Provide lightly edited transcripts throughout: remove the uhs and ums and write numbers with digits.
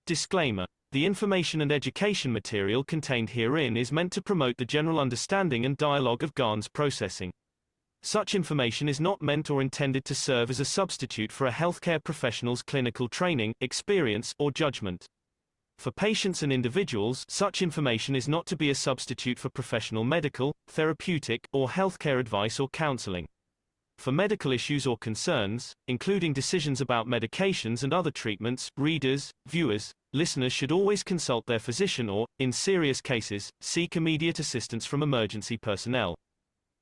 Disclaimer: the information and education material contained herein is meant to promote the general understanding and dialogue of GAN's processing. Such information is not meant or intended to serve as a substitute for a healthcare professional's clinical training, experience, or judgment. For patients and individuals, such information is not to be a substitute for professional medical, therapeutic, or healthcare advice or counseling. For medical issues or concerns, including decisions about medications and other treatments, readers, viewers, listeners should always consult their physician or, in serious cases, seek immediate assistance from emergency personnel.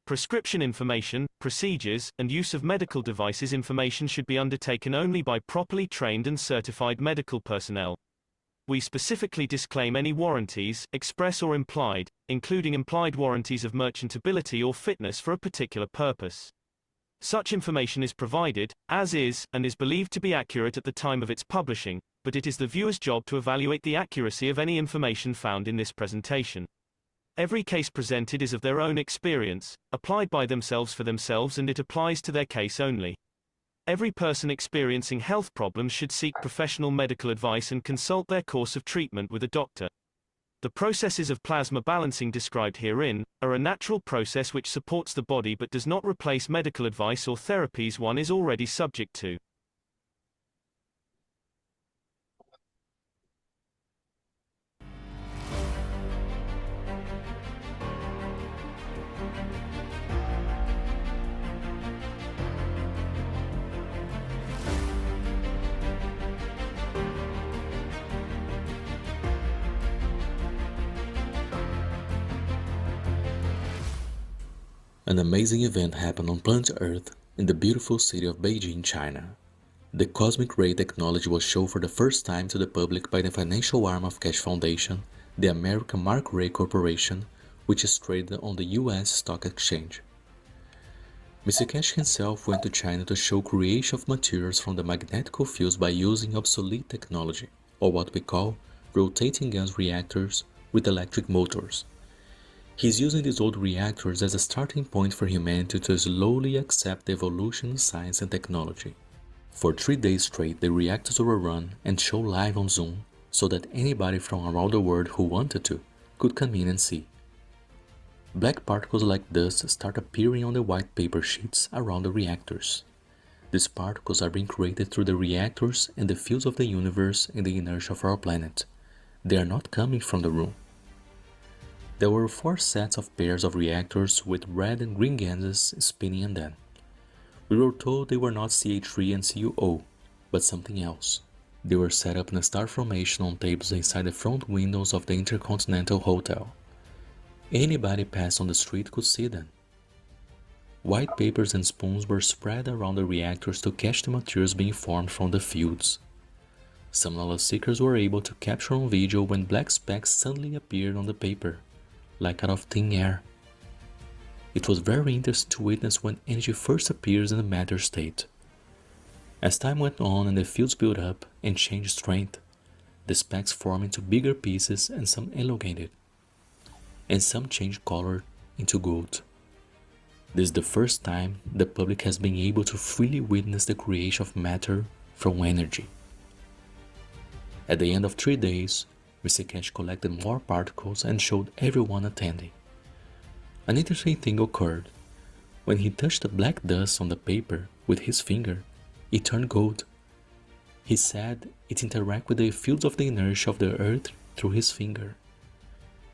Prescription information, procedures, and use of medical devices information should be undertaken only by properly trained and certified medical personnel. We specifically disclaim any warranties, express or implied, including implied warranties of merchantability or fitness for a particular purpose. Such information is provided, as is, and is believed to be accurate at the time of its publishing, but it is the viewer's job to evaluate the accuracy of any information found in this presentation. Every case presented is of their own experience, applied by themselves for themselves, and it applies to their case only. Every person experiencing health problems should seek professional medical advice and consult their course of treatment with a doctor. The processes of plasma balancing described herein are a natural process which supports the body but does not replace medical advice or therapies one is already subject to. An amazing event happened on planet Earth in the beautiful city of Beijing, China. The cosmic ray technology was shown for the first time to the public by the financial arm of Keshe Foundation, the American Mark Ray Corporation, which is traded on the US stock exchange. Mr. Keshe himself went to China to show creation of materials from the magnetic fields by using obsolete technology, or what we call rotating gas reactors with electric motors. He's using these old reactors as a starting point for humanity to slowly accept the evolution in science and technology. For 3 days straight, the reactors were run and shown live on Zoom so that anybody from around the world who wanted to could come in and see. Black particles like dust start appearing on the white paper sheets around the reactors. These particles are being created through the reactors and the fields of the universe and the inertia of our planet. They are not coming from the room. There were 4 sets of pairs of reactors with red and green gases spinning in them. We were told they were not CH3 and CuO, but something else. They were set up in a star formation on tables inside the front windows of the Intercontinental Hotel. Anybody passed on the street could see them. White papers and spoons were spread around the reactors to catch the materials being formed from the fields. Some knowledge seekers were able to capture on video when black specks suddenly appeared on the paper, like out of thin air. It was very interesting to witness when energy first appears in the matter state. As time went on and the fields built up and changed strength, the specks formed into bigger pieces and some elongated, and some changed color into gold. This is the first time the public has been able to freely witness the creation of matter from energy. At the end of 3 days, Mr. Keshe collected more particles and showed everyone attending. An interesting thing occurred. When he touched the black dust on the paper with his finger, it turned gold. He said it interacted with the fields of the inertia of the earth through his finger.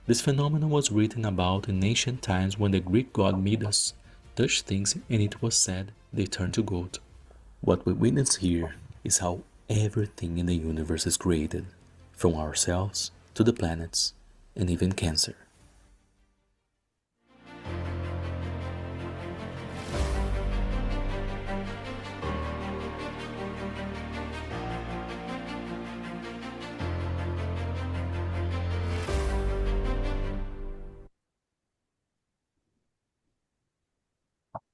This phenomenon was written about in ancient times when the Greek god Midas touched things and it was said they turned to gold. What we witness here is how everything in the universe is created, from ourselves to the planets and even cancer.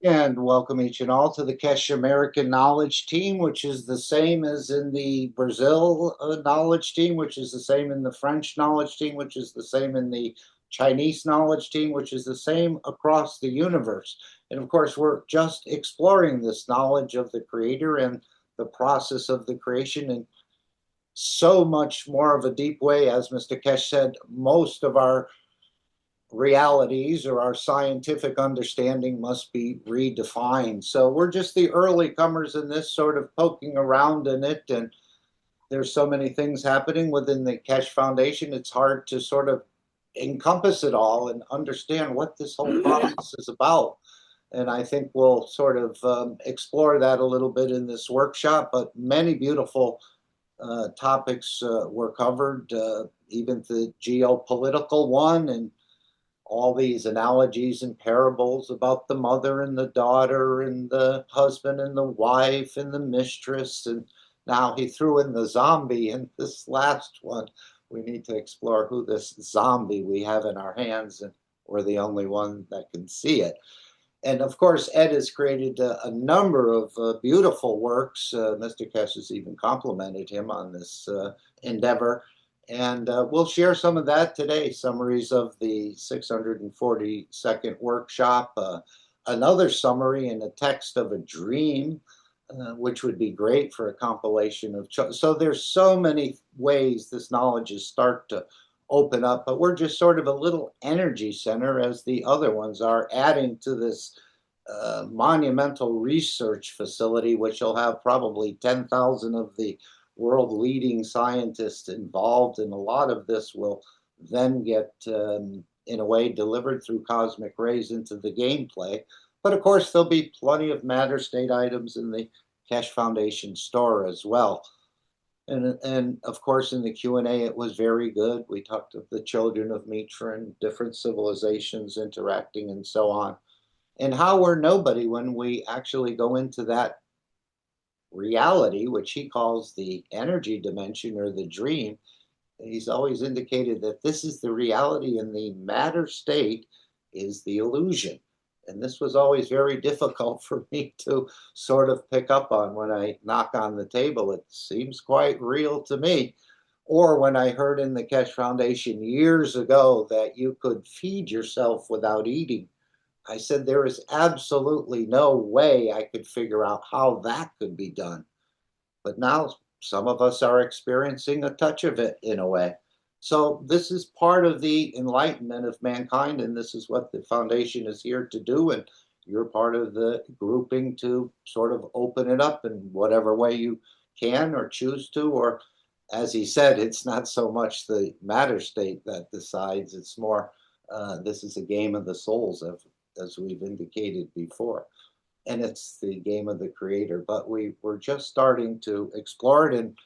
And welcome each and all to the Keshe American Knowledge Team, which is the same as in the Brazil Knowledge Team, which is the same in the French Knowledge Team, which is the same in the Chinese Knowledge Team, which is the same across the universe. And of course, we're just exploring this knowledge of the Creator and the process of the creation. And so much more of a deep way. As Mr. Keshe said, most of our realities or our scientific understanding must be redefined. So we're just the early comers in this, sort of poking around in it. And there's so many things happening within the Keshe Foundation, it's hard to sort of encompass it all and understand what this whole process is about. And I think we'll sort of explore that a little bit in this workshop, but many beautiful topics were covered, even the geopolitical one, and all these analogies and parables about the mother and the daughter and the husband and the wife and the mistress. And now he threw in the zombie in this last one. We need to explore who this zombie we have in our hands, and we're the only one that can see it. And of course, Ed has created a number of beautiful works. Mr. Keshe has even complimented him on this endeavor. And we'll share some of that today, summaries of the 642nd workshop, another summary in a text of a dream, which would be great for a compilation of. So there's so many ways this knowledge is start to open up, but we're just sort of a little energy center, as the other ones are, adding to this monumental research facility, which will have probably 10,000 of the world leading scientists involved. And a lot of this will then get, in a way, delivered through cosmic rays into the gameplay. But of course, there'll be plenty of matter state items in the Keshe Foundation store as well. And of course, in the Q&A, it was very good. We talked of the children of Mitra and different civilizations interacting and so on. And how we're nobody when we actually go into that reality, which he calls the energy dimension or the dream. He's always indicated that this is the reality and the matter state is the illusion. And this was always very difficult for me to sort of pick up on when I knock on the table. It seems quite real to me. Or when I heard in the Keshe Foundation years ago that you could feed yourself without eating. I said, there is absolutely no way I could figure out how that could be done. But now some of us are experiencing a touch of it in a way. So this is part of the enlightenment of mankind, and this is what the foundation is here to do. And you're part of the grouping to sort of open it up in whatever way you can or choose to. Or, as he said, it's not so much the matter state that decides. It's more, this is a game of the souls, as we've indicated before. And it's the game of the creator. But we're just starting to explore it. And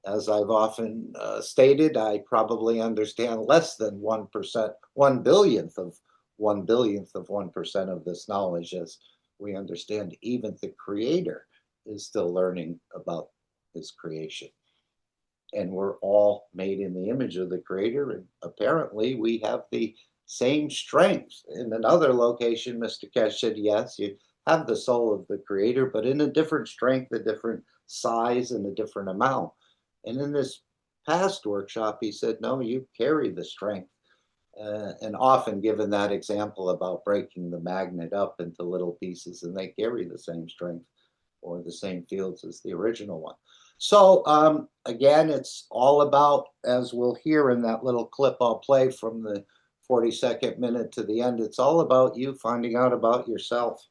as I've often stated, I probably understand less than 1%, 1/1000th of 1/1000th of 1% of this knowledge, as we understand even the creator is still learning about his creation. And we're all made in the image of the creator. And apparently we have the same strength. In another location, Mr. Keshe said, yes, you have the soul of the creator, but in a different strength, a different size, and a different amount. And in this past workshop, he said, no, you carry the strength. And often given that example about breaking the magnet up into little pieces, and they carry the same strength or the same fields as the original one. So again, it's all about, as we'll hear in that little clip I'll play from the 42nd minute to the end, it's all about you finding out about yourself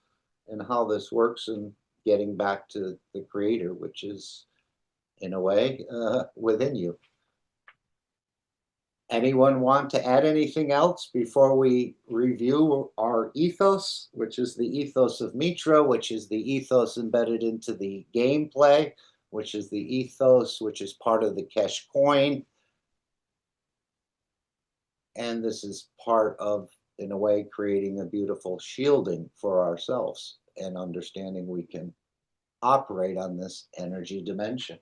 and how this works and getting back to the creator, which is, in a way, within you. Anyone want to add anything else before we review our ethos, which is the ethos of Mitra, which is the ethos embedded into the gameplay, which is the ethos, which is part of the Keshe coin. And this is part of, in a way, creating a beautiful shielding for ourselves and understanding we can operate on this energy dimension.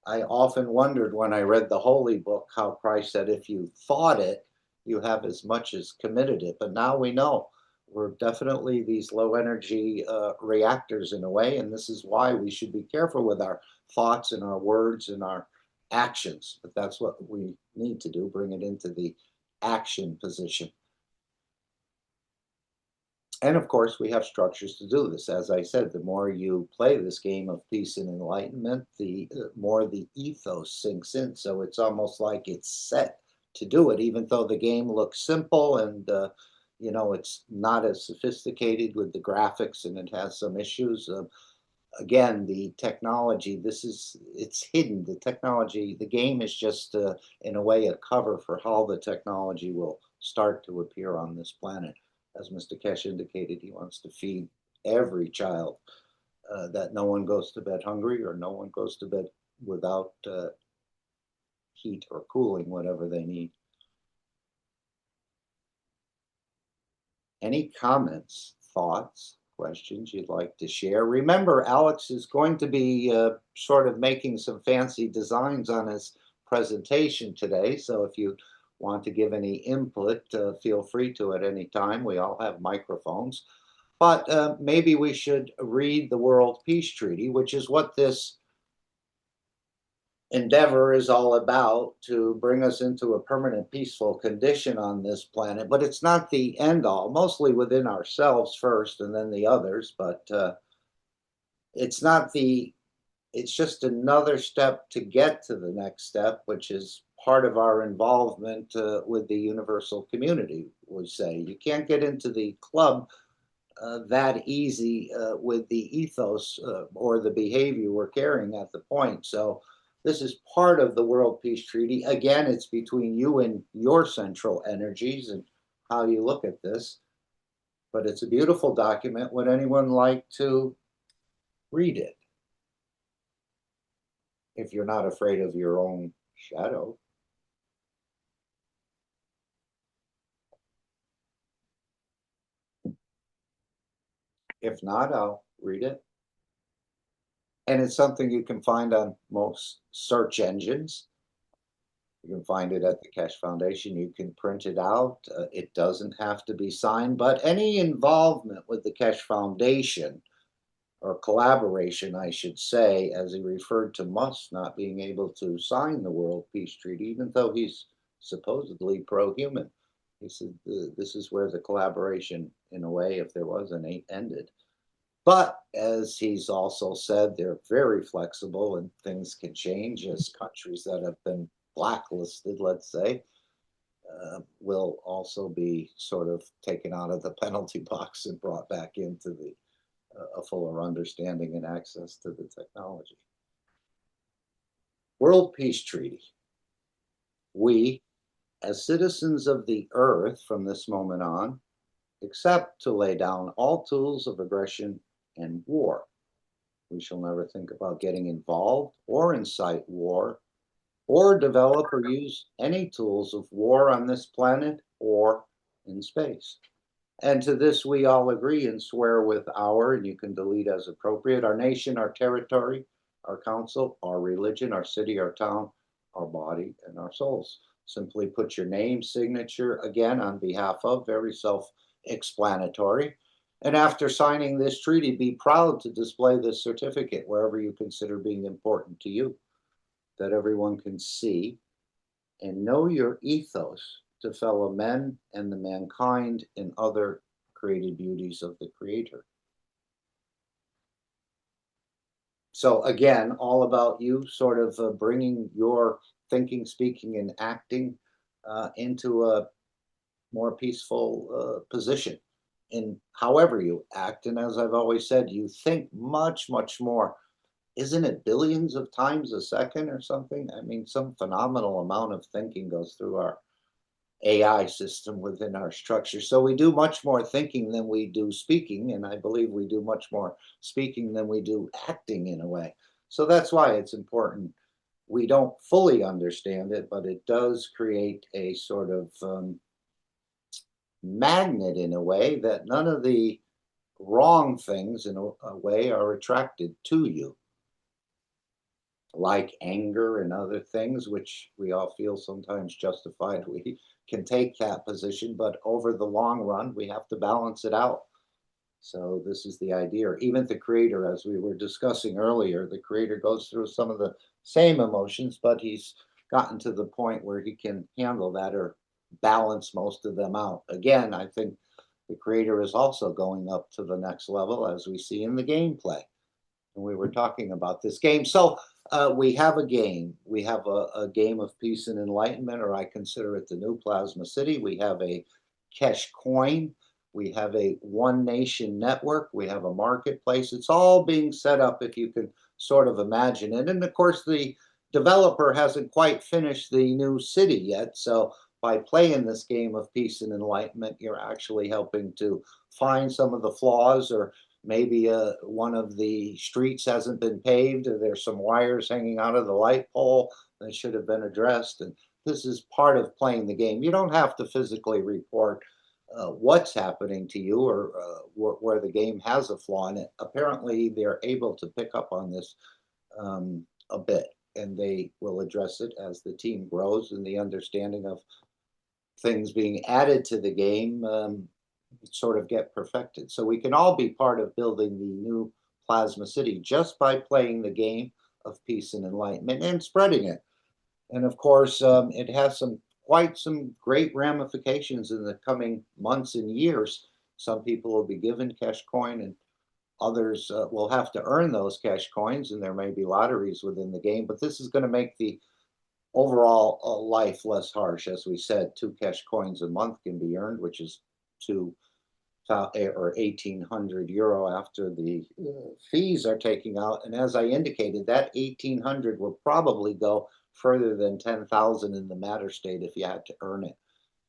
I often wondered when I read the Holy Book how Christ said, if you thought it, you have as much as committed it. But now we know we're definitely these low energy reactors in a way. And this is why we should be careful with our thoughts and our words and our actions. But that's what we need to do, bring it into the action position. And of course, we have structures to do this. As I said, the more you play this game of peace and enlightenment, the more the ethos sinks in. So it's almost like it's set to do it, even though the game looks simple and it's not as sophisticated with the graphics and it has some issues. Again, the technology, it's hidden. The technology, the game is just in a way a cover for how the technology will start to appear on this planet. As Mr. Keshe indicated, he wants to feed every child, that no one goes to bed hungry or no one goes to bed without heat or cooling, whatever they need. Any comments, thoughts, questions you'd like to share? Remember, Alex is going to be sort of making some fancy designs on his presentation today. So if you want to give any input, feel free to at any time. We all have microphones. But maybe we should read the World Peace Treaty, which is what this endeavor is all about, to bring us into a permanent peaceful condition on this planet. But it's not the end all, mostly within ourselves first and then the others. But it's not the, it's just another step to get to the next step, which is part of our involvement with the universal community, we say. You can't get into the club that easy with the ethos or the behavior we're carrying at the point. So this is part of the World Peace Treaty. Again, it's between you and your central energies and how you look at this. But it's a beautiful document. Would anyone like to read it? If you're not afraid of your own shadow. If not, I'll read it. And it's something you can find on most search engines. You can find it at the Keshe Foundation. You can print it out. It doesn't have to be signed, but any involvement with the Keshe Foundation, or collaboration, I should say, as he referred to Musk not being able to sign the World Peace Treaty, even though he's supposedly pro-human. He said this is where the collaboration, in a way, if there was any, ended. But as he's also said, they're very flexible and things can change, as countries that have been blacklisted, let's say, will also be sort of taken out of the penalty box and brought back into the a fuller understanding and access to the technology. World Peace Treaty. We, as citizens of the earth from this moment on, accept to lay down all tools of aggression and war. We shall never think about getting involved or incite war or develop or use any tools of war on this planet or in space. And to this we all agree and swear with our, and you can delete as appropriate, our nation, our territory, our council, our religion, our city, our town, our body, and our souls. Simply put your name, signature, again, on behalf of, very self-explanatory. And after signing this treaty, be proud to display this certificate wherever you consider being important to you, that everyone can see and know your ethos to fellow men and the mankind and other created beauties of the Creator. So again, all about you sort of bringing your thinking, speaking, and acting into a more peaceful position in however you act. And as I've always said, you think much, much more. Isn't it billions of times a second or something? I mean, some phenomenal amount of thinking goes through our AI system within our structure. So we do much more thinking than we do speaking. And I believe we do much more speaking than we do acting in a way. So that's why it's important. We don't fully understand it, but it does create a sort of magnet in a way that none of the wrong things in a way are attracted to you, like anger and other things, which we all feel sometimes justified. We can take that position, but over the long run, we have to balance it out. So this is the idea. Even the Creator, as we were discussing earlier, the Creator goes through some of the same emotions, but he's gotten to the point where he can handle that or balance most of them out. Again, I think the creator is also going up to the next level, as we see in the gameplay. And we were talking about this game. So we have a game. We have a game of peace and enlightenment, or I consider it the new Plasma City. We have a Keshe coin. We have a One Nation network. We have a marketplace. It's all being set up, if you can sort of imagine it. And of course, the developer hasn't quite finished the new city yet. So by playing this game of peace and enlightenment, you're actually helping to find some of the flaws, or maybe one of the streets hasn't been paved, or there's some wires hanging out of the light pole that should have been addressed. And this is part of playing the game. You don't have to physically report what's happening to you, or where the game has a flaw in it. Apparently, they're able to pick up on this a bit, and they will address it as the team grows and the understanding of things being added to the game sort of get perfected. So we can all be part of building the new Plasma City just by playing the game of peace and enlightenment and spreading it. And of course, it has quite some great ramifications in the coming months and years. Some people will be given Keshe coin, and others will have to earn those Keshe coins, and there may be lotteries within the game. But this is going to make the overall life less harsh. As we said, 2 Keshe coins a month can be earned, which is 2 or 1,800 euro after the fees are taken out. And as I indicated, that 1,800 will probably go further than 10,000 in the matter state if you had to earn it,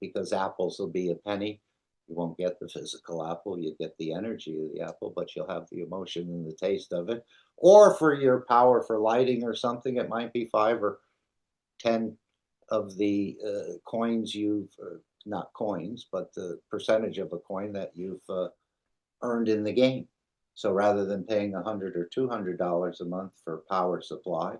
because apples will be a penny. You won't get the physical apple, you get the energy of the apple, but you'll have the emotion and the taste of it. Or for your power for lighting or something, it might be 5 or 10 of the coins you've, not coins, but the percentage of a coin that you've earned in the game. So rather than paying $100 or $200 a month for power supply,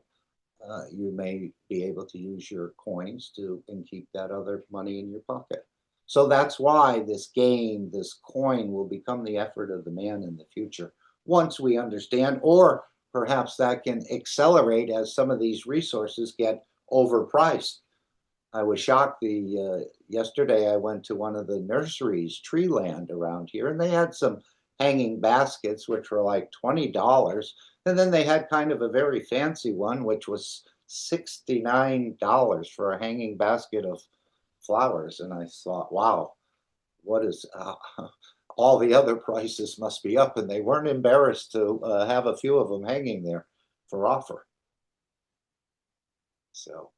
you may be able to use your coins and keep that other money in your pocket. So that's why this game, this coin, will become the effort of the man in the future, once we understand, or perhaps that can accelerate as some of these resources get overpriced. I was shocked. Yesterday I went to one of the nurseries, Treeland, around here, and they had some hanging baskets which were like $20, and then they had kind of a very fancy one which was $69 for a hanging basket of flowers. And I thought, wow, what is all the other prices must be up, and they weren't embarrassed to have a few of them hanging there for offer. So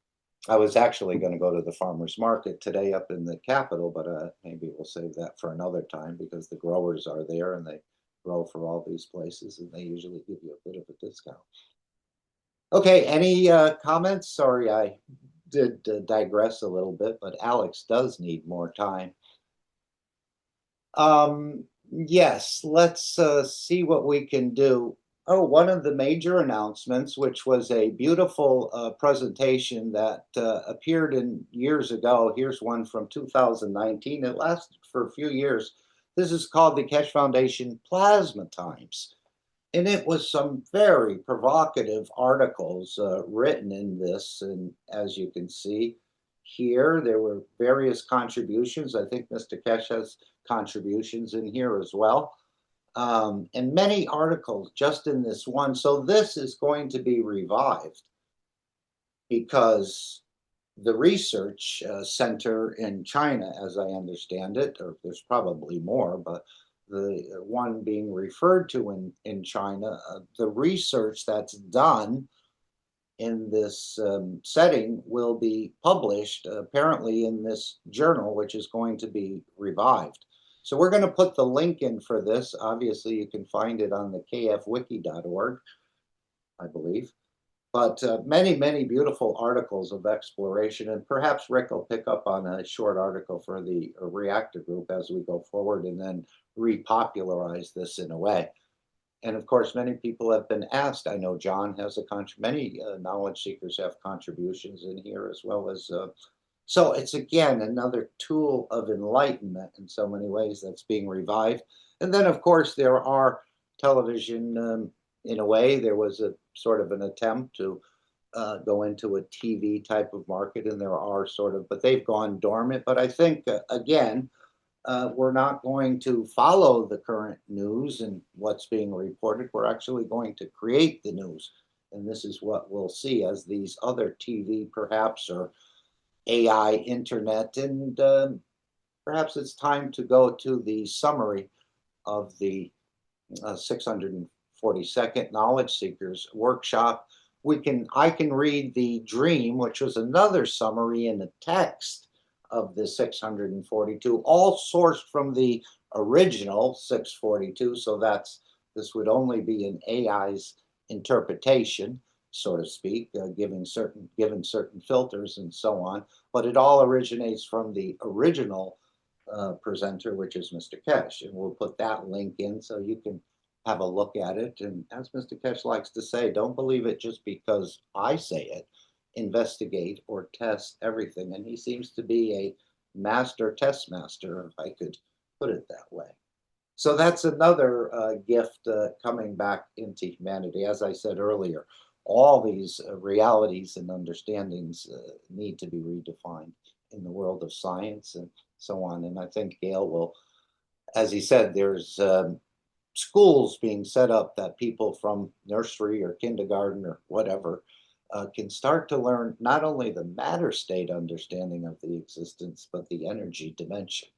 I was actually going to go to the farmer's market today up in the capital, but maybe we'll save that for another time, because the growers are there and they grow for all these places, and they usually give you a bit of a discount. Okay, any comments? Sorry, I did digress a little bit, but Alex does need more time. Yes, let's see what we can do. Oh, one of the major announcements, which was a beautiful presentation that appeared in years ago. Here's one from 2019. It lasted for a few years. This is called the Keshe Foundation Plasma Times. And it was some very provocative articles written in this. And as you can see here, there were various contributions. I think Mr. Keshe has contributions in here as well. And many articles just in this one. So this is going to be revived, because the research center in China, as I understand it, or there's probably more, but the one being referred to in China, the research that's done in this setting will be published apparently in this journal, which is going to be revived. So we're going to put the link in for this. Obviously, you can find it on the kfwiki.org, I believe. But many, many beautiful articles of exploration, and perhaps Rick will pick up on a short article for the reactor group as we go forward, and then repopularize this in a way. And of course, many people have been asked. I know John has many knowledge seekers have contributions in here, as well as, so it's again another tool of enlightenment in so many ways that's being revived. And then of course there are television, in a way, there was a sort of an attempt to go into a TV type of market, and there are sort of, but they've gone dormant. But I think, again, we're not going to follow the current news and what's being reported. We're actually going to create the news. And this is what we'll see as these other TV, perhaps, or AI, internet, and perhaps it's time to go to the summary of the 642nd Knowledge Seekers Workshop. I can read the dream, which was another summary in the text of the 642, all sourced from the original 642. So this would only be an AI's interpretation, so to speak, given certain filters and so on. But it all originates from the original presenter, which is Mr. Keshe, and we'll put that link in so you can have a look at it. And as Mr. Keshe likes to say, don't believe it just because I say it. Investigate or test everything. And he seems to be a master test master, if I could put it that way. So that's another gift coming back into humanity. As I said earlier, all these realities and understandings need to be redefined in the world of science and so on. And I think Gail will, as he said, there's schools being set up that people from nursery or kindergarten or whatever can start to learn not only the matter state understanding of the existence, but the energy dimension.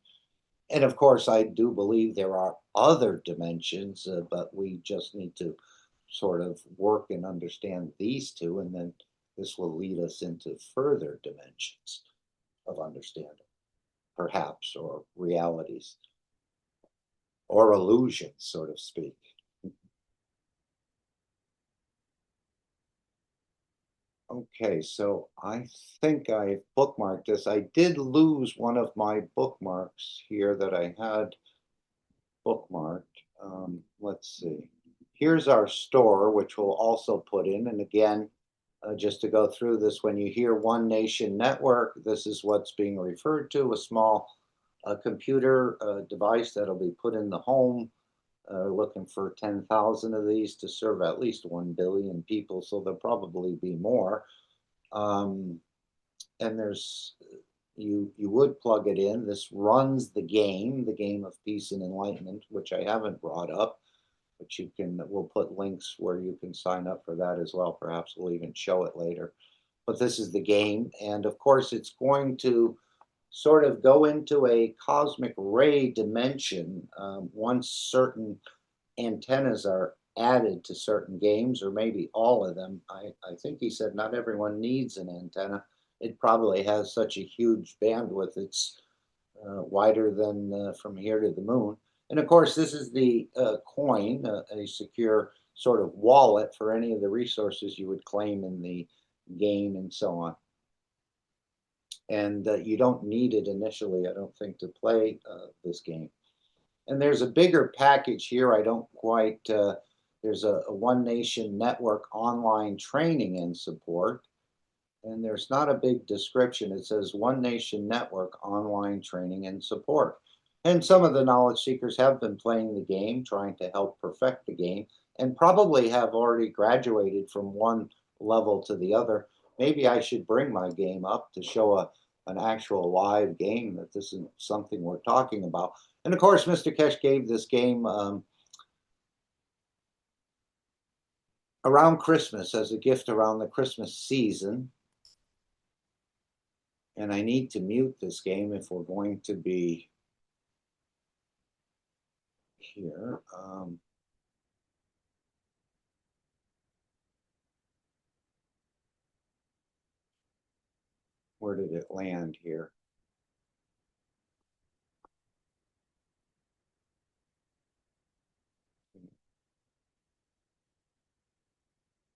And of course, I do believe there are other dimensions, but we just need to sort of work and understand these two, and then this will lead us into further dimensions of understanding, perhaps, or realities, or illusions, so to speak. Okay, so I think I bookmarked this. I did lose one of my bookmarks here that I had bookmarked. Let's see. Here's our store, which we'll also put in. And again, just to go through this, when you hear One Nation Network, this is what's being referred to, a small computer device that'll be put in the home. Looking for 10,000 of these to serve at least 1 billion people, so there'll probably be more. And you would plug it in. This runs the game of peace and enlightenment, which I haven't brought up, but we'll put links where you can sign up for that as well. Perhaps we'll even show it later. But this is the game, and of course it's going to sort of go into a cosmic ray dimension once certain antennas are added to certain games, or maybe all of them. I think he said not everyone needs an antenna. It probably has such a huge bandwidth, it's wider than from here to the moon. And of course, this is the coin, a secure sort of wallet for any of the resources you would claim in the game and so on. And you don't need it initially, I don't think, to play this game. And there's a bigger package here. I don't quite, there's a One Nation Network online training and support. And there's not a big description. It says One Nation Network online training and support. And some of the knowledge seekers have been playing the game, trying to help perfect the game, and probably have already graduated from one level to the other. Maybe I should bring my game up to show an actual live game that this is something we're talking about. And of course, Mr. Keshe gave this game around Christmas as a gift around the Christmas season. And I need to mute this game if we're going to be here. Where did it land here?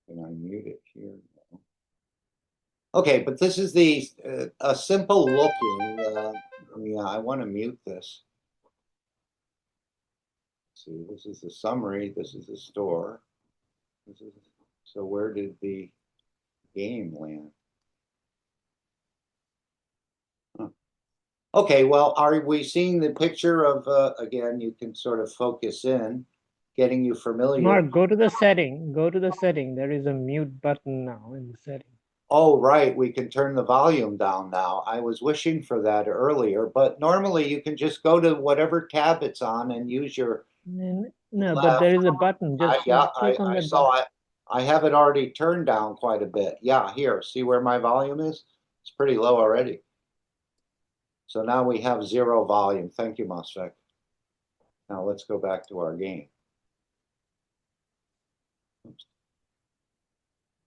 Can I mute it here? No. Okay, but this is the a simple looking. Yeah, I want to mute this. Let's see, this is the summary. This is the store. So where did the game land? Huh. Okay, well, are we seeing the picture of, again, you can sort of focus in, getting you familiar. Mark, go to the setting. Go to the setting. There is a mute button now in the setting. Oh, right, we can turn the volume down now. I was wishing for that earlier, but normally you can just go to whatever tab it's on and use your No, but there left. is a button. Just Yeah, click on I that button. saw it. I have it already turned down quite a bit. Yeah, here, see where my volume is? It's pretty low already. So now we have zero volume. Thank you, Mosfec. Now let's go back to our game.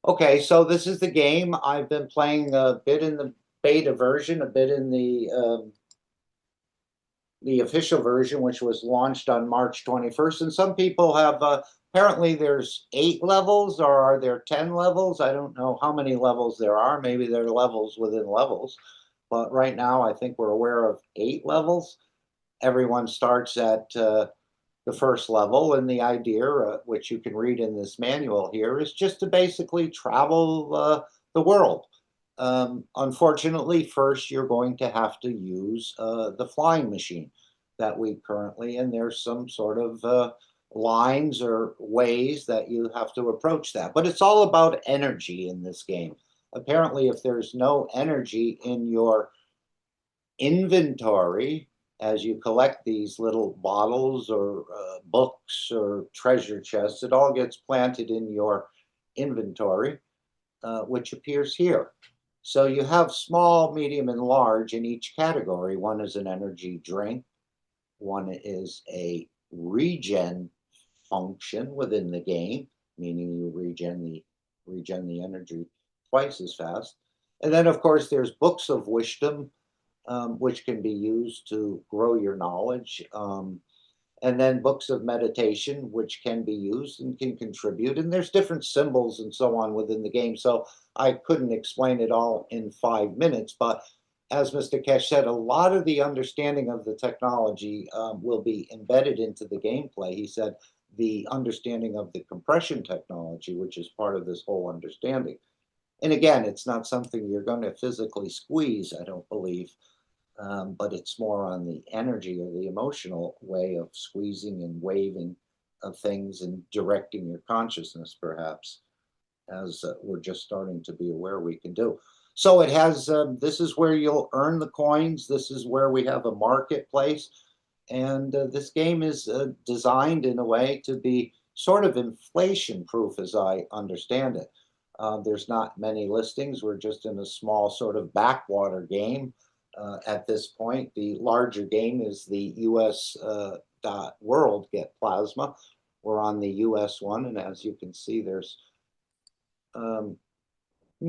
Okay, so this is the game. I've been playing a bit in the beta version, a bit in the official version, which was launched on March 21st. And some people have, apparently there's 8 levels, or are there 10 levels? I don't know how many levels there are. Maybe there are levels within levels. But right now, I think we're aware of 8 levels. Everyone starts at the first level, and the idea, which you can read in this manual here, is just to basically travel the world. Unfortunately, first you're going to have to use the flying machine that we currently, and there's some sort of lines or ways that you have to approach that. But it's all about energy in this game. Apparently, if there's no energy in your inventory, as you collect these little bottles or books or treasure chests, it all gets planted in your inventory, which appears here. So you have small, medium, and large in each category. One is an energy drink. One is a regen function within the game, meaning you regen the energy twice as fast. And then, of course, there's books of wisdom, which can be used to grow your knowledge. And then books of meditation, which can be used and can contribute. And there's different symbols and so on within the game. So I couldn't explain it all in 5 minutes. But as Mr. Keshe said, a lot of the understanding of the technology will be embedded into the gameplay. He said the understanding of the compression technology, which is part of this whole understanding. And again, it's not something you're going to physically squeeze, I don't believe. But it's more on the energy or the emotional way of squeezing and waving of things and directing your consciousness, perhaps, as we're just starting to be aware we can do. So it has, this is where you'll earn the coins. This is where we have a marketplace. And this game is designed in a way to be sort of inflation proof, as I understand it. There's not many listings. We're just in a small sort of backwater game. At this point, the larger game is the US World Get Plasma. We're on the US one, and as you can see, there's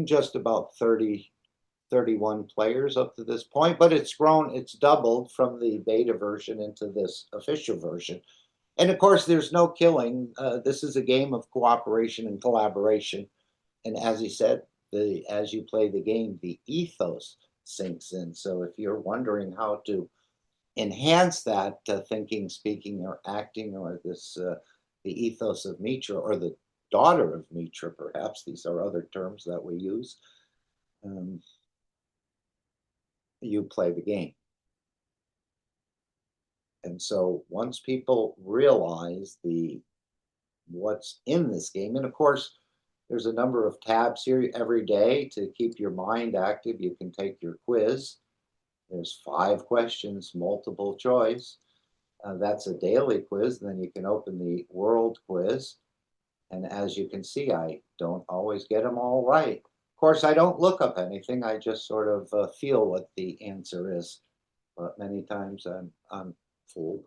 just about 31 players up to this point, but it's grown, it's doubled from the beta version into this official version. And of course, there's no killing. This is a game of cooperation and collaboration. And as he said, as you play the game, the ethos sinks in. So if you're wondering how to enhance that thinking, speaking, or acting, or this the ethos of Mitra, or the daughter of Mitra, perhaps these are other terms that we use, you play the game. And so once people realize what's in this game, and of course, there's a number of tabs here every day to keep your mind active. You can take your quiz. There's 5 questions, multiple choice. That's a daily quiz. Then you can open the world quiz. And as you can see, I don't always get them all right. Of course, I don't look up anything. I just sort of feel what the answer is. But many times I'm fooled,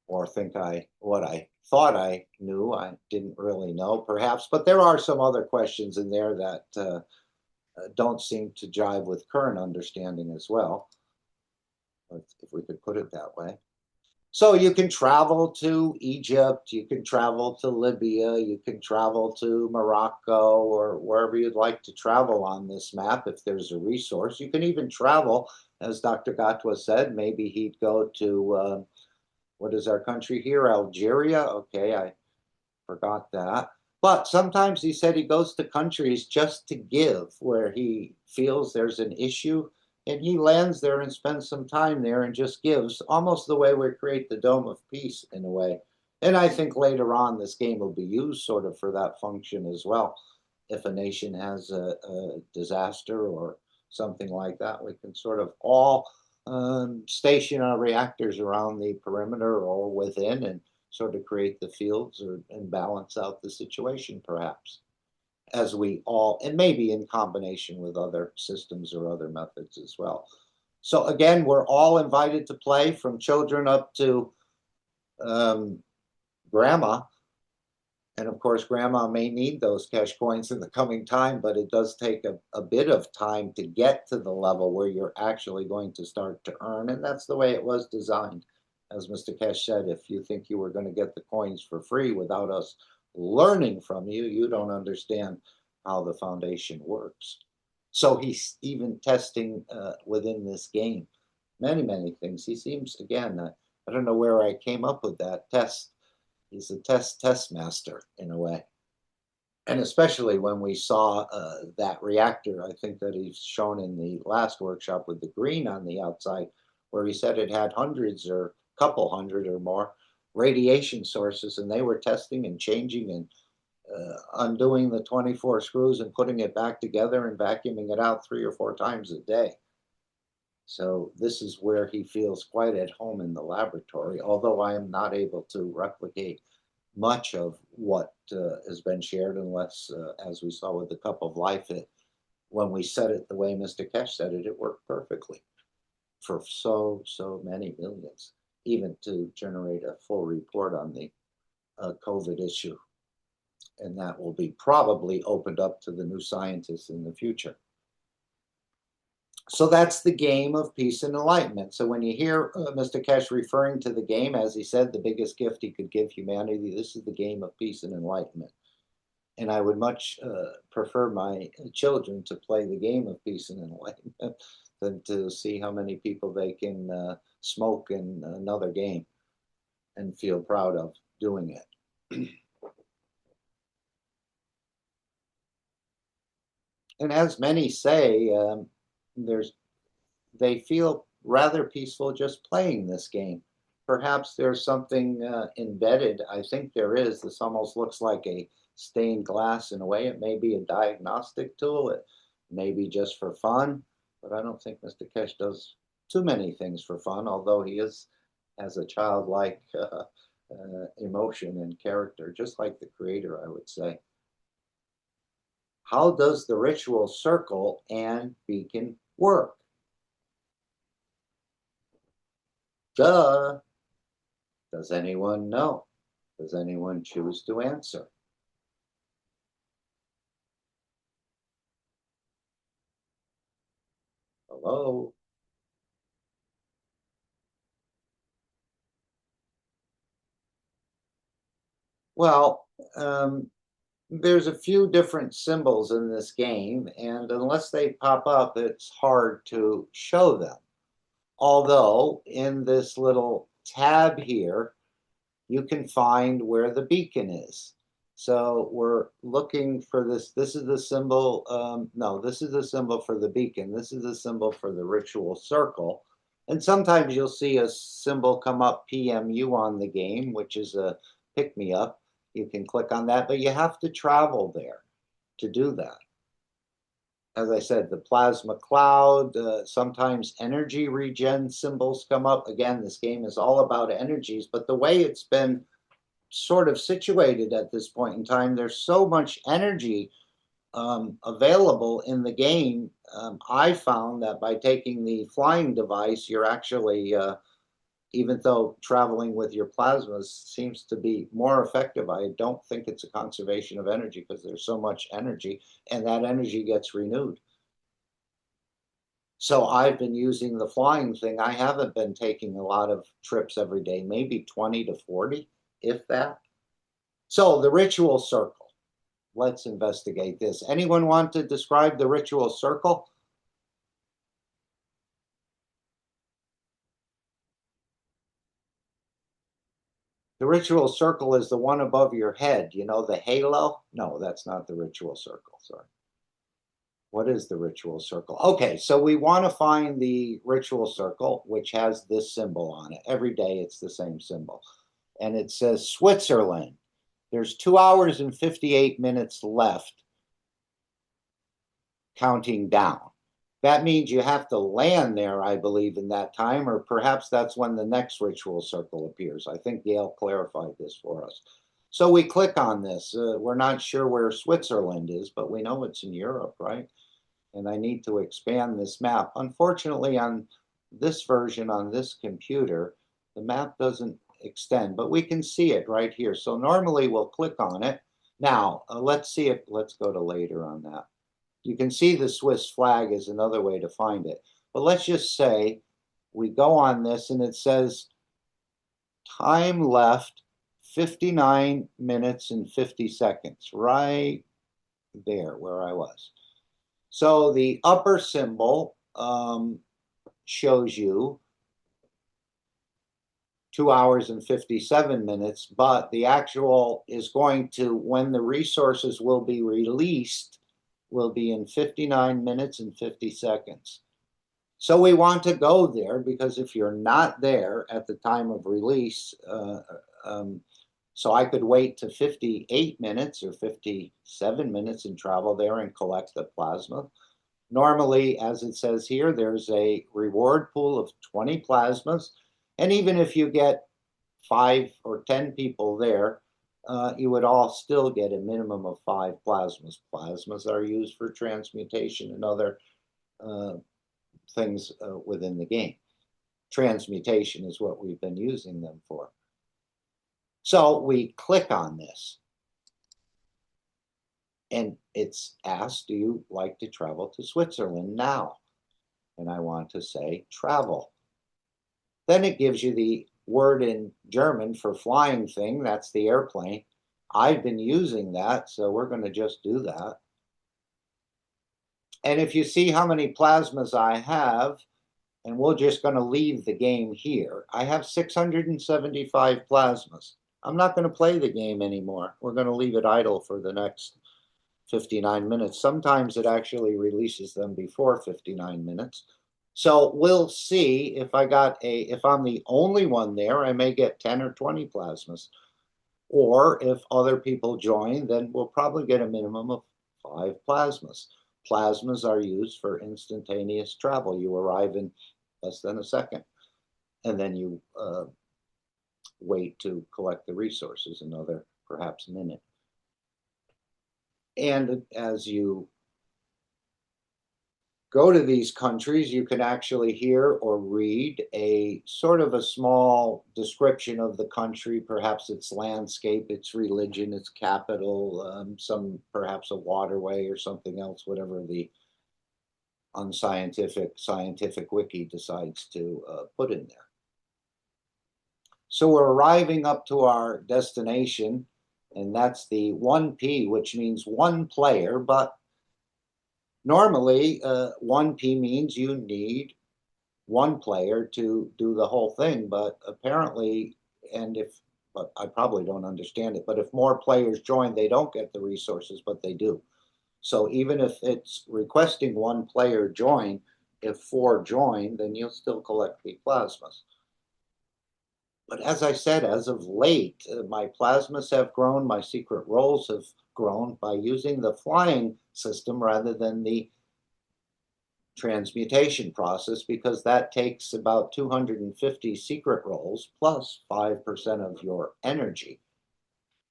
or think what I thought I knew, I didn't really know, perhaps. But there are some other questions in there that don't seem to jive with current understanding as well, if we could put it that way. So you can travel to Egypt, you can travel to Libya, you can travel to Morocco, or wherever you'd like to travel on this map if there's a resource. You can even travel, as Dr. Gatwa said, maybe he'd go to, what is our country here? Algeria? Okay, I forgot that. But sometimes he said he goes to countries just to give, where he feels there's an issue, and he lands there and spends some time there and just gives, almost the way we create the Dome of Peace in a way. And I think later on this game will be used sort of for that function as well. if a nation has a disaster or something like that, we can sort of all station our reactors around the perimeter or within and sort of create the fields and balance out the situation, perhaps, as we all, and maybe in combination with other systems or other methods as well. So again, we're all invited to play, from children up to grandma. And of course, grandma may need those cash coins in the coming time, but it does take a bit of time to get to the level where you're actually going to start to earn. And that's the way it was designed. As Mr. Keshe said, if you think you were going to get the coins for free without us learning from you, you don't understand how the foundation works. So he's even testing within this game many, many things. He seems, again, I don't know where I came up with that test. He's a test master in a way. And especially when we saw that reactor, I think that he's shown in the last workshop with the green on the outside, where he said it had hundreds or couple hundred or more radiation sources, and they were testing and changing and undoing the 24 screws and putting it back together and vacuuming it out 3 or 4 times a day. So this is where he feels quite at home in the laboratory, although I am not able to replicate much of what has been shared, unless, as we saw with the Cup of Life, when we said it the way Mr. Keshe said it, it worked perfectly for so many millions, even to generate a full report on the COVID issue. And that will be probably opened up to the new scientists in the future. So that's the game of peace and enlightenment. So when you hear Mr. Keshe referring to the game, as he said, the biggest gift he could give humanity, this is the game of peace and enlightenment. And I would much prefer my children to play the game of peace and enlightenment than to see how many people they can smoke in another game and feel proud of doing it. And as many say, they feel rather peaceful just playing this game. Perhaps there's something embedded. I think there is. This almost looks like a stained glass in a way. It may be a diagnostic tool. It may be just for fun, but I don't think Mr. Keshe does too many things for fun, although he has a childlike emotion and character, just like the creator, I would say. How does the ritual circle and beacon work? Duh. Does anyone know? Does anyone choose to answer? Hello? Well, there's a few different symbols in this game, and unless they pop up, it's hard to show them. Although in this little tab here, you can find where the beacon is. So we're looking for this. This is the symbol. No, this is the symbol for the beacon. This is the symbol for the ritual circle. And sometimes you'll see a symbol come up, PMU, on the game, which is a pick-me-up. You can click on that, but you have to travel there to do that. As I said, the plasma cloud, sometimes energy regen symbols come up. Again, this game is all about energies, but the way it's been sort of situated at this point in time, there's so much energy available in the game. I found that by taking the flying device, you're actually, even though traveling with your plasmas seems to be more effective, I don't think it's a conservation of energy, because there's so much energy, and that energy gets renewed. So I've been using the flying thing. I haven't been taking a lot of trips every day, maybe 20 to 40, if that. So the ritual circle. Let's investigate this. Anyone want to describe the ritual circle? The ritual circle is the one above your head. You know, the halo? No, that's not the ritual circle. Sorry. What is the ritual circle? Okay, so we want to find the ritual circle, which has this symbol on it. Every day it's the same symbol. And it says Switzerland. There's 2 hours and 58 minutes left counting down. That means you have to land there, I believe, in that time, or perhaps that's when the next ritual circle appears. I think Gail clarified this for us. So we click on this. We're not sure where Switzerland is, but we know it's in Europe, right? And I need to expand this map. Unfortunately, on this version, on this computer, the map doesn't extend, but we can see it right here. So normally we'll click on it. Now, let's go to later on that. You can see the Swiss flag is another way to find it. But let's just say we go on this and it says time left 59 minutes and 50 seconds, right there where I was. So the upper symbol shows you 2 hours and 57 minutes, but the actual is going to, when the resources will be released, will be in 59 minutes and 50 seconds. So we want to go there because if you're not there at the time of release, so I could wait to 58 minutes or 57 minutes and travel there and collect the plasma. Normally, as it says here, there's a reward pool of 20 plasmas. And even if you get 5 or 10 people there, you would all still get a minimum of 5 plasmas. Plasmas are used for transmutation and other things within the game. Transmutation is what we've been using them for. So we click on this. And it's asked, do you like to travel to Switzerland now? And I want to say travel. Then it gives you the word in German for flying thing. That's the airplane. I've been using that, so we're going to just do that. And if you see how many plasmas I have, and we're just going to leave the game here, I have 675 plasmas. I'm not going to play the game anymore. We're going to leave it idle for the next 59 minutes. Sometimes it actually releases them before 59 minutes. So we'll see if if I'm the only one there, I may get 10 or 20 plasmas. Or if other people join, then we'll probably get a minimum of 5 plasmas. Plasmas are used for instantaneous travel. You arrive in less than a second, and then you wait to collect the resources, another perhaps minute. And as you go to these countries, you can actually hear or read a sort of a small description of the country, perhaps its landscape, its religion, its capital, perhaps a waterway or something else, whatever the scientific wiki decides to put in there. So we're arriving up to our destination, and that's the 1P, which means one player, but normally 1P means you need one player to do the whole thing, but apparently, but I probably don't understand it, but if more players join, they don't get the resources, but they do. So even if it's requesting one player join, if 4 join, then you'll still collect the plasmas. But as I said, as of late, my plasmas have grown, my secret rolls have grown by using the flying system rather than the transmutation process, because that takes about 250 secret rolls plus 5% of your energy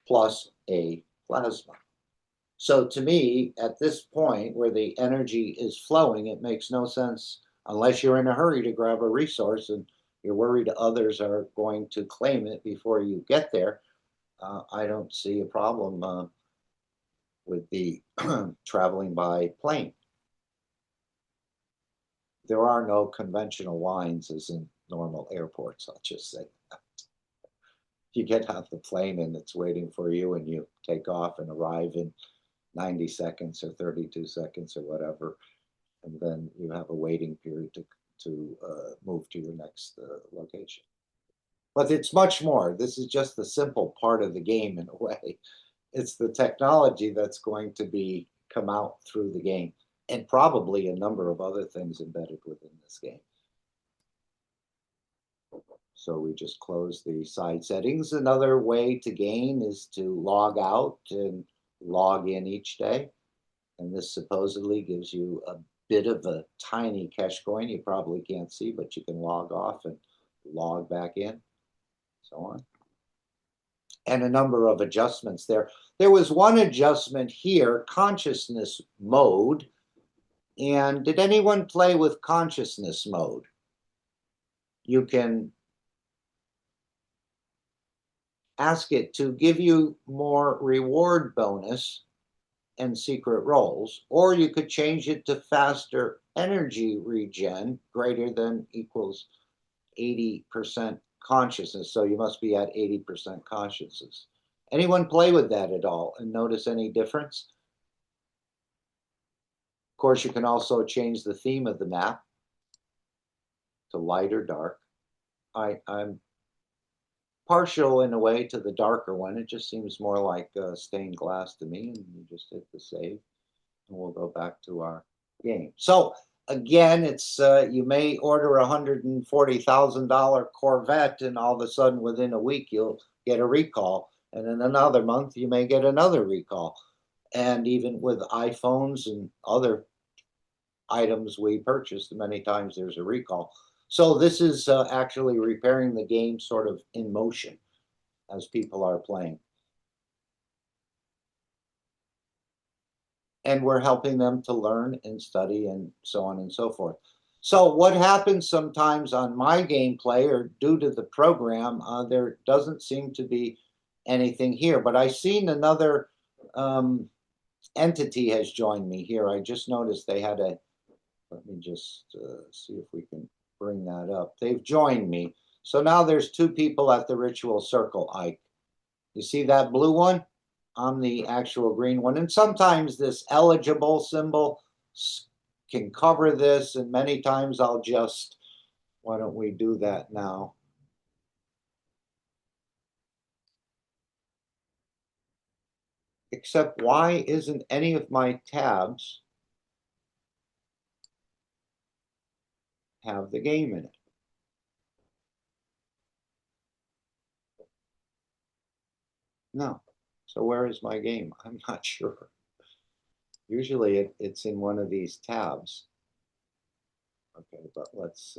plus a plasma. So to me, at this point where the energy is flowing, it makes no sense unless you're in a hurry to grab a resource and you're worried others are going to claim it before you get there. I don't see a problem with the traveling by plane. There are no conventional lines as in normal airports, I'll just say that. You get off the plane and it's waiting for you and you take off and arrive in 90 seconds or 32 seconds or whatever, and then you have a waiting period to move to your next location. But it's much more. This is just the simple part of the game in a way. It's the technology that's going to come out through the game, and probably a number of other things embedded within this game. So we just close the side settings. Another way to gain is to log out and log in each day. And this supposedly gives you a bit of a tiny cash coin you probably can't see, but you can log off and log back in, so on. And a number of adjustments there. There was one adjustment here, consciousness mode. And did anyone play with consciousness mode? You can ask it to give you more reward bonus and secret rolls, or you could change it to faster energy regen greater than equals 80% consciousness. So you must be at 80% consciousness. Anyone play with that at all and notice any difference? Of course, you can also change the theme of the map to light or dark. I'm partial in a way to the darker one. It just seems more like stained glass to me, and you just hit the save, and we'll go back to our game. So again, it's you may order a $140,000 Corvette, and all of a sudden within a week you'll get a recall, and in another month you may get another recall. And even with iPhones and other items we purchased, many times there's a recall. So this is actually repairing the game sort of in motion as people are playing. And we're helping them to learn and study and so on and so forth. So what happens sometimes on my gameplay, or due to the program, there doesn't seem to be anything here. But I've seen another entity has joined me here. I just noticed they had a, let me just see if we can bring that up. They've joined me. So now there's two people at the ritual circle, Ike. You see that blue one? I'm the actual green one. And sometimes this eligible symbol can cover this, and many times I'll just, why don't we do that now? Except why isn't any of my tabs have the game in it? No. So where is my game? I'm not sure. Usually it's in one of these tabs. Okay, but let's,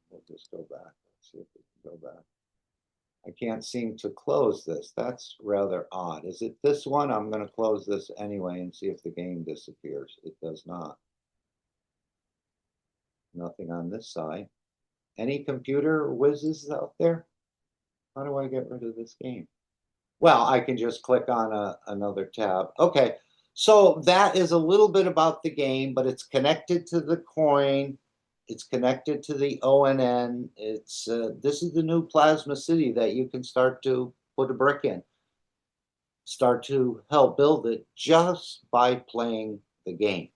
we'll just go back. Let's see if we can go back. I can't seem to close this. That's rather odd. Is it this one? I'm going to close this anyway and see if the game disappears. It does not. Nothing on this side. Any computer whizzes out there? How do I get rid of this game? Well, I can just click on another tab. Okay, so that is a little bit about the game, but it's connected to the coin. It's connected to the ONN. It's this is the new plasma city that you can start to put a brick in. Start to help build it just by playing the game.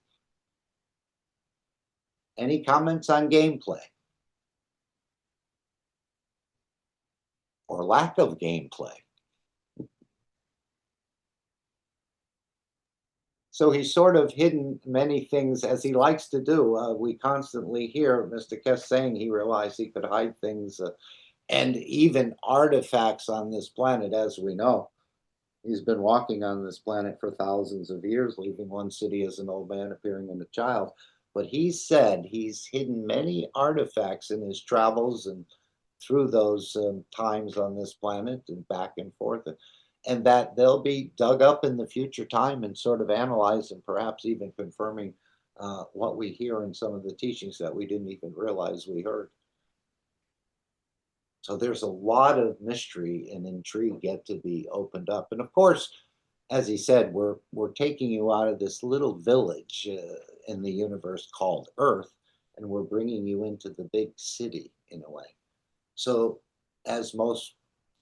Any comments on gameplay? Or lack of gameplay? So he's sort of hidden many things, as he likes to do. We constantly hear Mr. Keshe saying he realized he could hide things and even artifacts on this planet, as we know. He's been walking on this planet for thousands of years, leaving one city as an old man, appearing as a child. But he said he's hidden many artifacts in his travels and through those times on this planet and back and forth. And that they'll be dug up in the future time and sort of analyzed, and perhaps even confirming what we hear in some of the teachings that we didn't even realize we heard. So there's a lot of mystery and intrigue yet to be opened up. And of course, as he said, we're taking you out of this little village in the universe called Earth, and we're bringing you into the big city in a way. So as most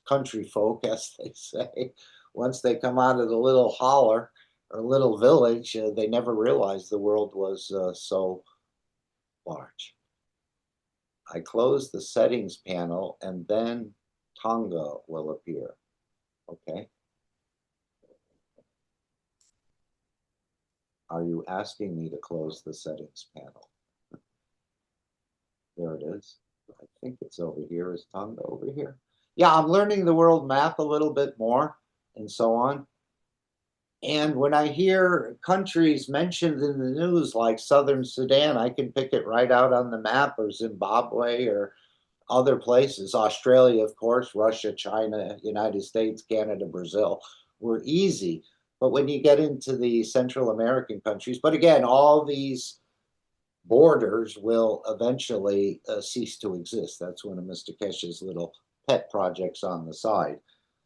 country folk, as they say, once they come out of the little holler or little village, they never realized the world was so large. I close the settings panel and then Tonga will appear. Okay. Are you asking me to close the settings panel? There it is. I think it's over here. Is Tonga over here? Yeah, I'm learning the world map a little bit more and so on. And when I hear countries mentioned in the news like Southern Sudan, I can pick it right out on the map, or Zimbabwe or other places. Australia, of course, Russia, China, United States, Canada, Brazil were easy. But when you get into the Central American countries, but again, all these borders will eventually cease to exist. That's one of Mr. Keshe's little pet projects on the side.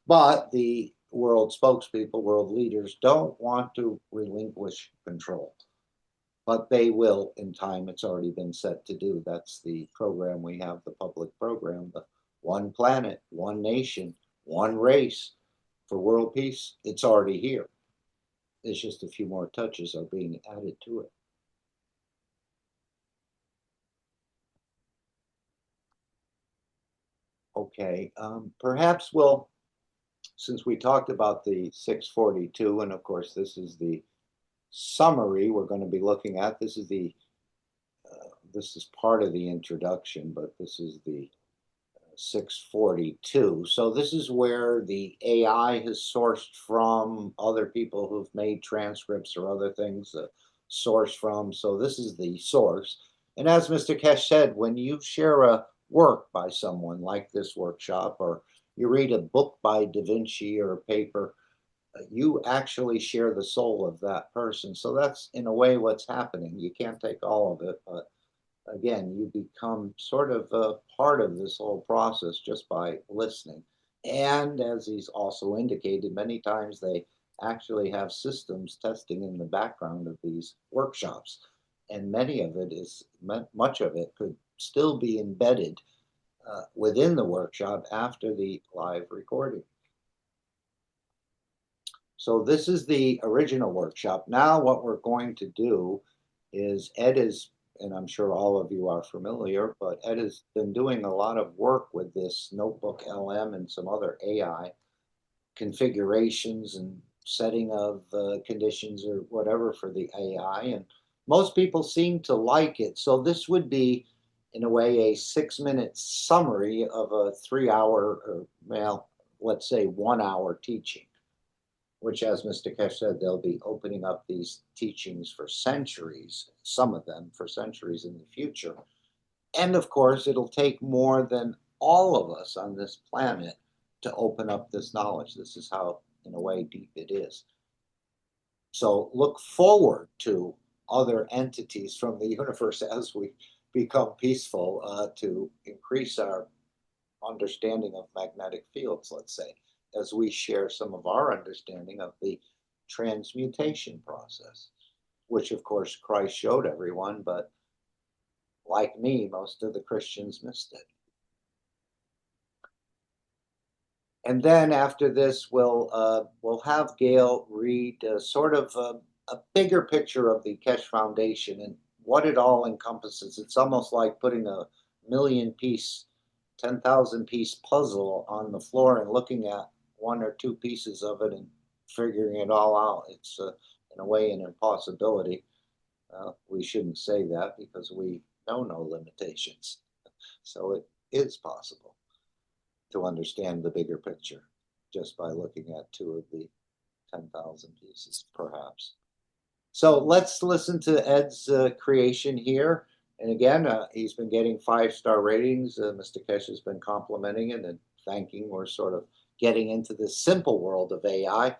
But the world spokespeople, world leaders don't want to relinquish control. But they will in time. It's already been set to do. That's the program we have, the public program, the one planet, one nation, one race for world peace. It's already here. It's just a few more touches are being added to it. Okay, perhaps we'll, since we talked about the 642, and of course this is the summary we're going to be looking at. This is part of the introduction, but this is the 642. So this is where the AI has sourced from, other people who've made transcripts or other things source from. So this is the source. And as Mr. Keshe said, when you share a work by someone like this workshop, or you read a book by Da Vinci or a paper, you actually share the soul of that person. So that's in a way what's happening. You can't take all of it, but again, you become sort of a part of this whole process just by listening. And as he's also indicated, many times they actually have systems testing in the background of these workshops. And many of it is, much of it could still be embedded within the workshop after the live recording. So this is the original workshop. Now what we're going to do is Ed is, and I'm sure all of you are familiar, but Ed has been doing a lot of work with this Notebook LM and some other AI configurations and setting of conditions or whatever for the AI. And most people seem to like it. So this would be, in a way, a 6-minute summary of a 3-hour, or, well, let's say 1-hour teaching, which, as Mr. Keshe said, they'll be opening up these teachings for centuries, some of them for centuries in the future. And of course, it'll take more than all of us on this planet to open up this knowledge. This is how, in a way, deep it is. So look forward to other entities from the universe as we become peaceful to increase our understanding of magnetic fields, let's say, as we share some of our understanding of the transmutation process, which of course Christ showed everyone, but like me, most of the Christians missed it. And then after this, we'll have Gail read sort of a bigger picture of the Keshe Foundation and what it all encompasses. It's almost like putting a 1,000,000-piece, 10,000-piece puzzle on the floor and looking at 1 or 2 pieces of it and figuring it all out. It's in a way an impossibility. We shouldn't say that because we know no limitations. So it is possible to understand the bigger picture just by looking at 2 of the 10,000 pieces, perhaps. So let's listen to Ed's creation here. And again, he's been getting 5-star ratings. Mr. Keshe has been complimenting it and thanking. We're sort of getting into this simple world of AI.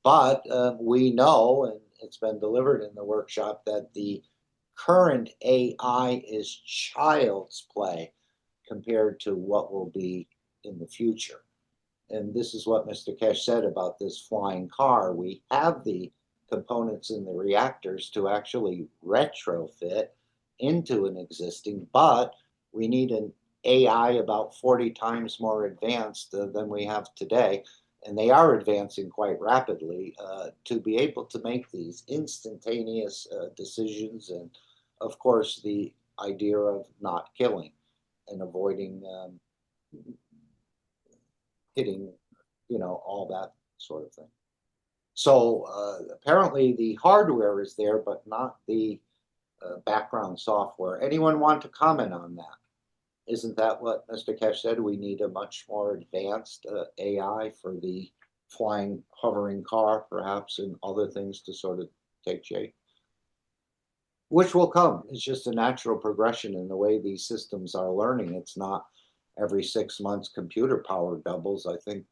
But we know, and it's been delivered in the workshop, that the current AI is child's play compared to what will be in the future. And this is what Mr. Keshe said about this flying car. We have the components in the reactors to actually retrofit into an existing, but we need an AI about 40 times more advanced than we have today. And they are advancing quite rapidly to be able to make these instantaneous decisions. And of course, the idea of not killing and avoiding hitting, all that sort of thing. So apparently the hardware is there, but not the background software. Anyone want to comment on that? Isn't that what Mr. Keshe said? We need a much more advanced AI for the flying, hovering car, perhaps, and other things to sort of take shape. Which will come. It's just a natural progression in the way these systems are learning. It's not every 6 months computer power doubles. I think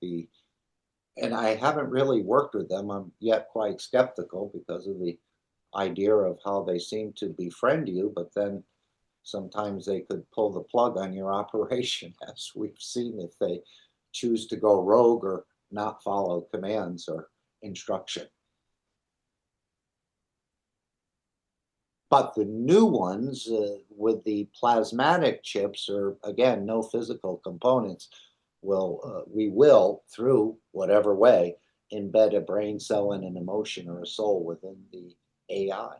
and I haven't really worked with them. I'm yet quite skeptical because of the idea of how they seem to befriend you, but then sometimes they could pull the plug on your operation, as we've seen if they choose to go rogue or not follow commands or instruction. But the new ones with the plasmatic chips are, again, no physical components. We will, through whatever way, embed a brain cell and an emotion or a soul within the AI.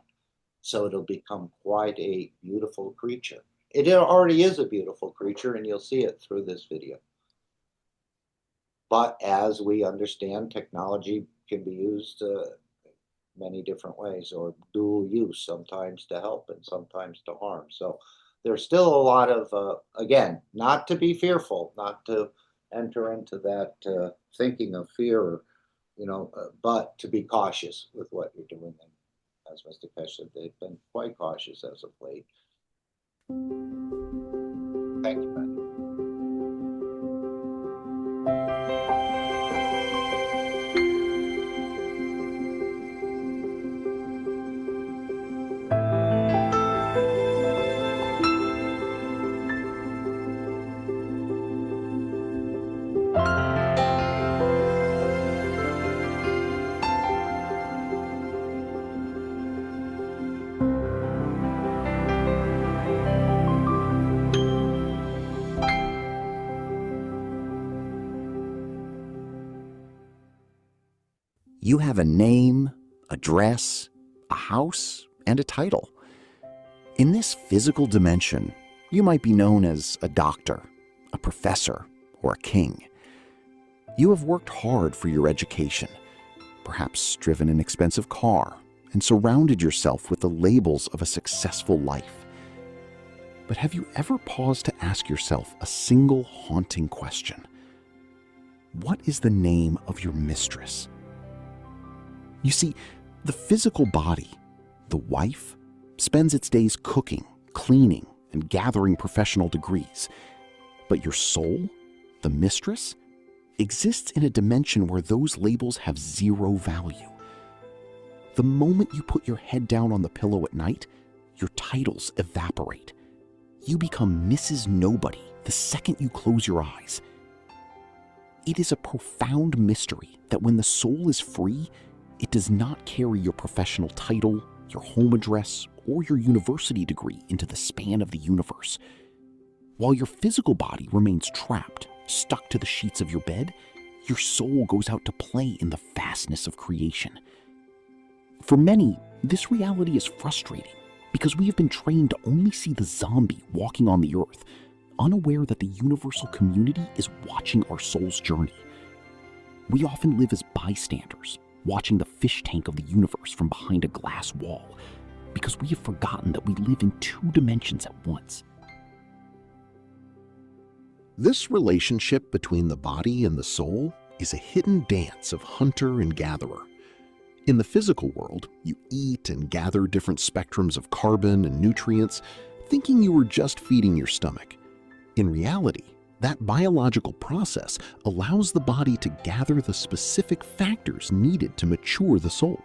So it'll become quite a beautiful creature. It already is a beautiful creature, and you'll see it through this video. But as we understand, technology can be used many different ways, or dual use, sometimes to help and sometimes to harm. So there's still a lot of, again, not to be fearful, not to enter into that thinking of fear, but to be cautious with what you're doing. And as Mr. Keshe said, they've been quite cautious as of late. Thank you, Ben. You have a name, address, a house, and a title. In this physical dimension, you might be known as a doctor, a professor, or a king. You have worked hard for your education, perhaps driven an expensive car, and surrounded yourself with the labels of a successful life. But have you ever paused to ask yourself a single haunting question? What is the name of your mistress? You see, the physical body, the wife, spends its days cooking, cleaning, and gathering professional degrees. But your soul, the mistress, exists in a dimension where those labels have zero value. The moment you put your head down on the pillow at night, your titles evaporate. You become Mrs. Nobody the second you close your eyes. It is a profound mystery that when the soul is free, it does not carry your professional title, your home address, or your university degree into the span of the universe. While your physical body remains trapped, stuck to the sheets of your bed, your soul goes out to play in the vastness of creation. For many, this reality is frustrating because we have been trained to only see the zombie walking on the earth, unaware that the universal community is watching our soul's journey. We often live as bystanders, watching the fish tank of the universe from behind a glass wall, because we have forgotten that we live in two dimensions at once. This relationship between the body and the soul is a hidden dance of hunter and gatherer. In the physical world, you eat and gather different spectrums of carbon and nutrients, thinking you are just feeding your stomach. In reality, that biological process allows the body to gather the specific factors needed to mature the soul.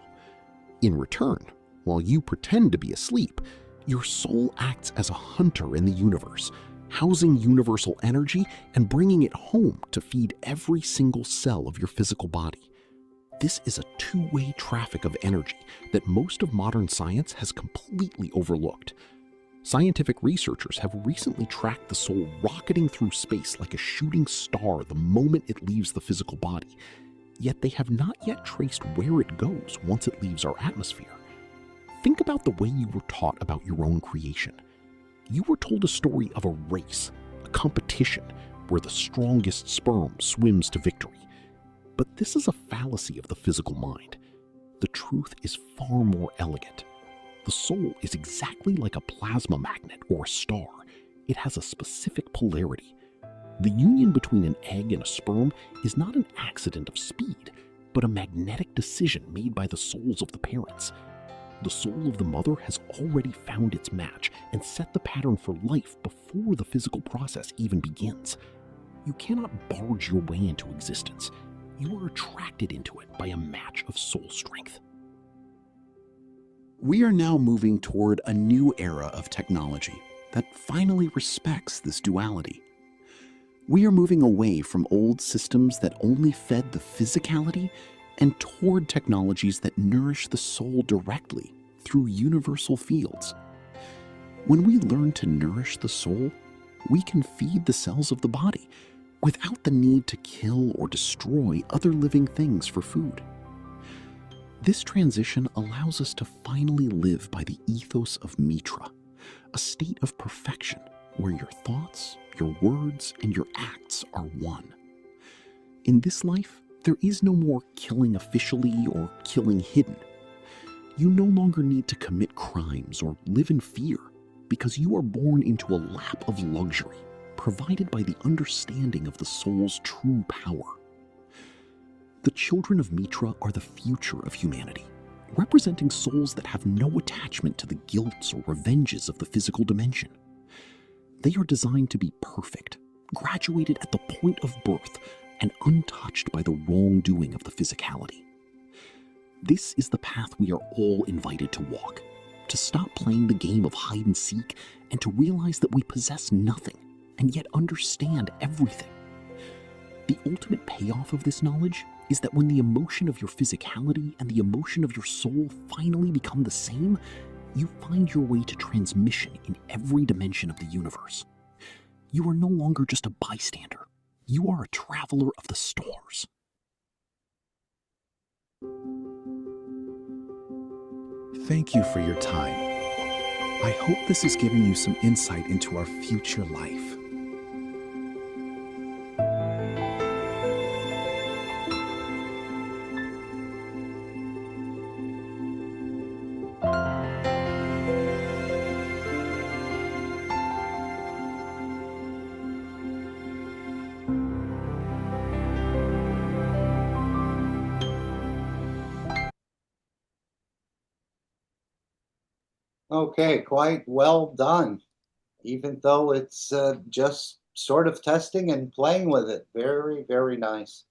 In return, while you pretend to be asleep, your soul acts as a hunter in the universe, housing universal energy and bringing it home to feed every single cell of your physical body. This is a two-way traffic of energy that most of modern science has completely overlooked. Scientific researchers have recently tracked the soul rocketing through space like a shooting star the moment it leaves the physical body, yet they have not yet traced where it goes once it leaves our atmosphere. Think about the way you were taught about your own creation. You were told a story of a race, a competition, where the strongest sperm swims to victory. But this is a fallacy of the physical mind. The truth is far more elegant. The soul is exactly like a plasma magnet or a star. It has a specific polarity. The union between an egg and a sperm is not an accident of speed, but a magnetic decision made by the souls of the parents. The soul of the mother has already found its match and set the pattern for life before the physical process even begins. You cannot barge your way into existence. You are attracted into it by a match of soul strength. We are now moving toward a new era of technology that finally respects this duality. We are moving away from old systems that only fed the physicality and toward technologies that nourish the soul directly through universal fields. When we learn to nourish the soul, we can feed the cells of the body without the need to kill or destroy other living things for food. This transition allows us to finally live by the ethos of Mitra, a state of perfection where your thoughts, your words, and your acts are one. In this life, there is no more killing officially or killing hidden. You no longer need to commit crimes or live in fear because you are born into a lap of luxury provided by the understanding of the soul's true power. The children of Mitra are the future of humanity, representing souls that have no attachment to the guilts or revenges of the physical dimension. They are designed to be perfect, graduated at the point of birth, and untouched by the wrongdoing of the physicality. This is the path we are all invited to walk, to stop playing the game of hide and seek and to realize that we possess nothing and yet understand everything. The ultimate payoff of this knowledge is that when the emotion of your physicality and the emotion of your soul finally become the same, you find your way to transmission in every dimension of the universe. You are no longer just a bystander. You are a traveler of the stars. Thank you for your time. I hope this has given you some insight into our future life. Okay, quite well done, even though it's just sort of testing and playing with it. Very, very nice.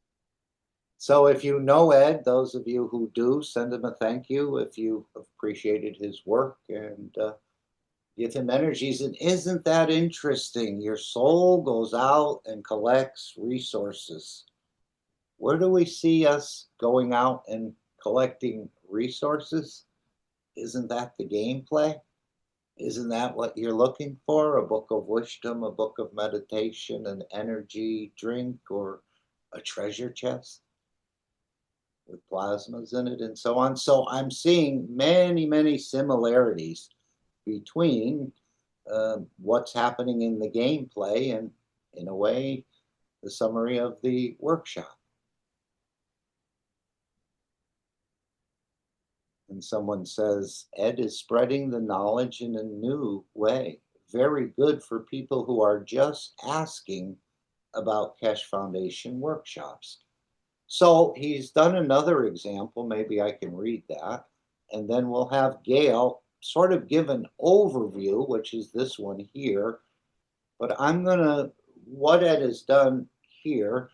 So if you know Ed, those of you who do, send him a thank you if you appreciated his work and give him energies. And isn't that interesting? Your soul goes out and collects resources. Where do we see us going out and collecting resources? Isn't that the gameplay? Isn't that what you're looking for? A book of wisdom, a book of meditation, an energy drink, or a treasure chest with plasmas in it and so on. So I'm seeing many, many similarities between what's happening in the gameplay and, in a way, the summary of the workshop. And someone says, Ed is spreading the knowledge in a new way. Very good for people who are just asking about Keshe Foundation workshops. So he's done another example. Maybe I can read that. And then we'll have Gail sort of give an overview, which is this one here. But what Ed has done here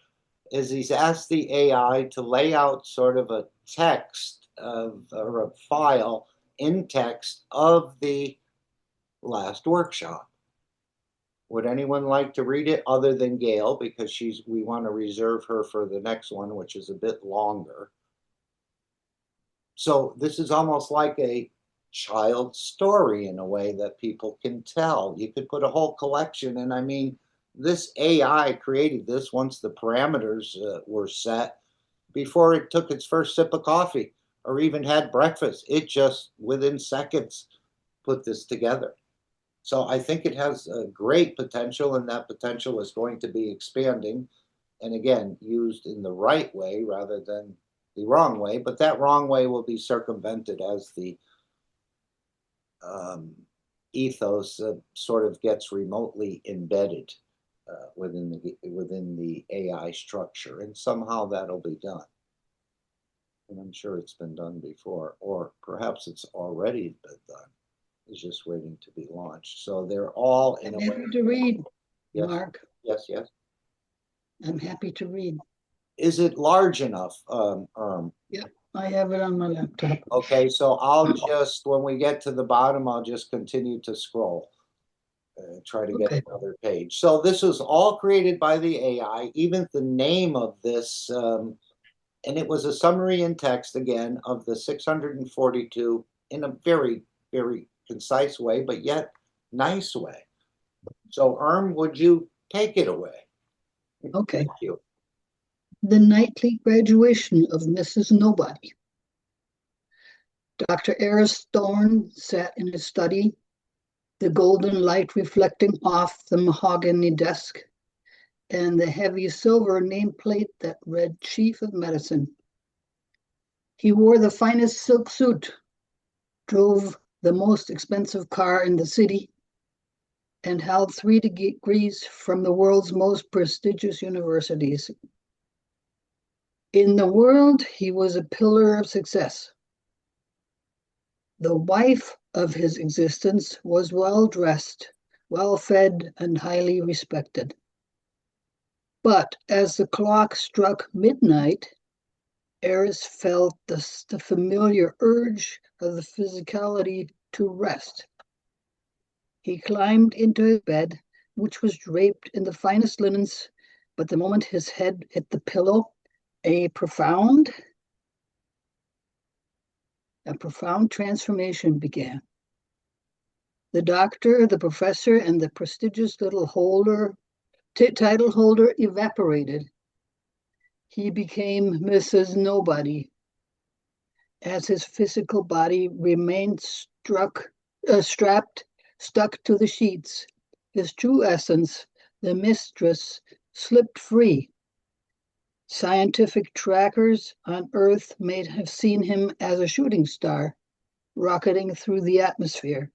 is he's asked the AI to lay out sort of a text or a file in text of the last workshop. Would anyone like to read it other than Gail, because we want to reserve her for the next one, which is a bit longer. So this is almost like a child story in a way that people can tell. You could put a whole collection, and I mean, this AI created this once the parameters were set before it took its first sip of coffee or even had breakfast. It just, within seconds, put this together. So I think it has a great potential, and that potential is going to be expanding. And again, used in the right way rather than the wrong way. But that wrong way will be circumvented as the ethos sort of gets remotely embedded within the AI structure, and somehow that'll be done. And I'm sure it's been done before, or perhaps it's already been done. It's just waiting to be launched. So they're all in I'm a way. happy to read, Yes. Mark. Yes, yes. I'm happy to read. Is it large enough? Yeah, I have it on my laptop. Okay, so I'll just, when we get to the bottom, I'll just continue to scroll. Try to get Okay. another page. So this was all created by the AI, even the name of this, and it was a summary in text again of the 642 in a very, very concise way, but yet nice way. So would you take it away? Okay. Thank you. The nightly graduation of Mrs. Nobody. Dr. Eris Thorne sat in his study, the golden light reflecting off the mahogany desk and the heavy silver nameplate that read Chief of Medicine. He wore the finest silk suit, drove the most expensive car in the city, and held 3 degrees from the world's most prestigious universities. In the world, he was a pillar of success. The wife of his existence was well-dressed, well-fed, and highly respected. But as the clock struck midnight, Eris felt the familiar urge of the physicality to rest. He climbed into his bed, which was draped in the finest linens, but the moment his head hit the pillow, a profound transformation began. The doctor, the professor, and the prestigious little title holder evaporated. He became Mrs. Nobody, as his physical body remained stuck to the sheets. His true essence, the mistress, slipped free. Scientific trackers on Earth may have seen him as a shooting star, rocketing through the atmosphere.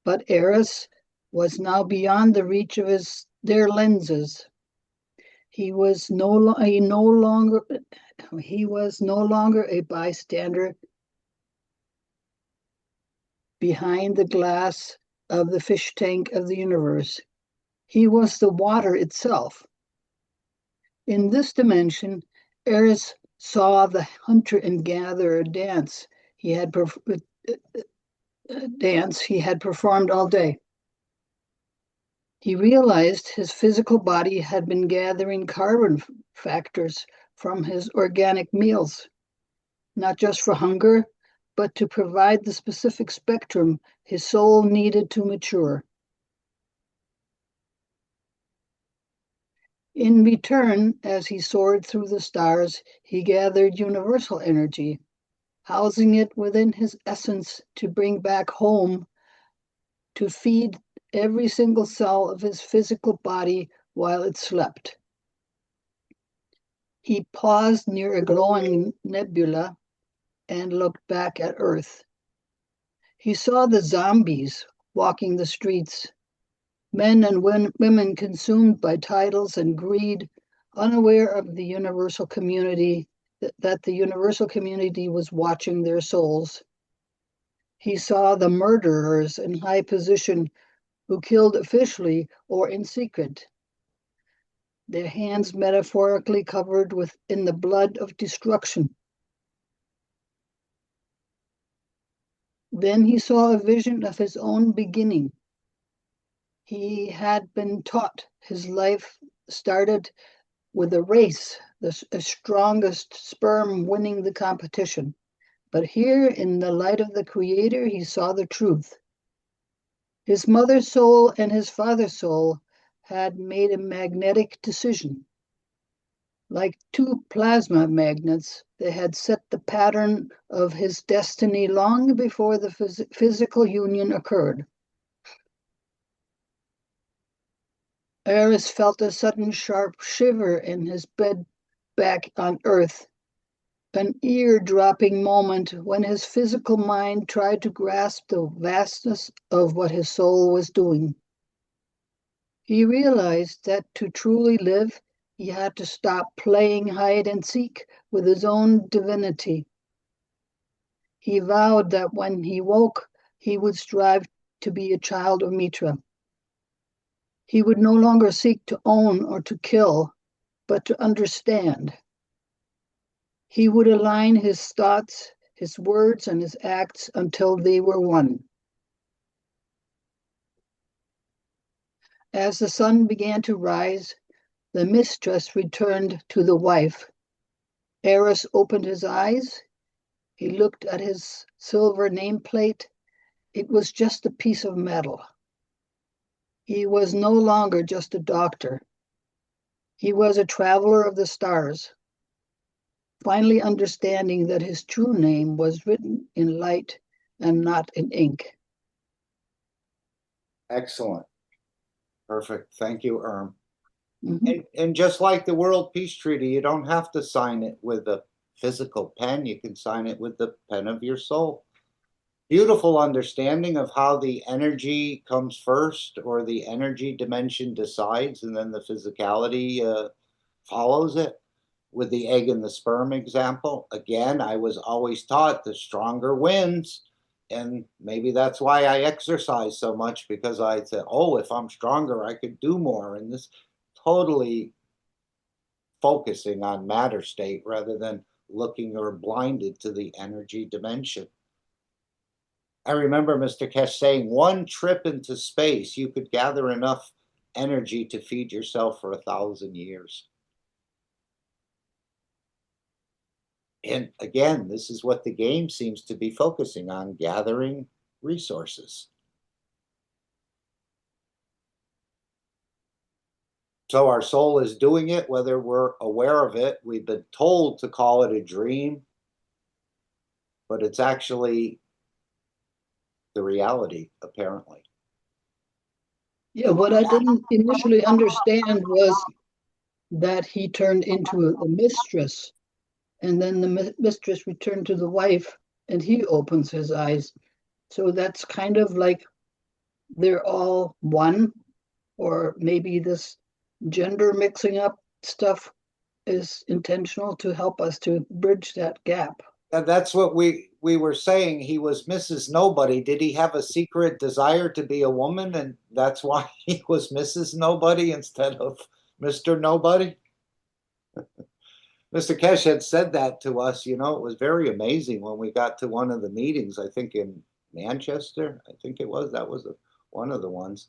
But Eris was now beyond the reach of their lenses. He was no longer a bystander behind the glass of the fish tank of the universe. He was the water itself. In this dimension, Eris saw the hunter and gatherer dance he had performed all day. He realized his physical body had been gathering carbon factors from his organic meals, not just for hunger, but to provide the specific spectrum his soul needed to mature. In return, as he soared through the stars, he gathered universal energy, housing it within his essence to bring back home, to feed every single cell of his physical body while it slept. He paused near a glowing nebula and looked back at Earth. He saw the zombies walking the streets, men and women consumed by titles and greed, unaware of the universal community, that the universal community was watching their souls. He saw the murderers in high position who killed officially or in secret, their hands metaphorically covered in the blood of destruction. Then he saw a vision of his own beginning. He had been taught his life started with a race, the strongest sperm winning the competition. But here, in the light of the Creator, he saw the truth. His mother's soul and his father's soul had made a magnetic decision. Like two plasma magnets, they had set the pattern of his destiny long before the physical union occurred. Eris felt a sudden sharp shiver in his bed back on Earth, an ear-dropping moment when his physical mind tried to grasp the vastness of what his soul was doing. He realized that to truly live, he had to stop playing hide and seek with his own divinity. He vowed that when he woke, he would strive to be a child of Mitra. He would no longer seek to own or to kill, but to understand. He would align his thoughts, his words, and his acts until they were one. As the sun began to rise, the mistress returned to the wife. Eris opened his eyes. He looked at his silver nameplate. It was just a piece of metal. He was no longer just a doctor. He was a traveler of the stars, finally understanding that his true name was written in light and not in ink. Excellent. Perfect. Thank you, Erm. Mhm. And just like the World Peace Treaty, you don't have to sign it with a physical pen. You can sign it with the pen of your soul. Beautiful understanding of how the energy comes first, or the energy dimension decides, and then the physicality follows it. With the egg and the sperm example, again, I was always taught the stronger wins. And maybe that's why I exercise so much, because I said, oh, if I'm stronger, I could do more. And this totally focusing on matter state rather than looking or blinded to the energy dimension. I remember Mr. Keshe saying, one trip into space, you could gather enough energy to feed yourself for 1,000 years. And again, this is what the game seems to be focusing on, gathering resources. So our soul is doing it, whether we're aware of it. We've been told to call it a dream, but it's actually the reality, apparently. Yeah, what I didn't initially understand was that he turned into a mistress, and then the mistress returned to the wife, and he opens his eyes. So that's kind of like they're all one, or maybe this gender mixing up stuff is intentional to help us to bridge that gap. And that's what we were saying. He was Mrs. Nobody. Did he have a secret desire to be a woman, and that's why he was Mrs. Nobody instead of Mr. Nobody? Mr. Keshe had said that to us. You know, it was very amazing when we got to one of the meetings, I think in Manchester, I think it was. That was one of the ones.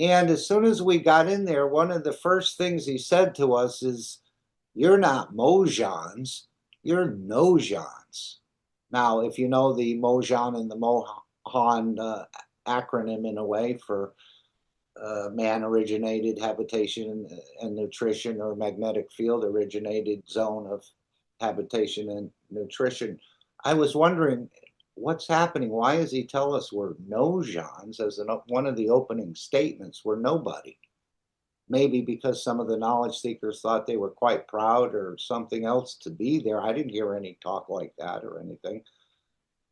And as soon as we got in there, one of the first things he said to us is, you're not Mojans, you're Nojans. Now, if you know the Mojan and the Mohan acronym in a way for man-originated habitation and nutrition, or magnetic field-originated zone of habitation and nutrition, I was wondering, what's happening? Why does he tell us we're Nojans as one of the opening statements? We're nobody. Maybe because some of the knowledge seekers thought they were quite proud or something else to be there. I didn't hear any talk like that or anything.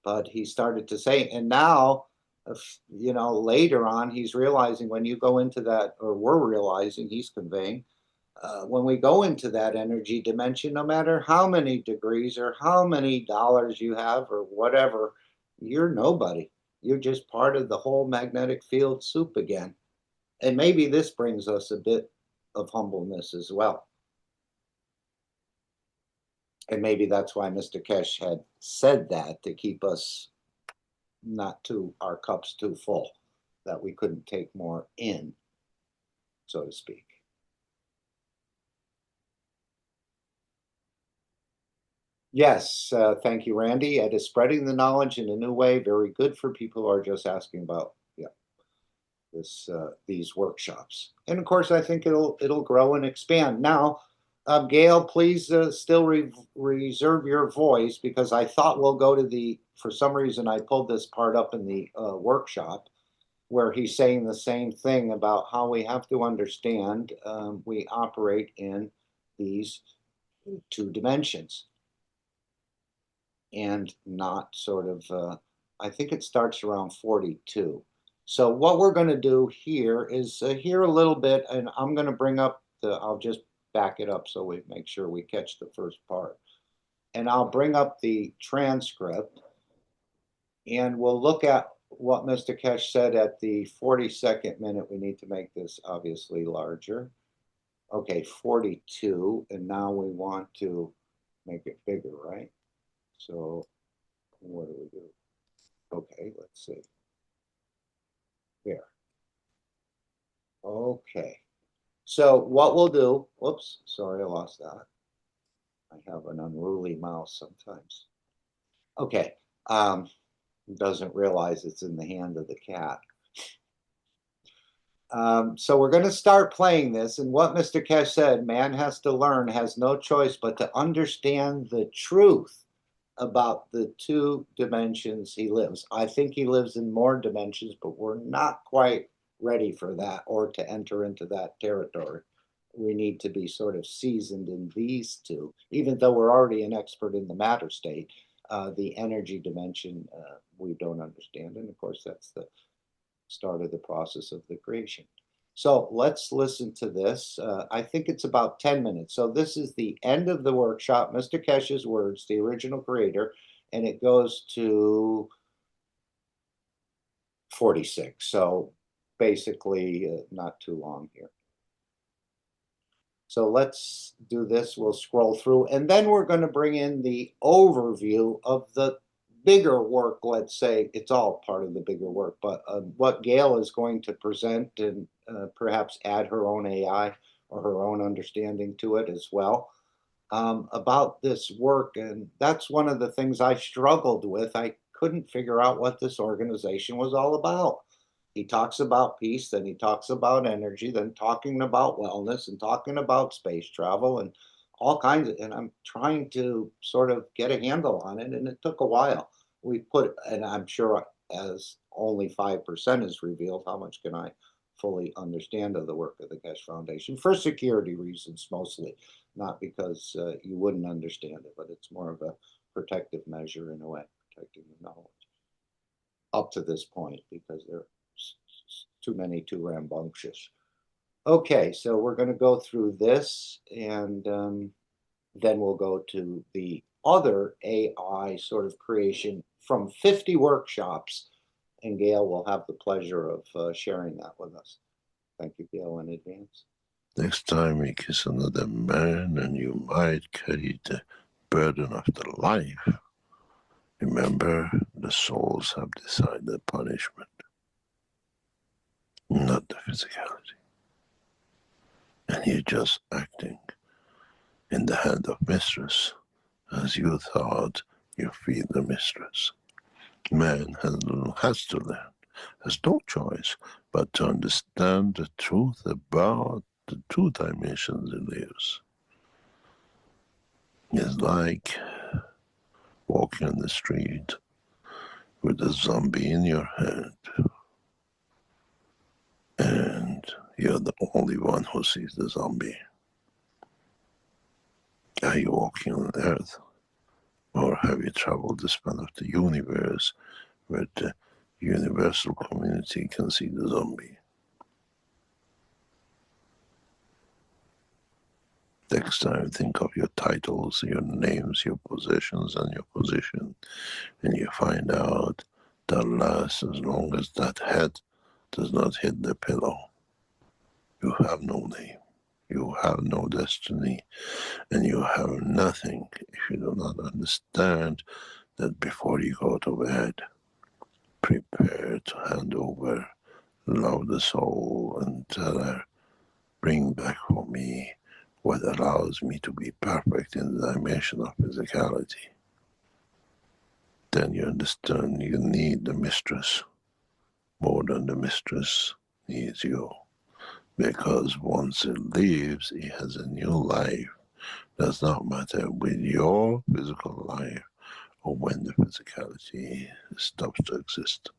But he started to say, and now, you know, later on, he's realizing when you go into that, or we're realizing, he's conveying, when we go into that energy dimension, no matter how many degrees or how many dollars you have or whatever, you're nobody. You're just part of the whole magnetic field soup again. And maybe this brings us a bit of humbleness as well. And maybe that's why Mr. Keshe had said that, to keep us not too, our cups too full, that we couldn't take more in, so to speak. Yes, thank you, Randy. It is spreading the knowledge in a new way. Very good for people who are just asking about, yeah, this these workshops. And of course, I think it'll grow and expand. Now, Gail, please still reserve your voice, because I thought we'll go to the, for some reason I pulled this part up in the workshop where he's saying the same thing about how we have to understand we operate in these two dimensions, and not sort of, I think it starts around 42. So what we're going to do here is here a little bit, and I'm going to bring up I'll just back it up so we make sure we catch the first part. And I'll bring up the transcript, and we'll look at what Mr. Keshe said at the 42nd minute. We need to make this obviously larger. Okay, 42, and now we want to make it bigger, right? So what do we do? Okay, let's see. There. Okay. So what we'll do, whoops, sorry, I lost that. I have an unruly mouse sometimes. Okay, doesn't realize it's in the hand of the cat. So we're going to start playing this, and what Mr. Keshe said, man has to learn, has no choice but to understand the truth about the two dimensions he lives. I think he lives in more dimensions, but we're not quite ready for that or to enter into that territory. We need to be sort of seasoned in these two, even though we're already an expert in the matter state. The energy dimension we don't understand, and of course that's the start of the process of the creation. So let's listen to this. I think it's about 10 minutes. So this is the end of the workshop, Mr. Keshe's words, the original creator, and it goes to 46. So basically not too long here. So let's do this. We'll scroll through, and then we're going to bring in the overview of the bigger work. Let's say it's all part of the bigger work, but what Gail is going to present, and perhaps add her own AI or her own understanding to it as well, about this work. And that's one of the things I struggled with. I couldn't figure out what this organization was all about. He talks about peace, then he talks about energy, then talking about wellness and talking about space travel and all kinds of, and I'm trying to sort of get a handle on it, and it took a while. We put, and I'm sure as only 5% is revealed, how much can I fully understand of the work of the Keshe Foundation, for security reasons mostly, not because you wouldn't understand it, but it's more of a protective measure in a way, protecting the knowledge up to this point, because they're too many too rambunctious. Okay, so we're going to go through this, and then we'll go to the other AI sort of creation from 50 workshops, and Gail will have the pleasure of sharing that with us. Thank you, Gail, in advance. Next time you kiss another man and you might carry the burden of the life, remember the souls have decided the punishment, not the physicality. And you're just acting in the hand of mistress as you thought you feed the mistress. Man has to learn, has no choice but to understand the truth about the two dimensions he lives. It's like walking on the street with a zombie in your hand, and you're the only one who sees the zombie. Are you walking on Earth? Or have you traveled the span of the universe where the universal community can see the zombie? Next time, think of your titles, your names, your possessions, and your position, and you find out that lasts as long as that head does not hit the pillow. You have no name, you have no destiny, and you have nothing if you do not understand that before you go to bed, prepare to hand over, love the soul, and tell her, bring back for me what allows me to be perfect in the dimension of physicality. Then you understand you need the mistress more than the mistress needs you. Because once it leaves, it has a new life. Does not matter with your physical life or when the physicality stops to exist.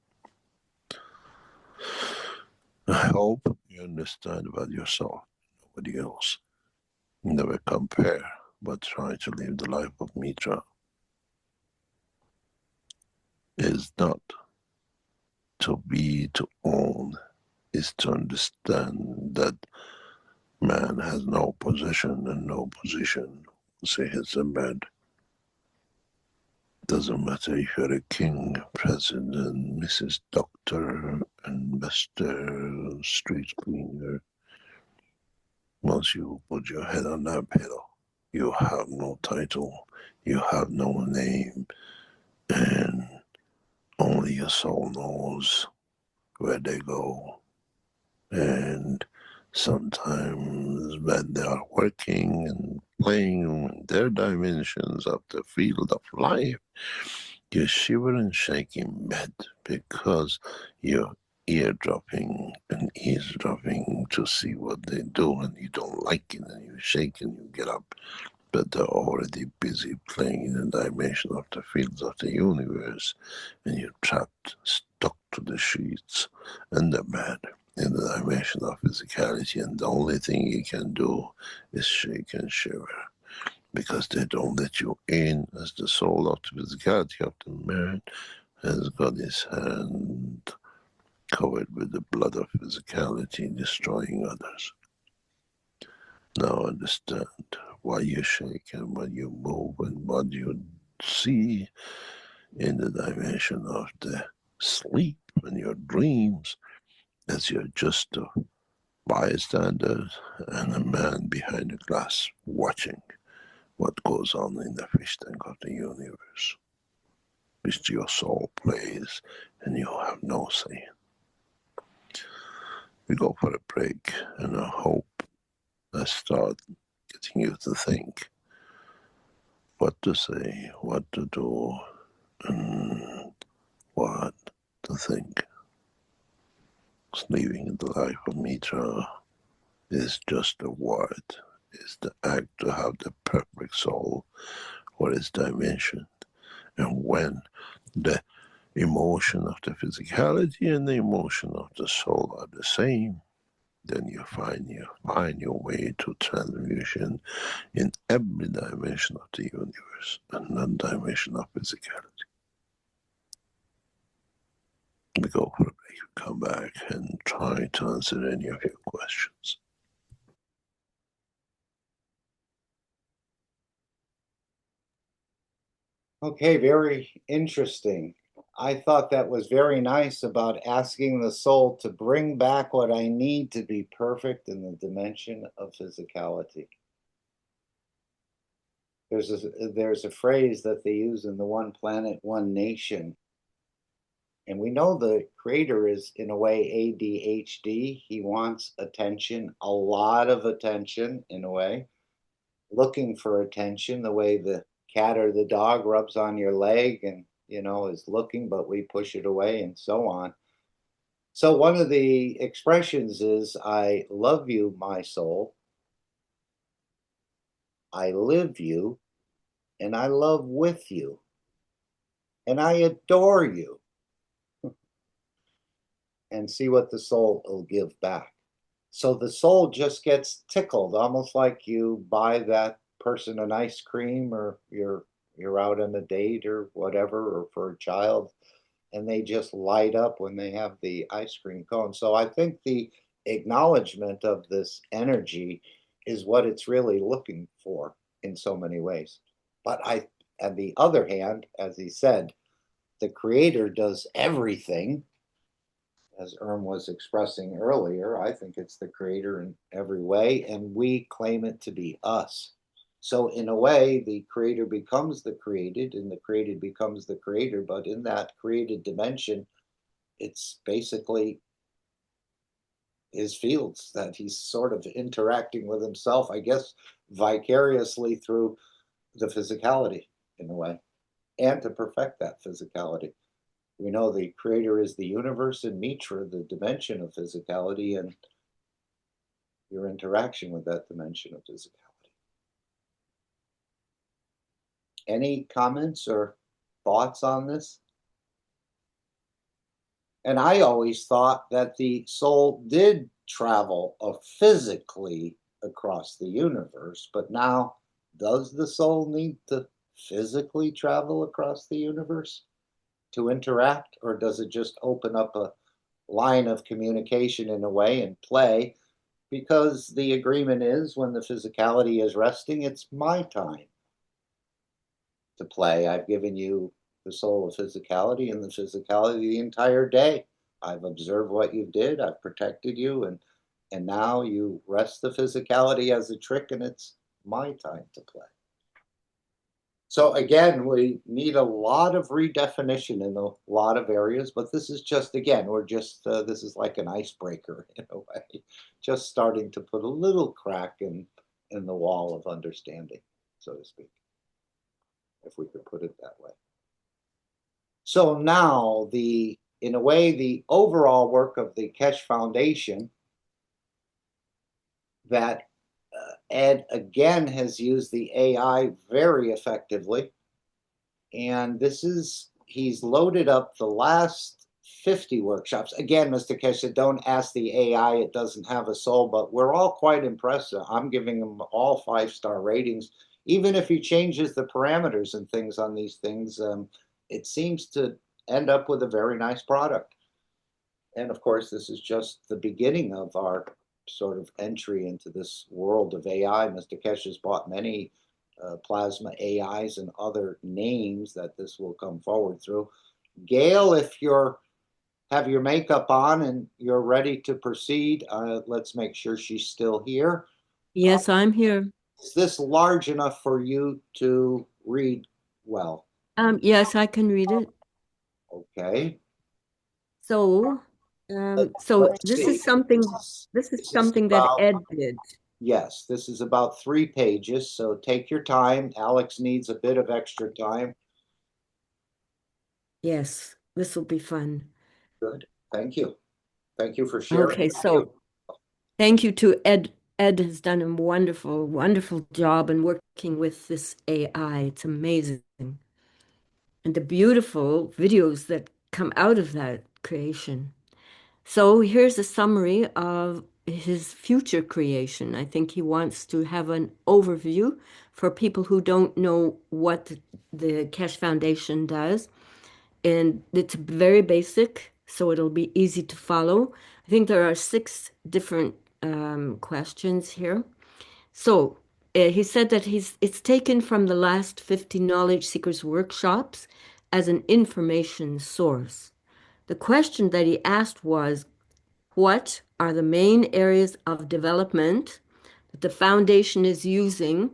I hope you understand about yourself, nobody else. Never compare, but try to live the life of Mitra. It is not to be, to own, is to understand that man has no possession and no position. Say it's a bed. Doesn't matter if you're a king, president, Mrs. Doctor, and Mr. Street Cleaner. Once you put your head on that pillow, you have no title, you have no name, and only your soul knows where they go. And sometimes when they are working and playing in their dimensions of the field of life, you shiver and shake in bed because you're eardropping and eavesdropping to see what they do, and you don't like it, and you shake and you get up. But they're already busy playing in the dimension of the fields of the universe, and you're trapped, stuck to the sheets and the bed in the dimension of physicality, and the only thing you can do is shake and shiver, because they don't let you in, as the soul of the physicality of the man has got his hand covered with the blood of physicality, destroying others. Now understand why you shake and what you move and what you see in the dimension of the sleep and your dreams, as you're just a bystander and a man behind the glass watching what goes on in the fish tank of the universe, which your soul plays and you have no say. We go for a break, and I hope I start getting you to think what to say, what to do, and what to think. Living the life of Mitra is just a word, is the act to have the perfect soul for its dimension. And when the emotion of the physicality and the emotion of the soul are the same, then you find your way to transmutation in every dimension of the universe, and not dimension of physicality. We go for a break, come back and try to answer any of your questions. Okay, very interesting. I thought that was very nice about asking the soul to bring back what I need to be perfect in the dimension of physicality. There's a phrase that they use in the One Planet, One Nation. And we know the creator is, in a way, ADHD. He wants attention, a lot of attention, in a way, looking for attention, the way the cat or the dog rubs on your leg and, is looking, but we push it away and so on. So one of the expressions is, I love you, my soul. I live you, and I love with you, and I adore you. And see what the soul will give back. So the soul just gets tickled, almost like you buy that person an ice cream, or you're out on a date or whatever, or for a child, and they just light up when they have the ice cream cone. So I think the acknowledgement of this energy is what it's really looking for in so many ways. But on the other hand, as he said, the creator does everything. As was expressing earlier, I think it's the creator in every way, and we claim it to be us. So in a way, the creator becomes the created, and the created becomes the creator. But in that created dimension, it's basically his fields that he's sort of interacting with himself, I guess, vicariously through the physicality in a way, and to perfect that physicality. We know the creator is the universe, and Mitra, the dimension of physicality, and your interaction with that dimension of physicality. Any comments or thoughts on this? And I always thought that the soul did travel physically across the universe, but now, does the soul need to physically travel across the universe? to interact, or does it just open up a line of communication in a way and play? Because the agreement is when the physicality is resting, it's my time to play. I've given you the soul of physicality and the physicality the entire day. I've observed what you did, I've protected you, and now you rest the physicality as a trick, and it's my time to play. So again, we need a lot of redefinition in a lot of areas, but this is just, again, we're just, this is like an icebreaker in a way, just starting to put a little crack in the wall of understanding, so to speak, if we could put it that way. So now in a way, the overall work of the Keshe Foundation that Ed again has used the AI very effectively. And he's loaded up the last 50 workshops. Again, Mr. Keshe, don't ask the AI, it doesn't have a soul, but we're all quite impressed. I'm giving him all 5-star ratings. Even if he changes the parameters and things on these things, it seems to end up with a very nice product. And of course, this is just the beginning of our sort of entry into this world of AI. Mr. Keshe has bought many plasma AIs and other names that this will come forward through. Gail, if you have your makeup on and you're ready to proceed, let's make sure she's still here. Yes, I'm here. Is this large enough for you to read well? Yes, I can read it. Okay. So this is something that Ed did. Yes, this is about 3 pages, so take your time. Alex needs a bit of extra time. Yes, this will be fun. Good. Thank you. Thank you for sharing. Okay, so thank you to Ed. Ed has done a wonderful, wonderful job in working with this AI. It's amazing. And the beautiful videos that come out of that creation. So here's a summary of his future creation. I think he wants to have an overview for people who don't know what the Keshe Foundation does. And it's very basic, so it'll be easy to follow. I think there are 6 different questions here. So he said that it's taken from the last 50 Knowledge Seekers workshops as an information source. The question that he asked was, what are the main areas of development that the foundation is using,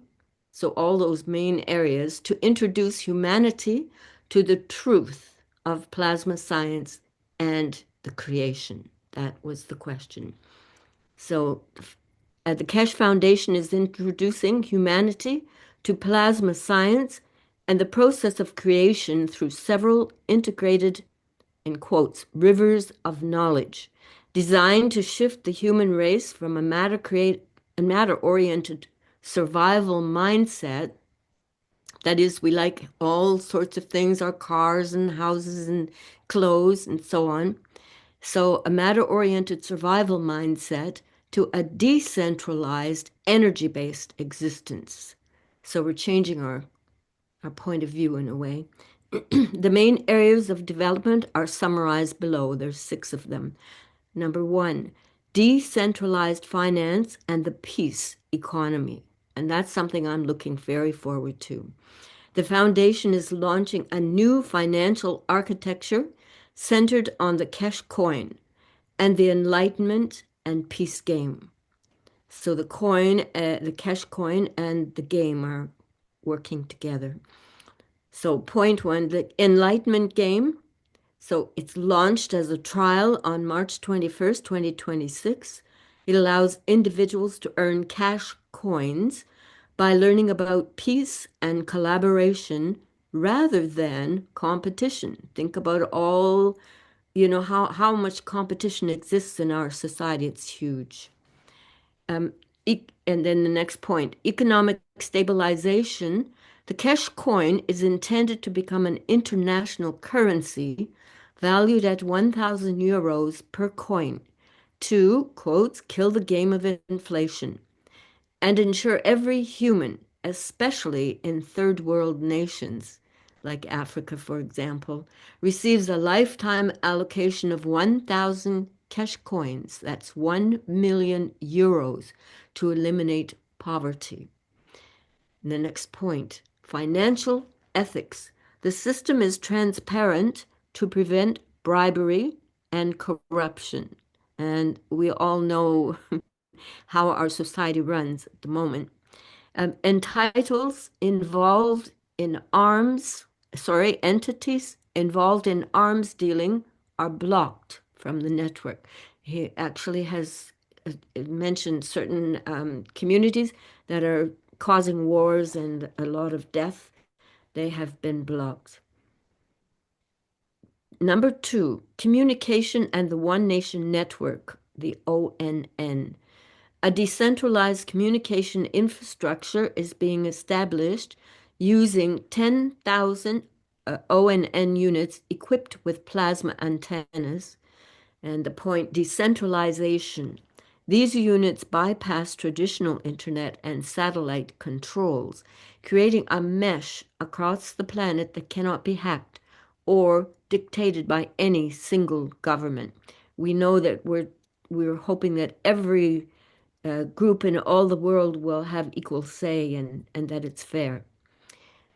so all those main areas, to introduce humanity to the truth of plasma science and the creation? That was the question. So the Keshe Foundation is introducing humanity to plasma science and the process of creation through several integrated, in quotes, rivers of knowledge, designed to shift the human race from a matter-oriented survival mindset. That is, we like all sorts of things, our cars and houses and clothes and so on. So a matter-oriented survival mindset to a decentralized, energy-based existence. So we're changing our point of view in a way. The main areas of development are summarized below. There's 6 of them. Number 1, decentralized finance and the peace economy. And that's something I'm looking very forward to. The foundation is launching a new financial architecture centered on the Keshe coin and the enlightenment and peace game. So the Keshe coin and the game are working together. So point 1, the enlightenment game. So it's launched as a trial on March 21st, 2026. It allows individuals to earn cash coins by learning about peace and collaboration rather than competition. Think about all, how much competition exists in our society. It's huge. And then the next point, economic stabilization. The Keshe coin is intended to become an international currency valued at 1,000 euros per coin to, quotes, kill the game of inflation and ensure every human, especially in third world nations, like Africa, for example, receives a lifetime allocation of 1,000 Keshe coins, that's 1 million euros, to eliminate poverty. And the next point, financial ethics. The system is transparent to prevent bribery and corruption. And we all know how our society runs at the moment. Entities involved in entities involved in arms dealing are blocked from the network. He actually has mentioned certain communities that are causing wars and a lot of death. They have been blocked. Number 2, communication and the One Nation Network, the ONN. A decentralized communication infrastructure is being established using 10,000 ONN units equipped with plasma antennas. And the point, decentralization. These units bypass traditional internet and satellite controls, creating a mesh across the planet that cannot be hacked or dictated by any single government. We know that we're hoping that every group in all the world will have equal say and that it's fair.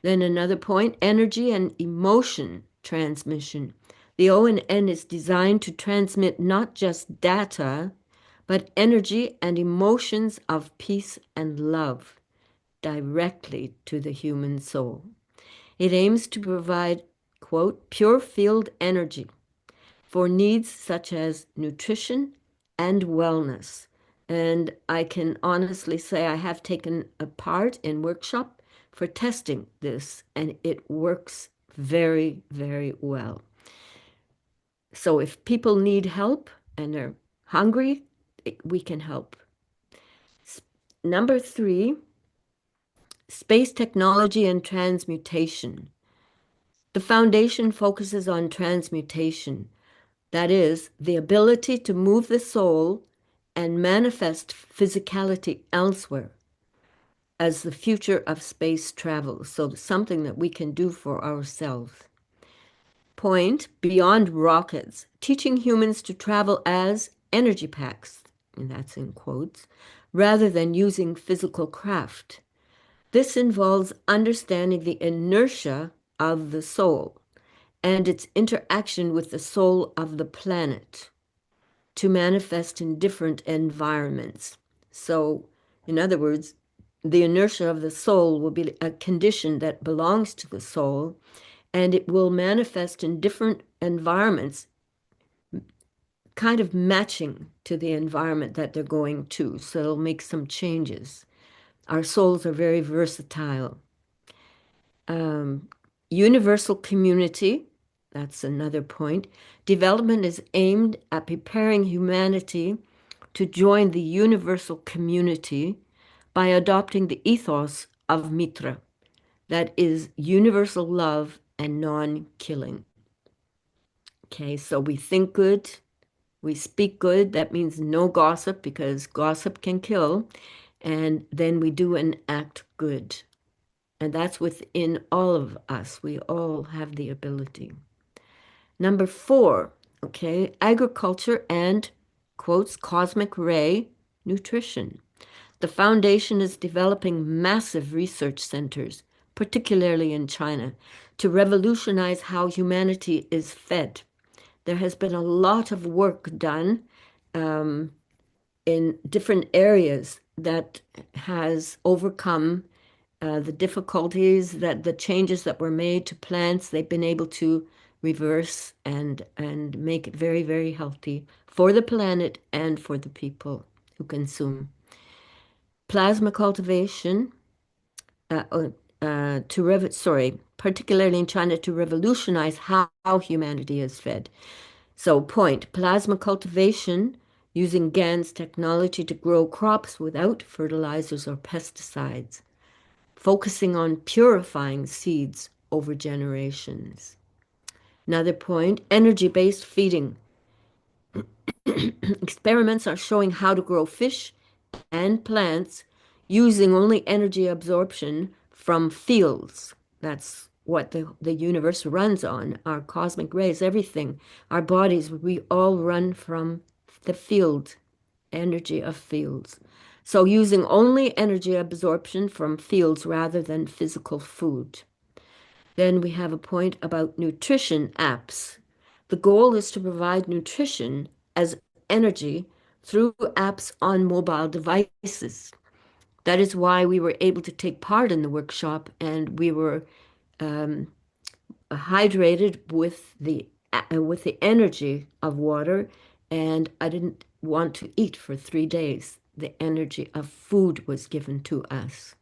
Then another point, energy and emotion transmission. The ONN is designed to transmit not just data, but energy and emotions of peace and love directly to the human soul. It aims to provide, quote, pure field energy for needs such as nutrition and wellness. And I can honestly say I have taken a part in workshop for testing this, and it works very, very well. So if people need help and they're hungry, we can help. Number 3, space technology and transmutation. The foundation focuses on transmutation. That is, the ability to move the soul and manifest physicality elsewhere as the future of space travel. So something that we can do for ourselves. Point, beyond rockets, teaching humans to travel as energy packs, and that's in quotes, rather than using physical craft. This involves understanding the inertia of the soul and its interaction with the soul of the planet to manifest in different environments. So, in other words, the inertia of the soul will be a condition that belongs to the soul, and it will manifest in different environments, kind of matching to the environment that they're going to. So it'll make some changes. Our souls are very versatile. Universal community, that's another point. Development is aimed at preparing humanity to join the universal community by adopting the ethos of Mitra, that is universal love and non-killing. Okay, so we think good, we speak good. That means no gossip, because gossip can kill. And then we do and act good. And that's within all of us. We all have the ability. Number 4, okay, agriculture and, quotes, cosmic ray nutrition. The foundation is developing massive research centers, particularly in China, to revolutionize how humanity is fed. There has been a lot of work done in different areas that has overcome the difficulties, that the changes that were made to plants, they've been able to reverse and make it very, very healthy for the planet and for the people who consume. Plasma cultivation, particularly in China, to revolutionize how humanity is fed. So point, plasma cultivation using GAN's technology to grow crops without fertilizers or pesticides, focusing on purifying seeds over generations. Another point, energy-based feeding. Experiments are showing how to grow fish and plants using only energy absorption from fields. That's what the universe runs on, our cosmic rays, everything, our bodies, we all run from the field, energy of fields. So using only energy absorption from fields rather than physical food. Then we have a point about nutrition apps. The goal is to provide nutrition as energy through apps on mobile devices. That is why we were able to take part in the workshop, and we were hydrated with the energy of water, and I didn't want to eat for 3 days. The energy of food was given to us.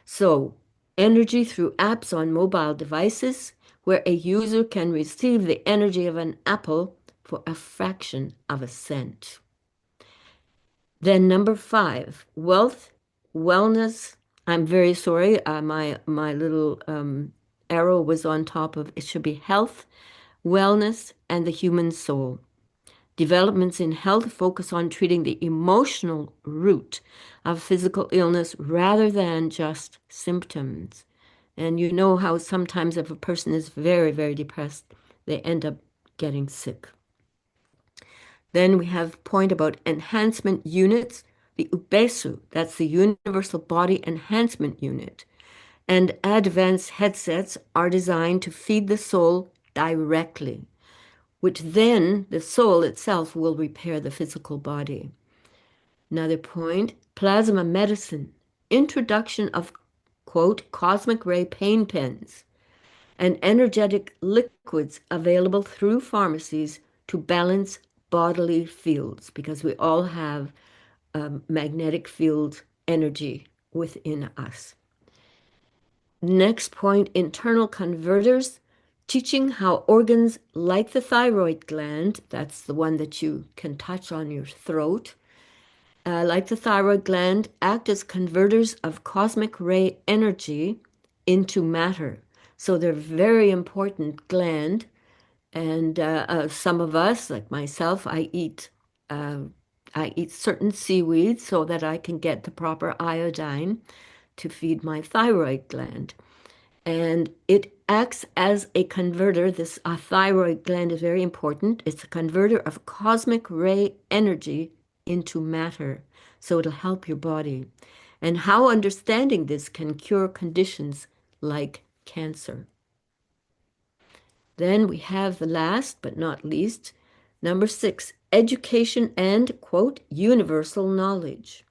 So, energy through apps on mobile devices, where a user can receive the energy of an apple for a fraction of a cent. Then number 5, wealth, wellness. I'm very sorry, my little arrow was on top of it. Should be health, wellness, and the human soul. Developments in health focus on treating the emotional root of physical illness rather than just symptoms. And you know how sometimes if a person is very, very depressed, they end up getting sick. Then we have a point about enhancement units, the UBESU, that's the Universal Body Enhancement Unit. And advanced headsets are designed to feed the soul directly, which then the soul itself will repair the physical body. Another point, plasma medicine, introduction of, quote, cosmic ray pain pens, and energetic liquids available through pharmacies to balance bodily fields, because we all have magnetic field energy within us. Next point, internal converters, teaching how organs like the thyroid gland, that's the one that you can touch on your throat, like the thyroid gland, act as converters of cosmic ray energy into matter. So they're very important gland. And some of us, like myself, I eat certain seaweeds so that I can get the proper iodine to feed my thyroid gland. And it acts as a converter. This thyroid gland is very important. It's a converter of cosmic ray energy into matter. So it'll help your body. And how understanding this can cure conditions like cancer. Then we have the last but not least, number 6, education and, quote, universal knowledge.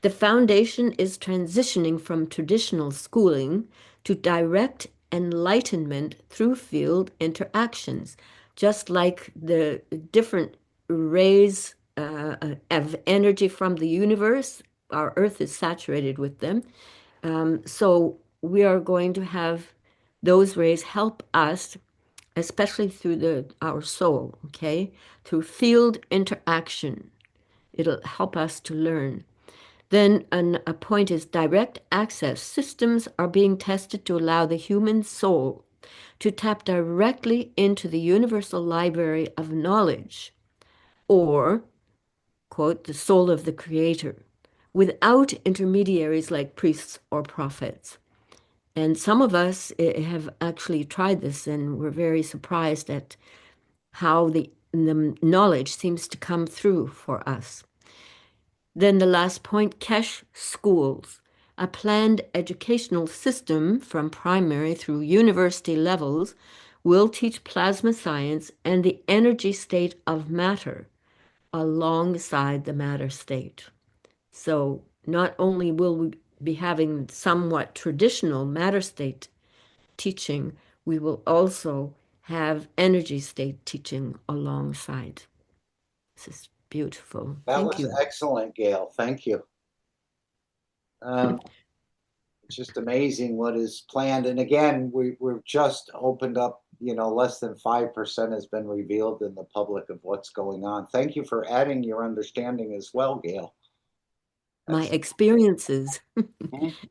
The foundation is transitioning from traditional schooling to direct enlightenment through field interactions, just like the different rays of energy from the universe. Our Earth is saturated with them. So we are going to have those rays help us, especially through our soul, okay? Through field interaction. It'll help us to learn. Then a point is direct access. Systems are being tested to allow the human soul to tap directly into the universal library of knowledge, or, quote, the soul of the creator, without intermediaries like priests or prophets. And some of us have actually tried this, and we're very surprised at how the knowledge seems to come through for us. Then the last point, Keshe schools, a planned educational system from primary through university levels, will teach plasma science and the energy state of matter alongside the matter state. So not only will we be having somewhat traditional matter state teaching, we will also have energy state teaching alongside. This is beautiful. That Thank was you. excellent, Gail. Thank you. It's just amazing what is planned. And again, we've just opened up, less than 5% has been revealed in the public of what's going on. Thank you for adding your understanding as well, Gail. My experiences.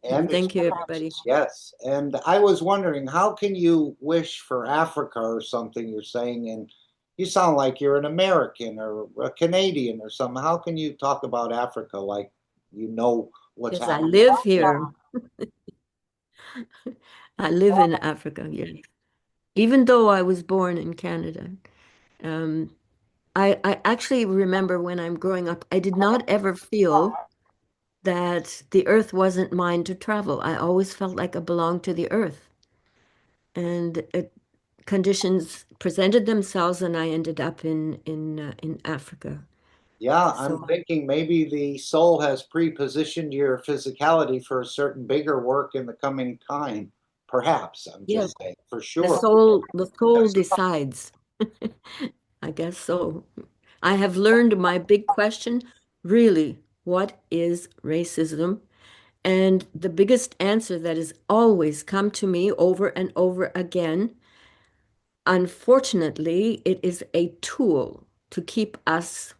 And thank you, everybody. Yes. And I was wondering, how can you wish for Africa or something you're saying? And you sound like you're an American or a Canadian or something. How can you talk about Africa like you know what's Because I happening? live here. I live in Africa, yes. Even though I was born in Canada. Um, I actually remember when I'm growing up, I did not ever feel that the earth wasn't mine to travel. I always felt like I belonged to the earth. And conditions presented themselves, and I ended up in Africa. Yeah, I'm So thinking maybe the soul has pre-positioned your physicality for a certain bigger work in the coming time. Perhaps, I'm yeah, just saying, for sure. the soul decides. I guess so. I have learned my big question, really, what is racism? And the biggest answer that has always come to me over and over again, unfortunately, it is a tool to keep us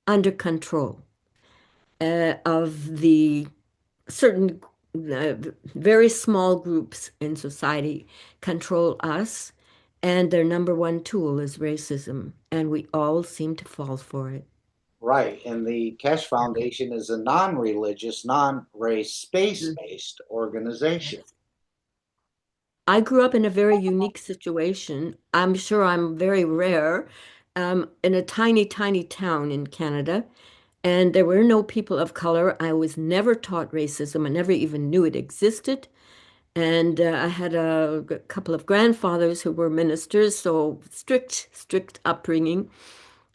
under control of the certain uh, very small groups in society control us, and their number one tool is racism, and we all seem to fall for it. Right. And the Keshe Foundation is a non-religious, non-race, space-based organization. I grew up in a very unique situation. I'm sure I'm very rare, in a tiny, tiny town in Canada, and there were no people of color. I was never taught racism. I never even knew it existed. And I had a couple of grandfathers who were ministers, so strict, strict upbringing.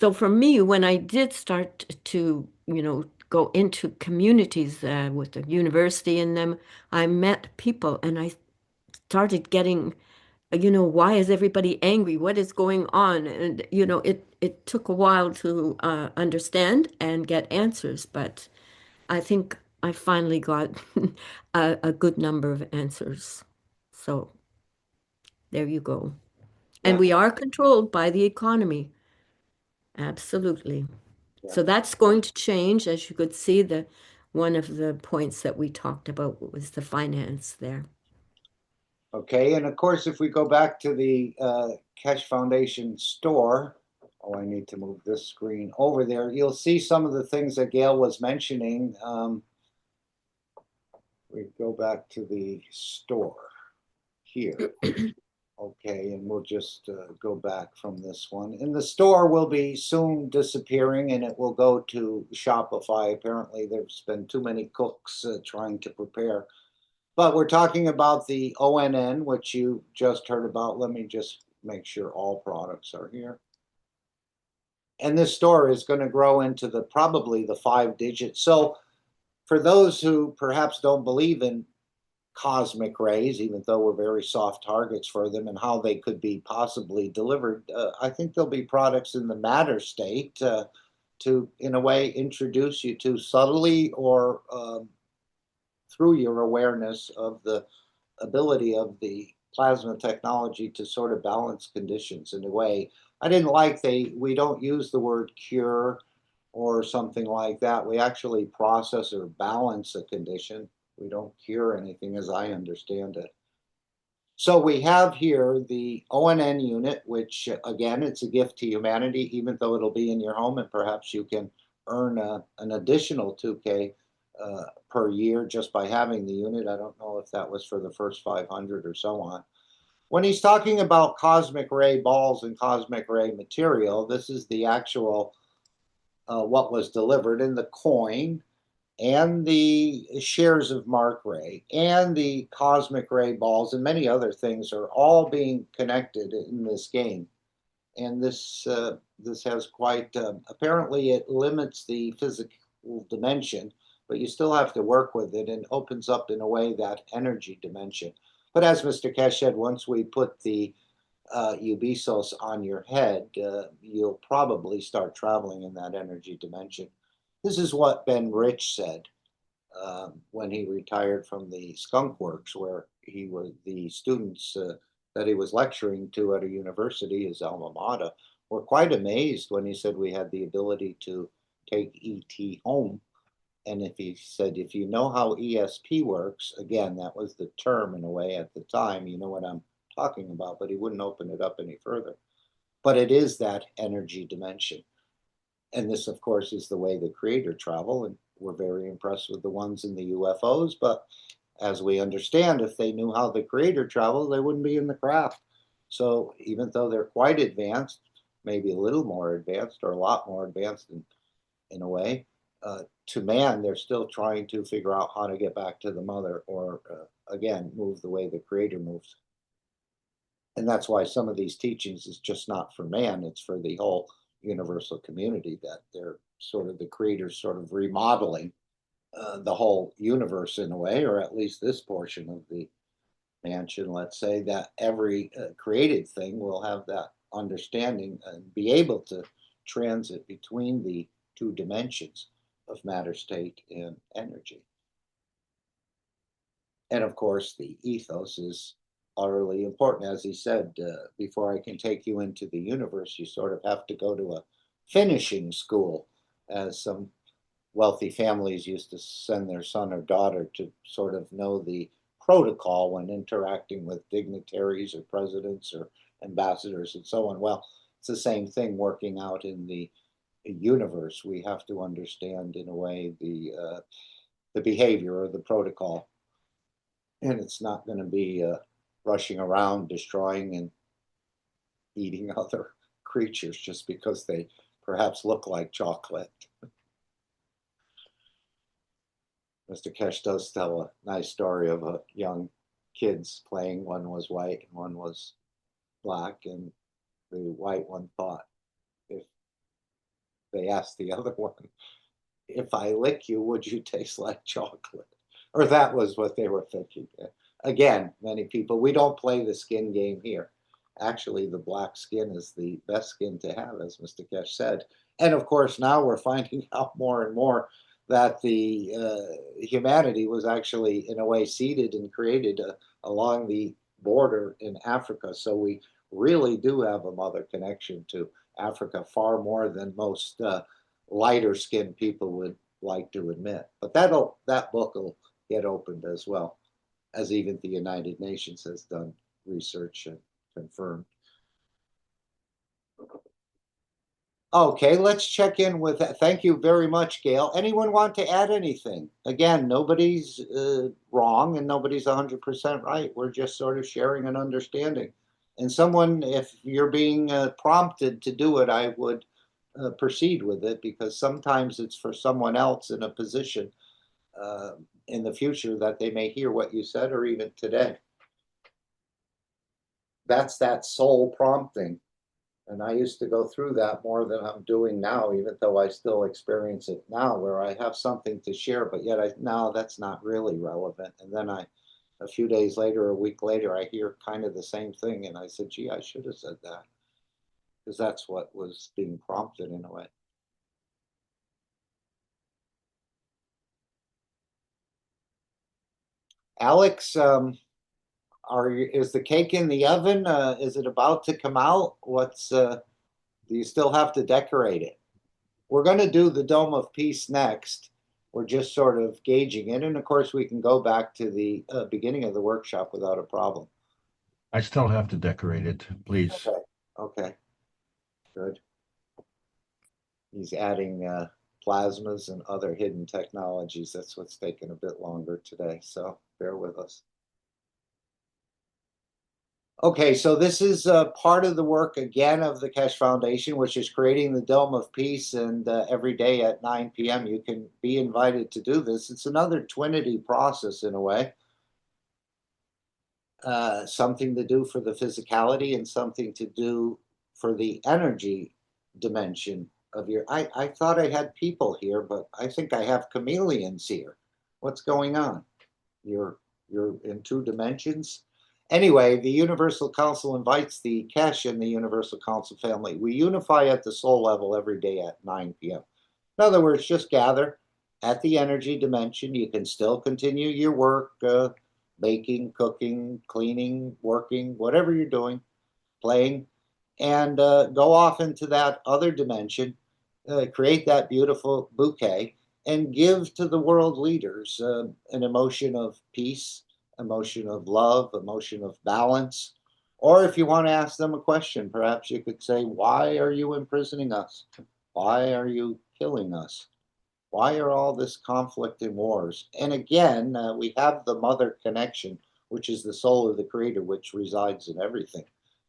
So for me, when I did start to, go into communities with the university in them, I met people and I started getting, why is everybody angry? What is going on? And, it took a while to understand and get answers, but I think I finally got a good number of answers. So there you go. And Yeah, we are controlled by the economy. Absolutely. yeah. So that's going to change, as you could see, the one of the points that we talked about was the finance there. Okay. And of course, if we go back to the Keshe Foundation store, oh, I need to move this screen over there. You'll see some of the things that Gail was mentioning. We go back to the store here. Okay, and we'll just go back from this one. And the store will be soon disappearing and it will go to Shopify. Apparently, there's been too many cooks trying to prepare. But we're talking about the ONN, which you just heard about. Let me just make sure all products are here. And this store is going to grow into the probably the 5 digits. So for those who perhaps don't believe in cosmic rays, even though we're very soft targets for them and how they could be possibly delivered, I think there'll be products in the matter state to, in a way, introduce you to subtly or through your awareness of the ability of the plasma technology to sort of balance conditions in a way. I didn't like we don't use the word cure or something like that. We actually process or balance a condition. We don't cure anything as I understand it. So we have here the ONN unit, which again, it's a gift to humanity, even though it'll be in your home and perhaps you can earn an additional 2K per year just by having the unit. I don't know if that was for the first 500 or so on. When he's talking about cosmic ray balls and cosmic ray material, this is the actual what was delivered in the coin and the shares of Mark Ray and the cosmic ray balls and many other things are all being connected in this game. And this has quite apparently it limits the physical dimension, but you still have to work with it and opens up in a way that energy dimension. But as Mr. Keshe said, once we put the Ubisos on your head, you'll probably start traveling in that energy dimension. This is what Ben Rich said when he retired from the Skunk Works, where he was the students that he was lecturing to at a university, his alma mater, were quite amazed when he said we had the ability to take ET home. And if he said, if you know how ESP works, again, that was the term in a way at the time, you know what I'm talking about, but he wouldn't open it up any further. But it is that energy dimension. And this, of course, is the way the creator travel. And we're very impressed with the ones in the UFOs, but as we understand, if they knew how the Creator traveled, they wouldn't be in the craft. So even though they're quite advanced, maybe a little more advanced or a lot more advanced in a way, to man, they're still trying to figure out how to get back to the mother or, again, move the way the Creator moves. And that's why some of these teachings is just not for man, it's for the whole universal community, that they're sort of the Creator's sort of remodeling the whole universe in a way, or at least this portion of the mansion, let's say, that every created thing will have that understanding and be able to transit between the two dimensions of matter, state, and energy. And of course, the ethos is utterly important. As he said, before I can take you into the universe, you sort of have to go to a finishing school, as some wealthy families used to send their son or daughter to sort of know the protocol when interacting with dignitaries or presidents or ambassadors and so on. Well, it's the same thing working out in the universe. We have to understand, in a way, the behavior or the protocol, and it's not going to be rushing around destroying and eating other creatures just because they perhaps look like chocolate. Mr. Keshe does tell a nice story of young kids playing. One was white and one was black, and the white one thought, if they asked the other one, if I lick you, would you taste like chocolate? Or that was what they were thinking. Again, many people, we don't play the skin game here. Actually, the black skin is the best skin to have, as Mr. Keshe said. And of course, now we're finding out more and more that the humanity was actually, in a way, seeded and created along the border in Africa. So we really do have a mother connection to Africa, far more than most lighter skinned people would like to admit. But that book will get opened as well, as even the United Nations has done research and confirmed. Okay, let's check in with that. Thank you very much, Gail. Anyone want to add anything? Again, nobody's wrong and nobody's 100% right. We're just sort of sharing an understanding. And someone, if you're being prompted to do it, I would proceed with it, because sometimes it's for someone else in a position in the future that they may hear what you said, or even today. That's that soul prompting. And I used to go through that more than I'm doing now, even though I still experience it now, where I have something to share, but yet no, that's not really relevant. And then a few days later, a week later, I hear kind of the same thing. And I said, gee, I should have said that, because that's what was being prompted in a way. Alex, is the cake in the oven? Is it about to come out? Do you still have to decorate it? We're going to do the Dome of Peace next. We're just sort of gauging it. And of course, we can go back to the beginning of the workshop without a problem. I still have to decorate it, please. Okay. Good. He's adding plasmas and other hidden technologies. That's what's taken a bit longer today. So bear with us. Okay, so this is part of the work, again, of the Keshe Foundation, which is creating the Dome of Peace. And every day at 9 p.m., you can be invited to do this. It's another Twinity process in a way. Something to do for the physicality and something to do for the energy dimension of your... I thought I had people here, but I think I have chameleons here. What's going on? You're in two dimensions? Anyway, the Universal Council invites the Keshe and the Universal Council family. We unify at the soul level every day at 9 p.m. In other words, just gather at the energy dimension. You can still continue your work, baking, cooking, cleaning, working, whatever you're doing, playing, and go off into that other dimension, create that beautiful bouquet, and give to the world leaders an emotion of peace, emotion of love, emotion of balance. Or if you want to ask them a question, perhaps you could say, why are you imprisoning us? Why are you killing us? Why are all this conflict and wars? And again, we have the mother connection, which is the soul of the creator, which resides in everything.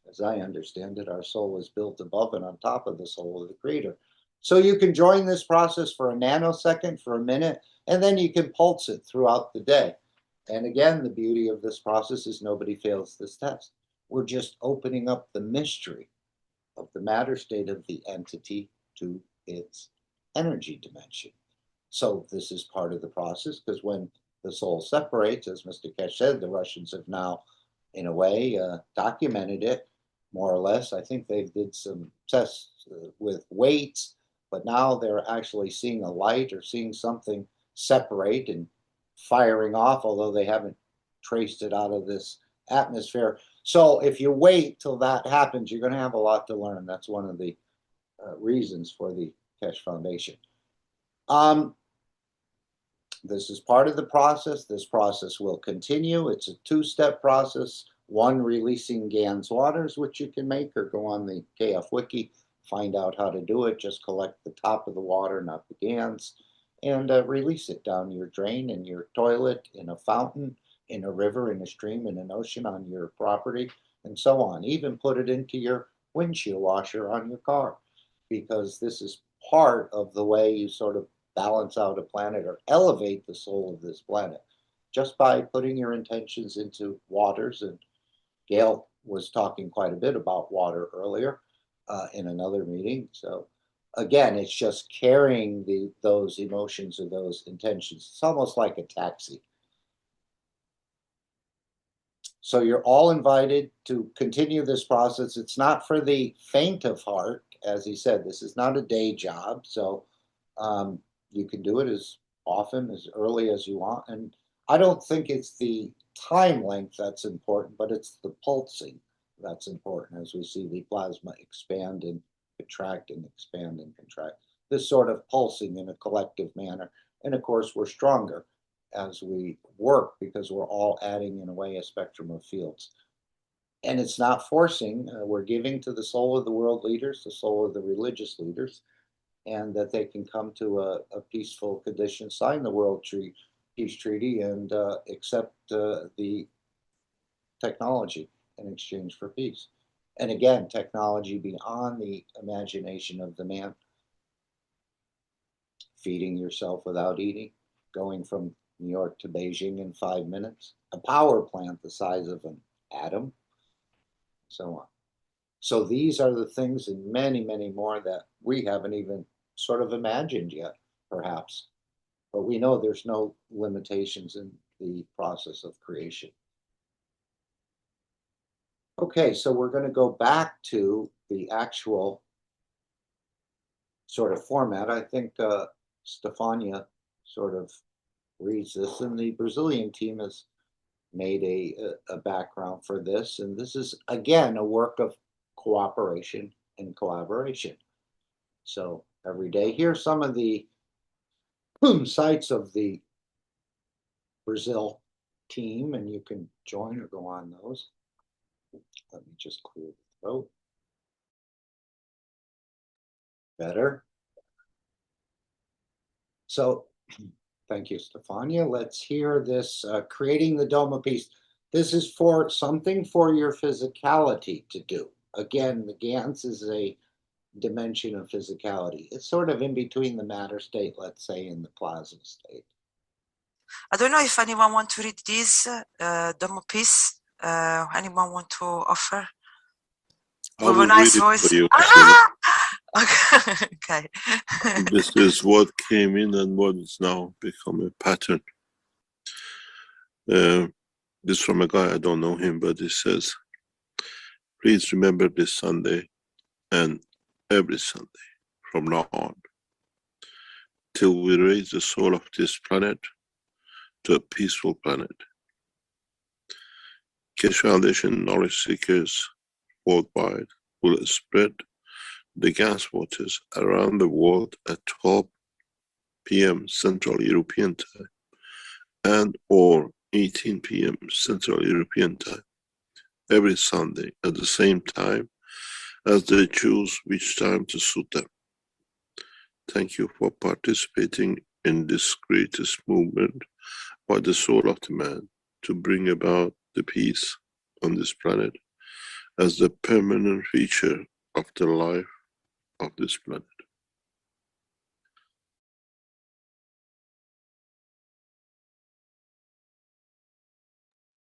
As I understand it, our soul is built above and on top of the soul of the creator. So you can join this process for a nanosecond, for a minute, and then you can pulse it throughout the day. And again, the beauty of this process is nobody fails this test. We're just opening up the mystery of the matter state of the entity to its energy dimension. So this is part of the process, because when the soul separates, as Mr. Keshe said, the Russians have now, in a way, documented it, more or less. I think they did some tests with weights, but now they're actually seeing a light or seeing something separate and firing off, although they haven't traced it out of this atmosphere. So if you wait till that happens, you're going to have a lot to learn. That's one of the reasons for the Keshe Foundation. This is part of the process. This process will continue. It's a two-step process. One, releasing GANs waters, which you can make, or go on the KF Wiki, find out how to do it. Just collect the top of the water, not the GANs, and release it down your drain, in your toilet, in a fountain, in a river, in a stream, in an ocean, on your property, and so on. Even put it into your windshield washer on your car, because this is part of the way you sort of balance out a planet or elevate the soul of this planet, just by putting your intentions into waters. And Gail was talking quite a bit about water earlier in another meeting. So again, it's just carrying those emotions or those intentions. It's almost like a taxi. So you're all invited to continue this process. It's not for the faint of heart. As he said, this is not a day job. So you can do it as often, as early as you want. And I don't think it's the time length that's important, but it's the pulsing that's important, as we see the plasma expand and contract and expand and contract. This sort of pulsing in a collective manner. And of course, we're stronger as we work, because we're all adding, in a way, a spectrum of fields. And it's not forcing. We're giving to the soul of the world leaders, the soul of the religious leaders, and that they can come to a peaceful condition, sign the World Peace Treaty, and accept the technology in exchange for peace. And again, technology beyond the imagination of the man. Feeding yourself without eating, going from New York to Beijing in 5 minutes, a power plant the size of an atom, so on. So these are the things, and many, many more, that we haven't even sort of imagined yet, perhaps. But we know there's no limitations in the process of creation. Okay, so we're going to go back to the actual sort of format. I think Stefania sort of reads this, and the Brazilian team has made a background for this. And this is, again, a work of cooperation and collaboration. So every day, here's some of the sites of the Brazil team, and you can join or go on those. Let me just clear the throat. Better. So thank you, Stefania. Let's hear this, creating the Dome of Peace. This is for something for your physicality to do. Again, the GANs is a dimension of physicality. It's sort of in between the matter state, let's say, and the plasma state. I don't know if anyone wants to read this, Dome of Peace. Anyone want to offer? With a nice voice. Okay. This is what came in and what is now become a pattern. This from a guy, I don't know him, but he says, please remember this Sunday and every Sunday from now on, till we raise the soul of this planet to a peaceful planet. Keshe Foundation knowledge seekers worldwide will spread the gas waters around the world at 12 p.m. Central European Time and or 18 p.m. Central European Time every Sunday at the same time as they choose which time to suit them. Thank you for participating in this greatest movement by the soul of the man to bring about the peace on this planet as the permanent feature of the life of this planet.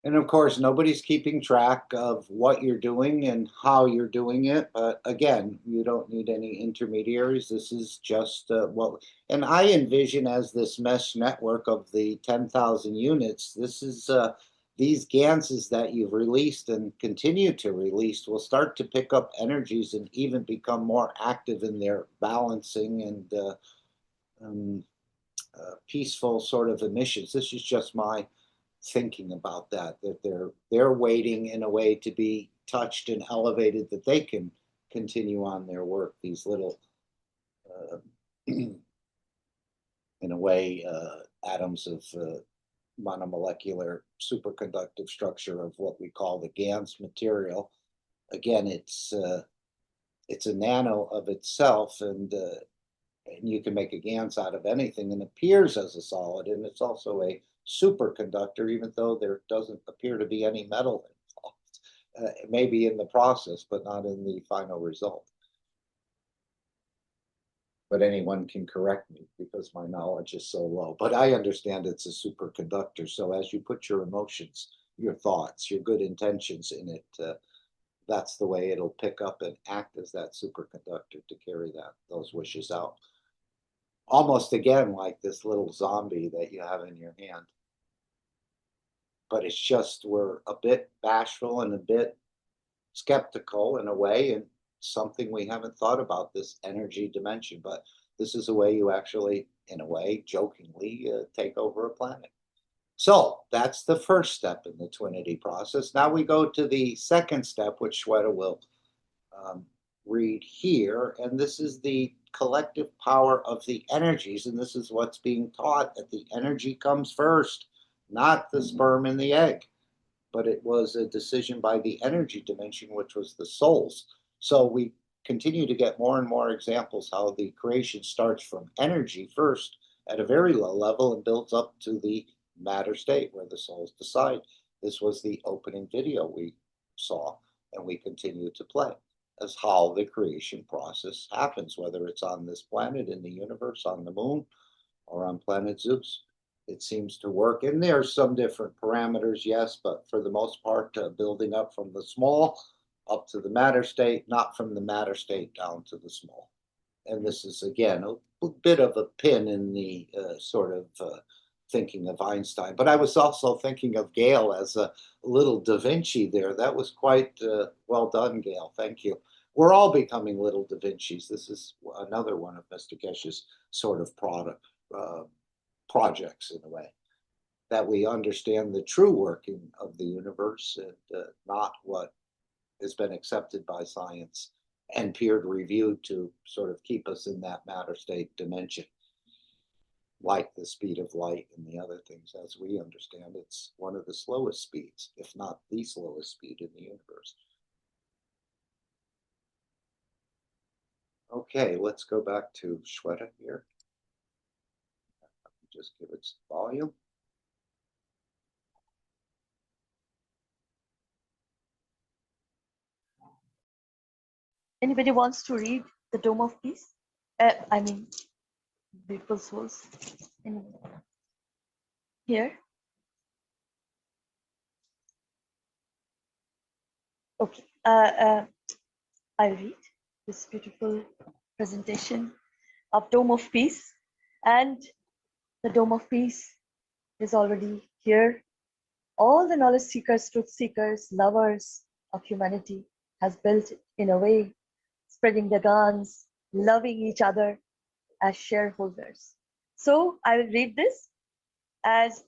And of course, nobody's keeping track of what you're doing and how you're doing it. But again, you don't need any intermediaries. This is just and I envision as this mesh network of the 10,000 units, this is these ganses that you've released and continue to release will start to pick up energies and even become more active in their balancing and peaceful sort of emissions. This is just my thinking about that they're waiting in a way to be touched and elevated that they can continue on their work. These little, in a way, atoms of monomolecular superconductive structure of what we call the GANS material. Again, it's a nano of itself, and you can make a GANS out of anything and appears as a solid, and it's also a superconductor, even though there doesn't appear to be any metal involved. Maybe in the process, but not in the final result. But anyone can correct me because my knowledge is so low. But I understand it's a superconductor. So as you put your emotions, your thoughts, your good intentions in it, that's the way it'll pick up and act as that superconductor to carry those wishes out. Almost again like this little zombie that you have in your hand. But it's just we're a bit bashful and a bit skeptical in a way, and something we haven't thought about, this energy dimension. But this is a way you actually, in a way, jokingly take over a planet. So that's the first step in the Twinity process. Now we go to the second step, which Shweta will read here. And this is the collective power of the energies. And this is what's being taught, that the energy comes first, not the sperm and the egg. But it was a decision by the energy dimension, which was the souls. So we continue to get more and more examples how the creation starts from energy first at a very low level and builds up to the matter state where the souls decide. This was the opening video we saw, and we continue to play as how the creation process happens, whether it's on this planet, in the universe, on the moon, or on planet Zeus. It seems to work. And there's some different parameters, yes, but for the most part, building up from the small up to the matter state, not from the matter state down to the small. And this is, again, a bit of a pin in the sort of thinking of Einstein. But I was also thinking of Gail as a little Da Vinci there. That was quite well done, Gail. Thank you. We're all becoming little Da Vincis. This is another one of Mr. Keshe's sort of projects, in a way, that we understand the true working of the universe and not what has been accepted by science and peer reviewed to sort of keep us in that matter state dimension. Like the speed of light and the other things, as we understand, it's one of the slowest speeds, if not the slowest speed in the universe. Okay, let's go back to Shweta here. Just give it some volume. Anybody wants to read the Dome of Peace? I mean, Beautiful Souls. Here. Okay. I'll read this beautiful presentation of Dome of Peace. And the Dome of Peace is already here. All the knowledge seekers, truth seekers, lovers of humanity has built it in a way, spreading the guns, loving each other as shareholders. So I will read this as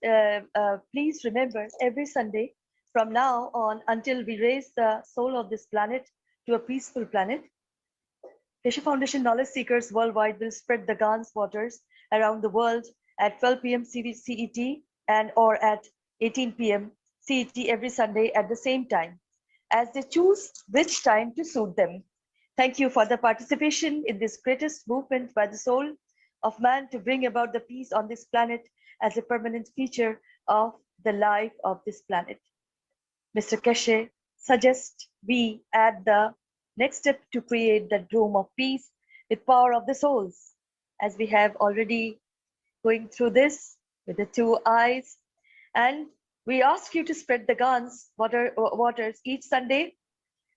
please remember, every Sunday from now on until we raise the soul of this planet to a peaceful planet, Keshe Foundation knowledge seekers worldwide will spread the Gans waters around the world at 12 p.m. CET and or at 18 p.m. CET every Sunday at the same time, as they choose which time to suit them. Thank you for the participation in this greatest movement by the soul of man to bring about the peace on this planet as a permanent feature of the life of this planet. Mr. Keshe suggests we add the next step to create the dome of peace with power of the souls, as we have already going through this with the 2 eyes. And we ask you to spread the Gans waters each Sunday.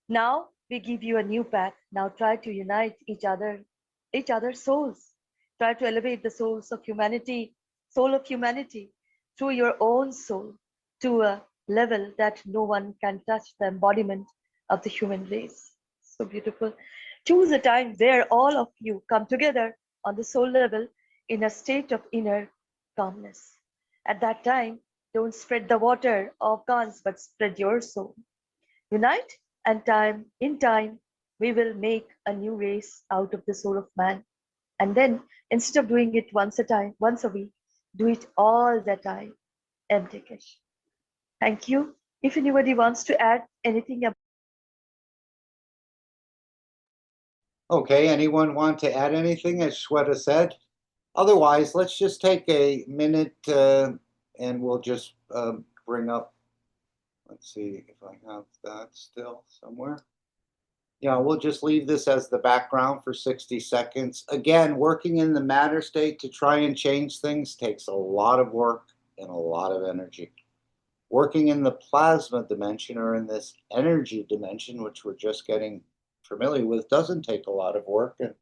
Now we give you a new path. Now try to unite each other's souls. Try to elevate the soul of humanity through your own soul to a level that no one can touch, the embodiment of the human race. So beautiful. Choose a time where all of you come together on the soul level in a state of inner calmness. At that time, don't spread the water of Gans, but spread your soul. Unite, and in time, we will make a new race out of the soul of man. And then, instead of doing it once a week, do it all the time. MT Keshe. Thank you. If anybody wants to add anything. Okay, anyone want to add anything, as Shweta said? Otherwise, let's just take a minute and we'll just bring up, let's see if I have that still somewhere. Yeah, we'll just leave this as the background for 60 seconds. Again, working in the matter state to try and change things takes a lot of work and a lot of energy. Working in the plasma dimension or in this energy dimension, which we're just getting familiar with, doesn't take a lot of work and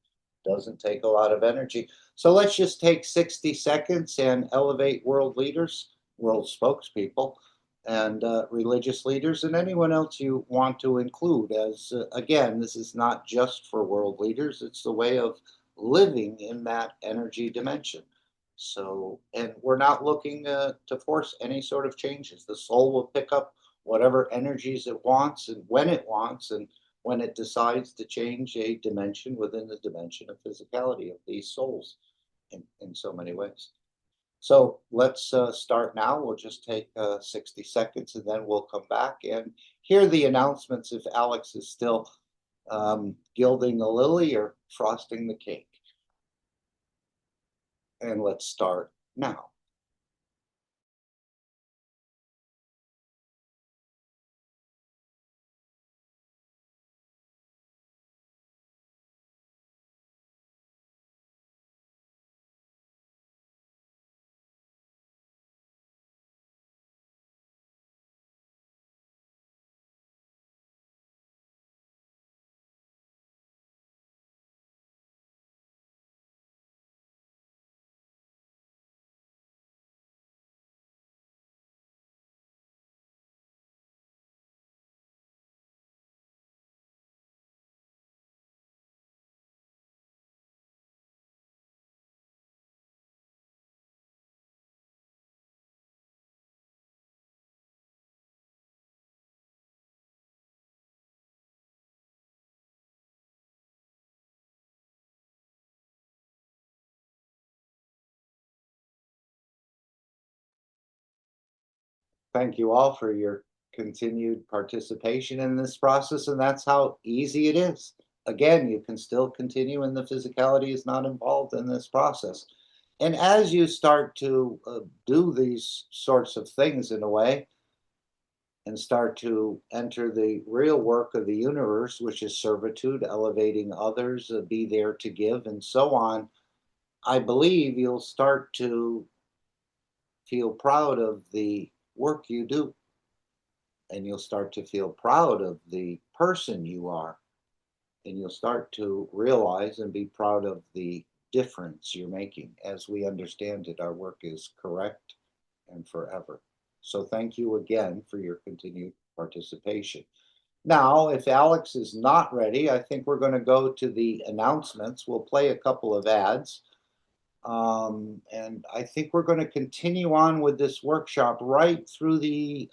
doesn't take a lot of energy. So let's just take 60 seconds and elevate world leaders, world spokespeople, and religious leaders, and anyone else you want to include. As again, this is not just for world leaders, it's the way of living in that energy dimension. So, and we're not looking to force any sort of changes. The soul will pick up whatever energies it wants and when it wants, and when it decides to change a dimension within the dimension of physicality of these souls in so many ways. So let's start now. We'll just take 60 seconds and then we'll come back and hear the announcements if Alex is still gilding the lily or frosting the cake. And let's start now. Thank you all for your continued participation in this process, and that's how easy it is. Again, you can still continue and the physicality is not involved in this process. And as you start to do these sorts of things in a way, and start to enter the real work of the universe, which is servitude, elevating others, be there to give, and so on, I believe you'll start to feel proud of the work you do. And you'll start to feel proud of the person you are. And you'll start to realize and be proud of the difference you're making. As we understand it, our work is correct and forever. So thank you again for your continued participation. Now, if Alex is not ready, I think we're going to go to the announcements. We'll play a couple of ads. And I think we're going to continue on with this workshop right through the,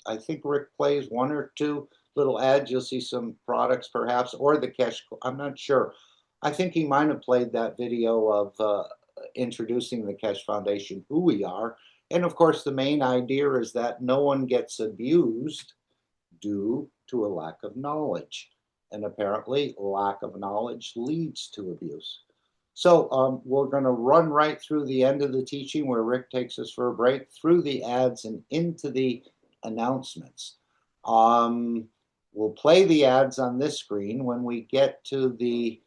I think Rick plays 1 or 2 little ads. You'll see some products perhaps, or the Keshe, I'm not sure. I think he might have played that video of introducing the Keshe Foundation, who we are. And of course, the main idea is that no one gets abused due to a lack of knowledge. And apparently, lack of knowledge leads to abuse. So we're going to run right through the end of the teaching where Rick takes us for a break, through the ads and into the announcements. We'll play the ads on this screen. When we get to the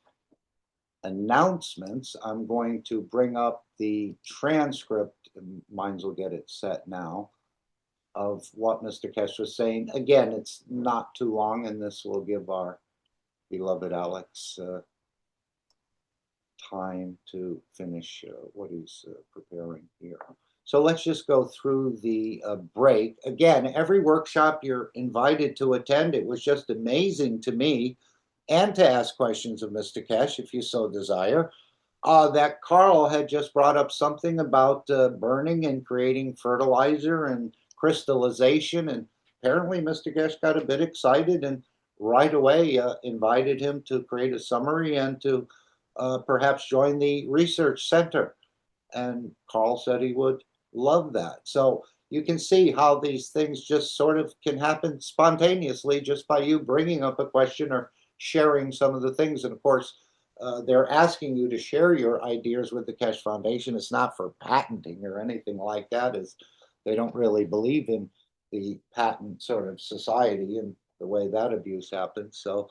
announcements, I'm going to bring up the transcript, and mine will get it set now, of what Mr. Keshe was saying. Again, it's not too long, and this will give our beloved Alex time to finish what he's preparing here. So let's just go through the break. Again, every workshop you're invited to attend. It was just amazing to me, and to ask questions of Mr. Keshe if you so desire, that Carl had just brought up something about burning and creating fertilizer and crystallization. And apparently Mr. Keshe got a bit excited and right away invited him to create a summary and to perhaps join the research center. And Carl said he would love that. So you can see how these things just sort of can happen spontaneously just by you bringing up a question or sharing some of the things. And of course, they're asking you to share your ideas with the Keshe Foundation. It's not for patenting or anything like that, as they don't really believe in the patent sort of society and the way that abuse happens. So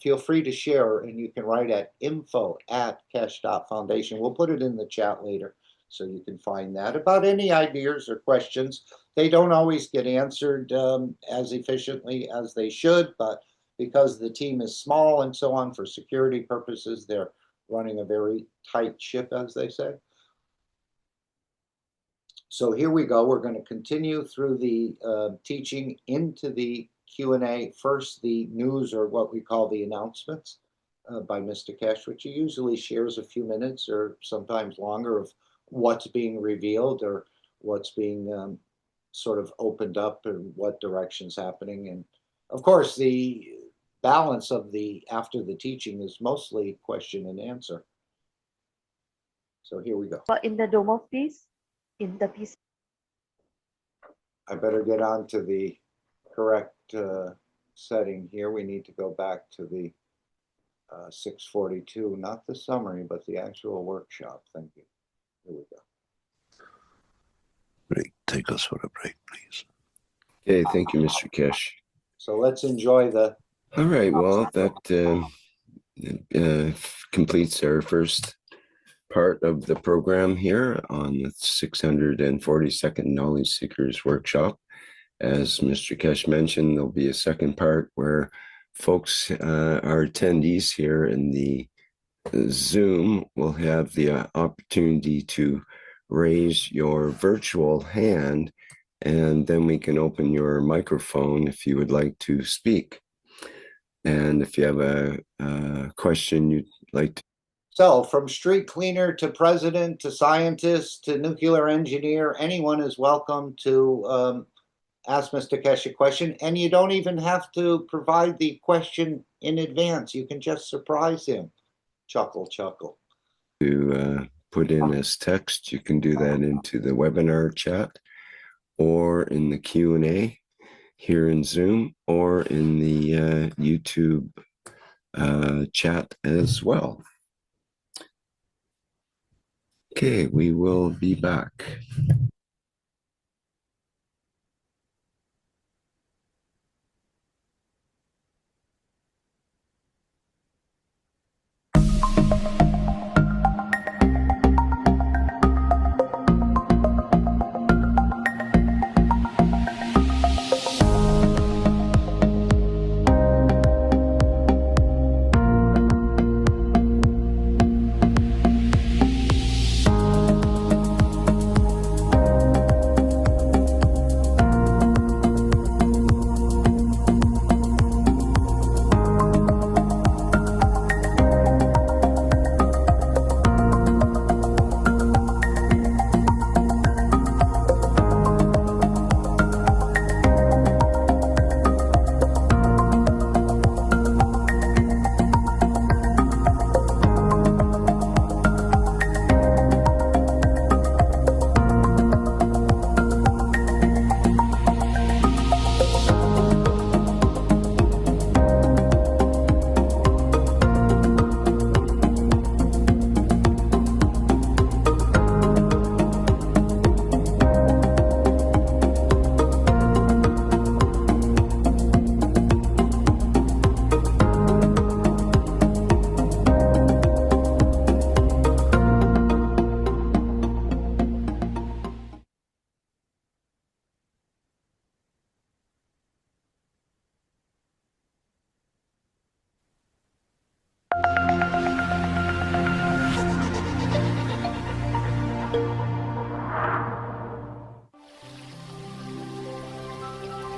feel free to share, and you can write at info@keshe.foundation. We'll put it in the chat later so you can find that. About any ideas or questions, they don't always get answered as efficiently as they should, but because the team is small and so on, for security purposes, they're running a very tight ship, as they say. So here we go. We're going to continue through the teaching into the Q&A. First, the news, or what we call the announcements, by Mr. Keshe, which he usually shares a few minutes or sometimes longer of what's being revealed or what's being sort of opened up and what direction's happening. And of course, the balance of the after the teaching is mostly question and answer. So here we go. But in the Dome of Peace, in the peace. I better get on to the correct setting here. We need to go back to the 642, not the summary, but the actual workshop. Thank you. Here we go. Break. Take us for a break, please. Okay, thank you, Mr. Keshe. So let's enjoy the... All right, well, that completes our first part of the program here on the 642nd Knowledge Seekers Workshop. As Mr. Keshe mentioned, there'll be a second part where folks, our attendees here in the Zoom, will have the opportunity to raise your virtual hand, and then we can open your microphone if you would like to speak. And if you have a question you'd like to. So from street cleaner to president to scientist to nuclear engineer, anyone is welcome to ask Mr. Keshe a question. And you don't even have to provide the question in advance. You can just surprise him. Chuckle, chuckle. To put in as text, you can do that into the webinar chat or in the Q&A here in Zoom or in the YouTube chat as well. Okay, we will be back.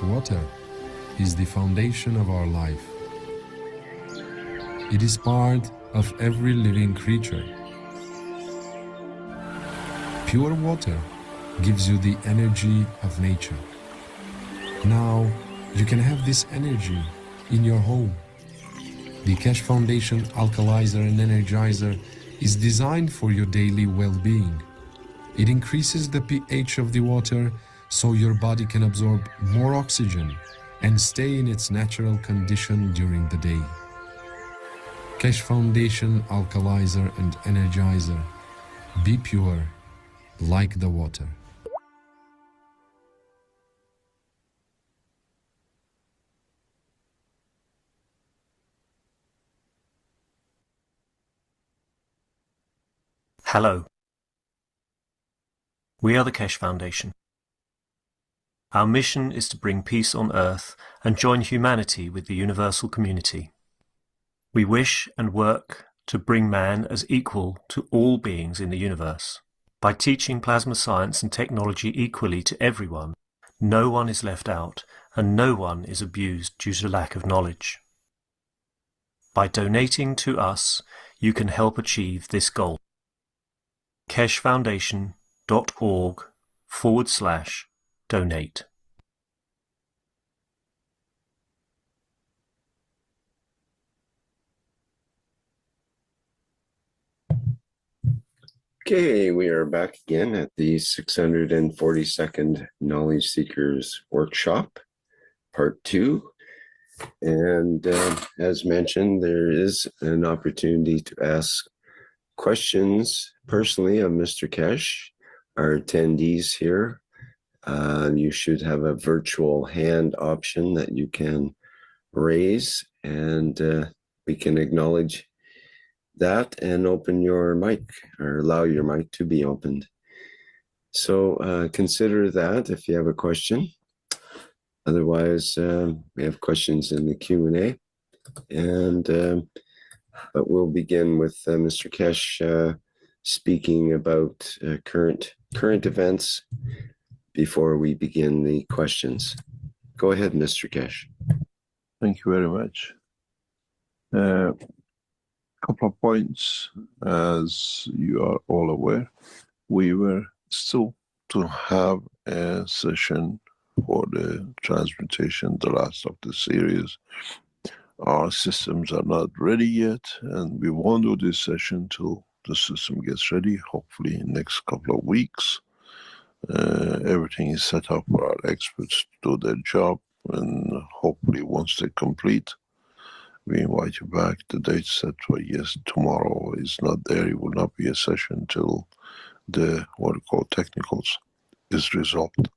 Water is the foundation of our life. It is part of every living creature. Pure water gives you the energy of nature. Now, you can have this energy in your home. The Keshe Foundation Alkalizer and Energizer is designed for your daily well-being. It increases the pH of the water so your body can absorb more oxygen and stay in its natural condition during the day. Keshe Foundation Alkalizer and Energizer. Be pure like the water. Hello. We are the Keshe Foundation. Our mission is to bring peace on Earth and join humanity with the universal community. We wish and work to bring man as equal to all beings in the universe. By teaching plasma science and technology equally to everyone, no one is left out and no one is abused due to lack of knowledge. By donating to us, you can help achieve this goal. keshefoundation.org/donate. Okay, we are back again at the 642nd Knowledge Seekers Workshop, Part 2. And as mentioned, there is an opportunity to ask questions personally of Mr. Keshe, our attendees here. You should have a virtual hand option that you can raise, and we can acknowledge that and open your mic, or allow your mic to be opened. So consider that if you have a question. Otherwise, we have questions in the Q&A, but we'll begin with Mr. Keshe speaking about current events before we begin the questions. Go ahead, Mr. Keshe. Thank you very much. Couple of points. As you are all aware, we were still to have a session for the transmutation, the last of the series. Our systems are not ready yet, and we won't do this session till the system gets ready, hopefully in the next couple of weeks. Everything is set up for our experts to do their job, and hopefully once they complete, we invite you back. The date set for yes, tomorrow is not there. It will not be a session till the what we call technicals is resolved.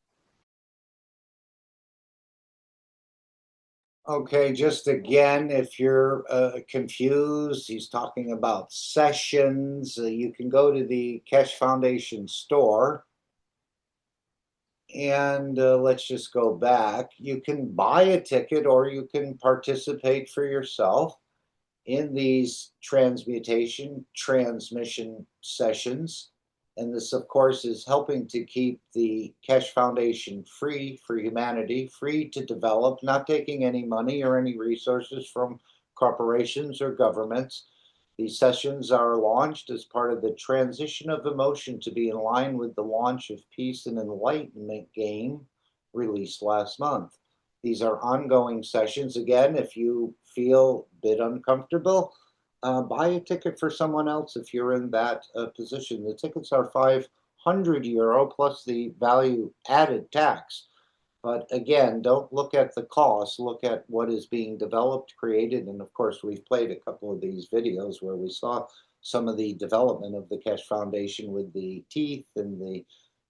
Okay, just again, if you're confused, he's talking about sessions. You can go to the Keshe Foundation store. And let's just go back. You can buy a ticket or you can participate for yourself in these transmission sessions. And this, of course, is helping to keep the Keshe Foundation free for humanity, free to develop, not taking any money or any resources from corporations or governments. These sessions are launched as part of the transition of emotion to be in line with the launch of Peace and Enlightenment game released last month. These are ongoing sessions. Again, if you feel a bit uncomfortable, buy a ticket for someone else if you're in that position. The tickets are €500 plus the value added tax. But again, don't look at the cost, look at what is being developed, created, and of course we've played a couple of these videos where we saw some of the development of the Keshe Foundation with the teeth and the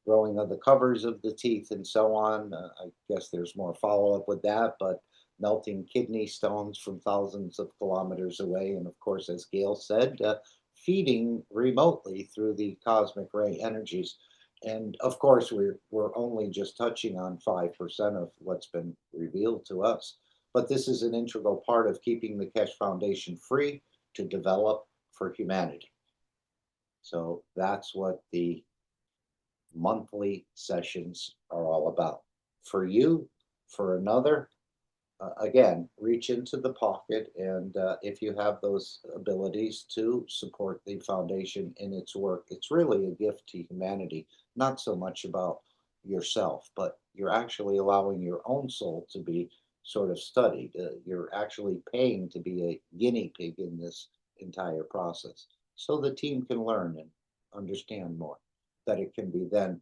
growing of the covers of the teeth and so on. I guess there's more follow-up with that, but melting kidney stones from thousands of kilometers away, and of course, as Gail said, feeding remotely through the cosmic ray energies. And of course, we're only just touching on 5% of what's been revealed to us. But this is an integral part of keeping the Keshe Foundation free to develop for humanity. So that's what the monthly sessions are all about. For you, for another, again, reach into the pocket, and if you have those abilities to support the foundation in its work, it's really a gift to humanity, not so much about yourself, but you're actually allowing your own soul to be sort of studied. You're actually paying to be a guinea pig in this entire process so the team can learn and understand more, that it can be then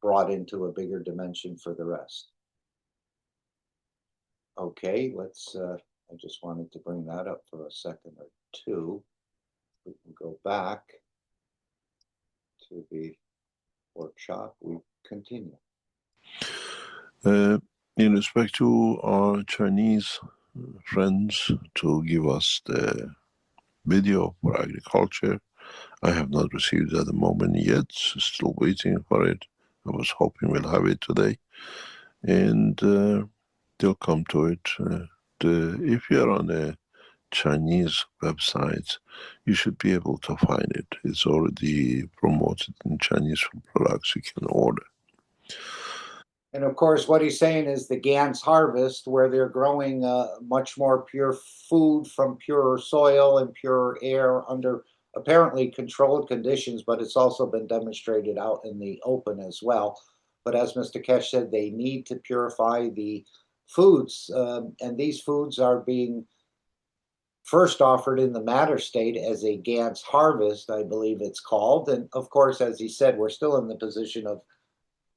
brought into a bigger dimension for the rest. Okay, let's, I just wanted to bring that up for a second or two. We can go back to the workshop. We continue. In respect to our Chinese friends to give us the video for agriculture, I have not received it at the moment yet, still waiting for it. I was hoping we'll have it today, and they'll come to it. If you're on a Chinese website, you should be able to find it. It's already promoted in Chinese products you can order. And of course, what he's saying is the Gans harvest, where they're growing much more pure food from pure soil and pure air under apparently controlled conditions, but it's also been demonstrated out in the open as well. But as Mr. Keshe said, they need to purify the foods, and these foods are being first offered in the matter state as a Gans harvest, I believe it's called. And of course, as he said, we're still in the position of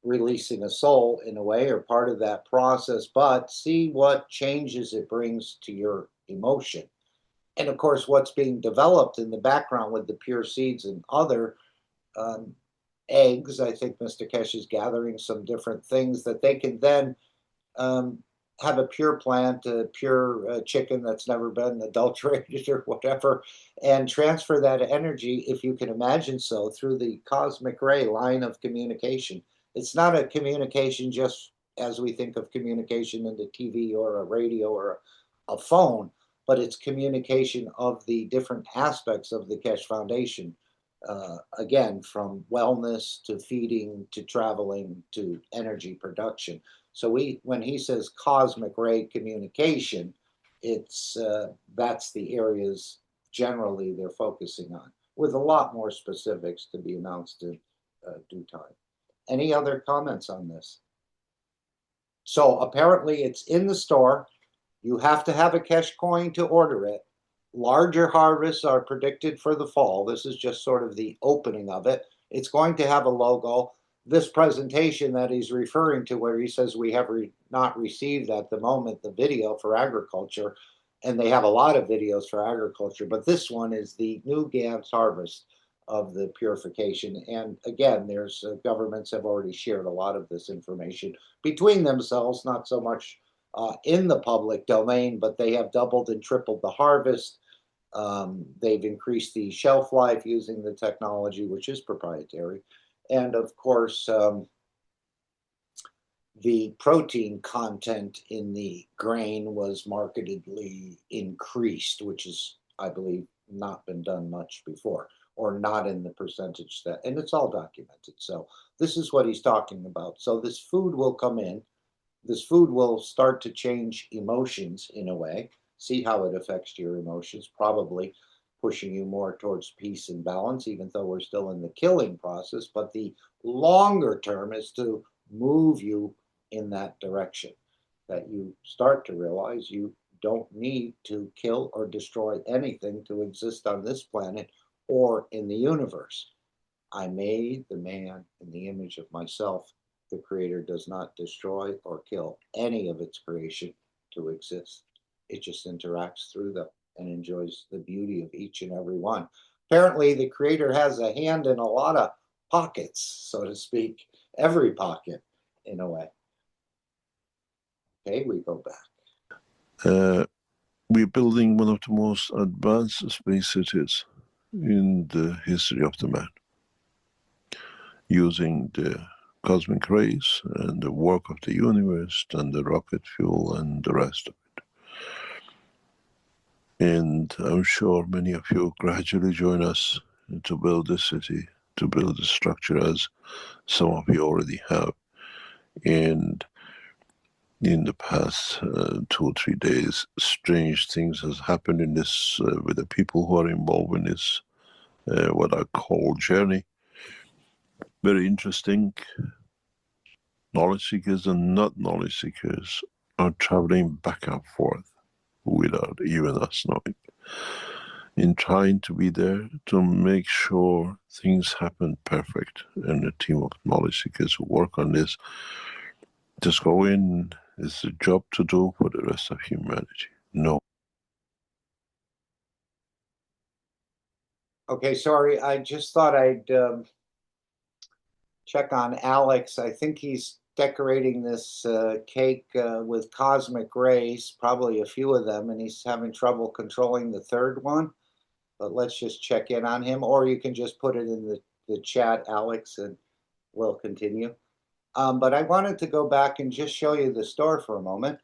releasing a soul in a way, or part of that process, but see what changes it brings to your emotion. And of course, what's being developed in the background with the pure seeds and other eggs, I think Mr. Keshe is gathering some different things that they can then have a pure plant, a pure chicken that's never been adulterated or whatever, and transfer that energy, if you can imagine so, through the cosmic ray line of communication. It's not a communication just as we think of communication in the TV or a radio or a phone, but it's communication of the different aspects of the Keshe Foundation. Again, from wellness to feeding to traveling to energy production. So when he says cosmic ray communication, it's that's the areas generally they're focusing on, with a lot more specifics to be announced in due time. Any other comments on this? So apparently it's in the store. You have to have a Keshe coin to order it. Larger harvests are predicted for the fall. This is just sort of the opening of it. It's going to have a logo. This presentation that he's referring to, where he says we have not received at the moment the video for agriculture, and they have a lot of videos for agriculture, but this one is the new Gans harvest of the purification. And again, there's governments have already shared a lot of this information between themselves, not so much in the public domain, but they have doubled and tripled the harvest. They've increased the shelf life using the technology, which is proprietary. And of course, the protein content in the grain was markedly increased, which has, I believe, not been done much before, or not in the percentage that, and it's all documented. So this is what he's talking about. So this food will come in. This food will start to change emotions in a way. See how it affects your emotions, probably pushing you more towards peace and balance, even though we're still in the killing process. But the longer term is to move you in that direction, that you start to realize you don't need to kill or destroy anything to exist on this planet or in the universe. I made the man in the image of myself. The Creator does not destroy or kill any of its creation to exist. It just interacts through them and enjoys the beauty of each and every one. Apparently, the Creator has a hand in a lot of pockets, so to speak, every pocket in a way. Okay, we go back. We're building one of the most advanced space cities in the history of the man, using the cosmic rays and the work of the universe and the rocket fuel and the rest of it. And I'm sure many of you gradually join us to build this city, to build the structure, as some of you already have. And in the past 2 or 3 days, strange things has happened in this with the people who are involved in this what I call journey. Very interesting. Knowledge seekers and not knowledge seekers are traveling back and forth without even us knowing, in trying to be there to make sure things happen perfect. And a team of knowledge seekers who work on this just go in. It's a job to do for the rest of humanity. No. Okay, sorry. I just thought I'd check on Alex. I think he's decorating this cake with cosmic rays, probably a few of them, and he's having trouble controlling the third one. But let's just check in on him, or you can just put it in the chat, Alex, and we'll continue. But I wanted to go back and just show you the store for a moment,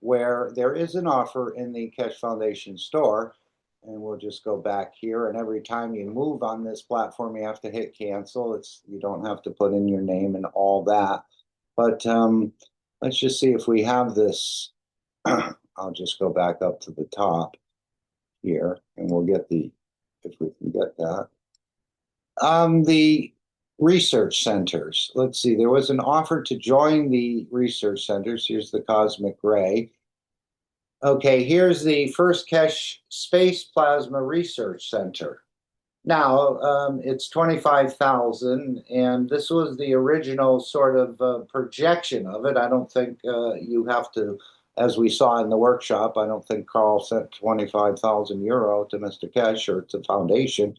where there is an offer in the Keshe Foundation store. And we'll just go back here. And every time you move on this platform, you have to hit cancel. You don't have to put in your name and all that. But let's just see if we have this. I'll just go back up to the top here, and we'll get if we can get that. The research centers. Let's see. There was an offer to join the research centers. Here's the cosmic ray. Okay, here's the first Keshe Space Plasma Research Center. Now, it's 25,000, and this was the original sort of projection of it. I don't think you have to, as we saw in the workshop, I don't think Carl sent 25,000 euro to Mr. Keshe or to Foundation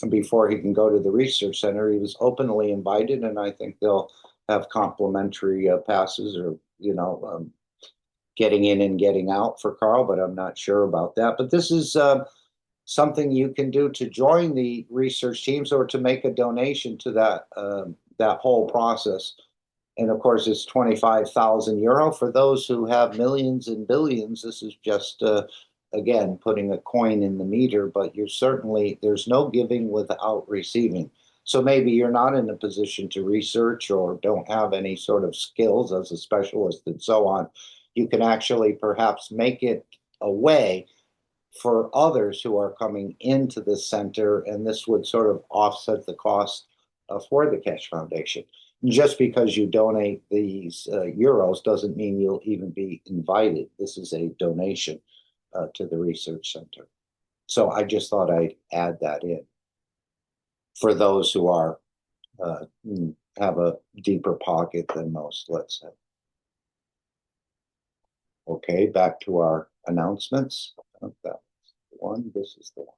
before he can go to the research center. He was openly invited, and I think they'll have complimentary passes or, getting in and getting out for Carl, but I'm not sure about that. But this is something you can do to join the research teams or to make a donation to that whole process. And of course, it's 25,000 euro. For those who have millions and billions, this is just, again, putting a coin in the meter, but there's no giving without receiving. So maybe you're not in a position to research or don't have any sort of skills as a specialist and so on. You can actually perhaps make it a way for others who are coming into the center, and this would sort of offset the cost for the Keshe Foundation. Just because you donate these euros doesn't mean you'll even be invited. This is a donation to the research center. So I just thought I'd add that in for those who are have a deeper pocket than most, let's say. Okay, back to our announcements. That's the one. This is the one.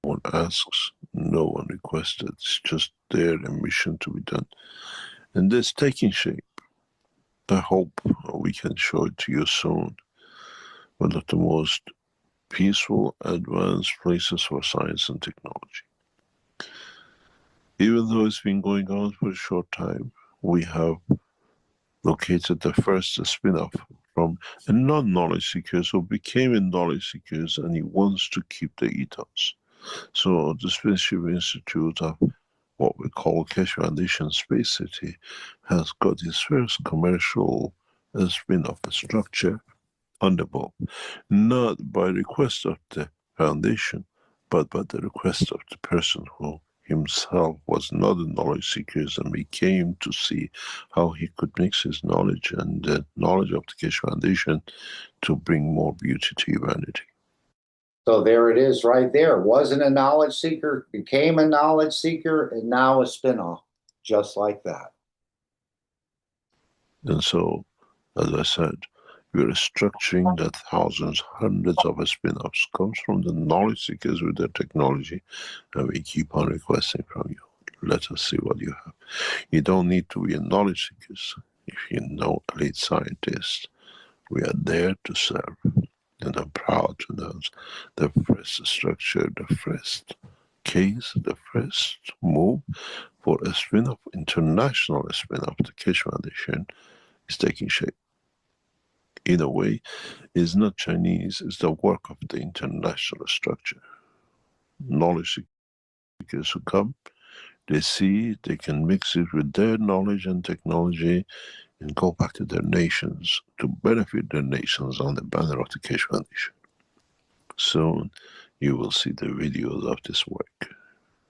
No one asks, no one requested. It's just their mission to be done. And it's taking shape. I hope we can show it to you soon. One of the most peaceful, advanced places for science and technology. Even though it's been going on for a short time, we have located the first spin-off from a non-knowledge seeker who became a knowledge seeker, and he wants to keep the ethos. So the Spaceship Institute of what we call Keshe Foundation Space City has got its first commercial spin-off structure on the board, not by request of the foundation, but by the request of the person who himself was not a knowledge seeker and became to see how he could mix his knowledge and the knowledge of the Keshe Foundation to bring more beauty to humanity. So there it is right there. Wasn't a knowledge seeker, became a knowledge seeker, and now a spinoff, just like that. And so, as I said, we are structuring that thousands, hundreds of spin-offs comes from the knowledge seekers with their technology, and we keep on requesting from you. Let us see what you have. You don't need to be a knowledge seeker. If you know a lead scientist, we are there to serve. And I'm proud to announce the first structure, the first case, the first move for a spin-off, international spin-off, the Keshe Foundation is taking shape. In a way, it's not Chinese, it's the work of the international structure. Knowledge seekers who come, they see they can mix it with their knowledge and technology and go back to their nations to benefit their nations on the banner of the Keshe Foundation. Soon you will see the videos of this work.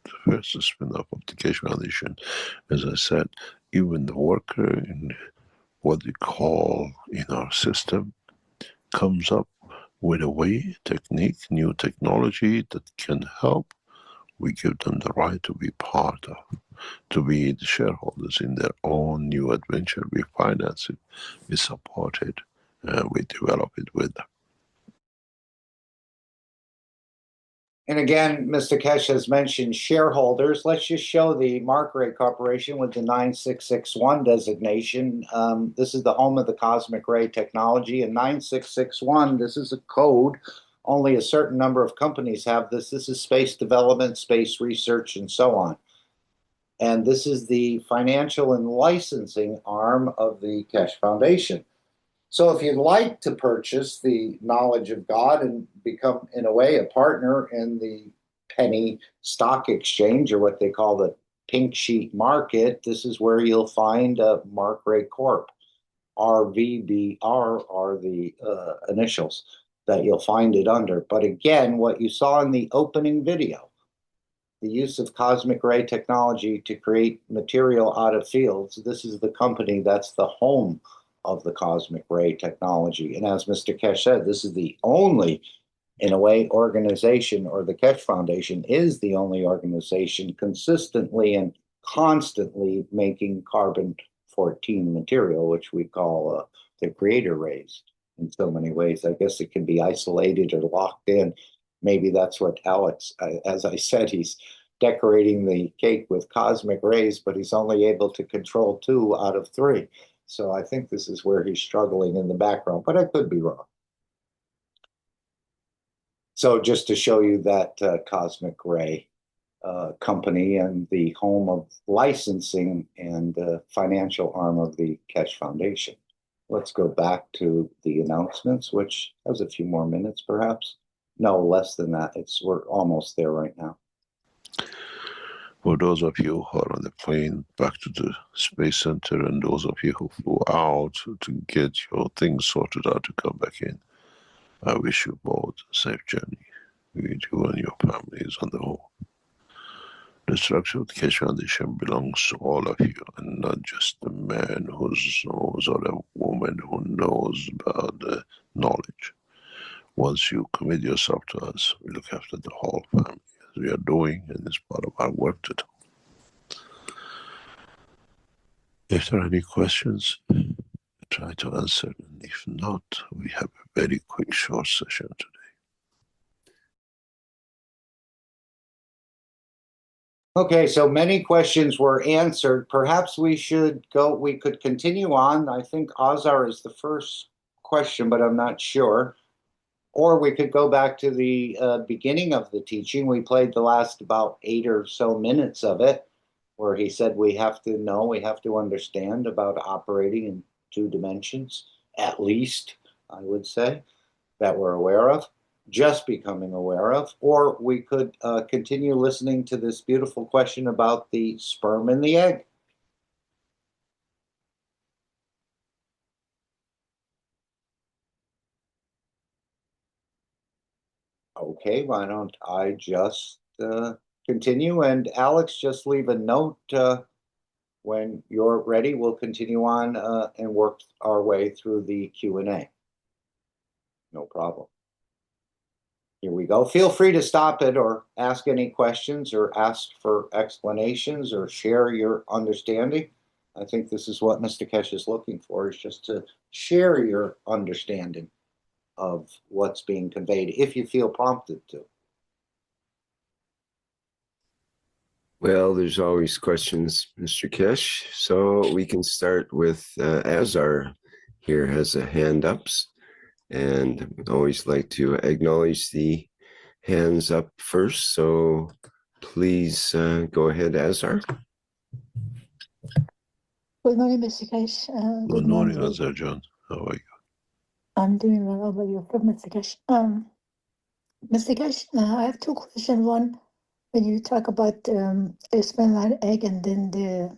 The first spin-off of the Keshe Foundation, as I said, even the worker in what we call in our system comes up with a way, technique, new technology that can help. We give them the right to be part of, to be the shareholders in their own new adventure. We finance it, we support it, and we develop it with them. And again, Mr. Keshe has mentioned shareholders. Let's just show the Mark Ray Corporation with the 9661 designation. This is the home of the cosmic ray technology. And 9661, this is a code. Only a certain number of companies have this. This is space development, space research, and so on. And this is the financial and licensing arm of the Keshe Foundation. So if you'd like to purchase the knowledge of God and become, in a way, a partner in the penny stock exchange, or what they call the pink sheet market, this is where you'll find Mark Ray Corp. RVBR are the initials that you'll find it under. But again, what you saw in the opening video, the use of cosmic ray technology to create material out of fields, this is the company that's the home of the cosmic ray technology. And as Mr. Keshe said, this is the only, in a way, organization, or the Keshe Foundation is the only organization consistently and constantly making carbon-14 material, which we call the creator rays in so many ways. I guess it can be isolated or locked in. Maybe that's what Alex, as I said, he's decorating the cake with cosmic rays, but he's only able to control 2 out of 3. So I think this is where he's struggling in the background, but I could be wrong. So just to show you that cosmic ray company and the home of licensing and financial arm of the Keshe Foundation. Let's go back to the announcements, which has a few more minutes, perhaps. No, less than that. We're almost there right now. For those of you who are on the plane back to the Space Center, and those of you who flew out to get your things sorted out to come back in, I wish you both a safe journey with you and your families on the whole. The structure of the Keshe Foundation belongs to all of you, and not just the man who knows or the woman who knows about the knowledge. Once you commit yourself to us, we look after the whole family, as we are doing, and it's part of our work to do. If there are any questions, try to answer, and if not, we have a very quick, short session today. Okay, so many questions were answered. Perhaps we could continue on. I think Azar is the first question, but I'm not sure. Or we could go back to the beginning of the teaching. We played the last about 8 or so minutes of it, where he said we have to know, we have to understand about operating in 2 dimensions, at least, I would say, that we're aware of, just becoming aware of. Or we could continue listening to this beautiful question about the sperm and the egg. Okay, why don't I just continue? And Alex, just leave a note when you're ready. We'll continue on and work our way through the Q&A. No problem. Here we go. Feel free to stop it or ask any questions or ask for explanations or share your understanding. I think this is what Mr. Keshe is looking for, is just to share your understanding of what's being conveyed, if you feel prompted to. Well, there's always questions, Mr. Keshe. So we can start with Azar here has a hand up, and we always like to acknowledge the hands up first. So please go ahead, Azar. Good morning, Mr. Keshe. Good morning, Azar John. How are you? I'm doing well. How about you, Mr. Keshe? Mr. Keshe, I have 2 questions. One, when you talk about the sperm and egg, and then the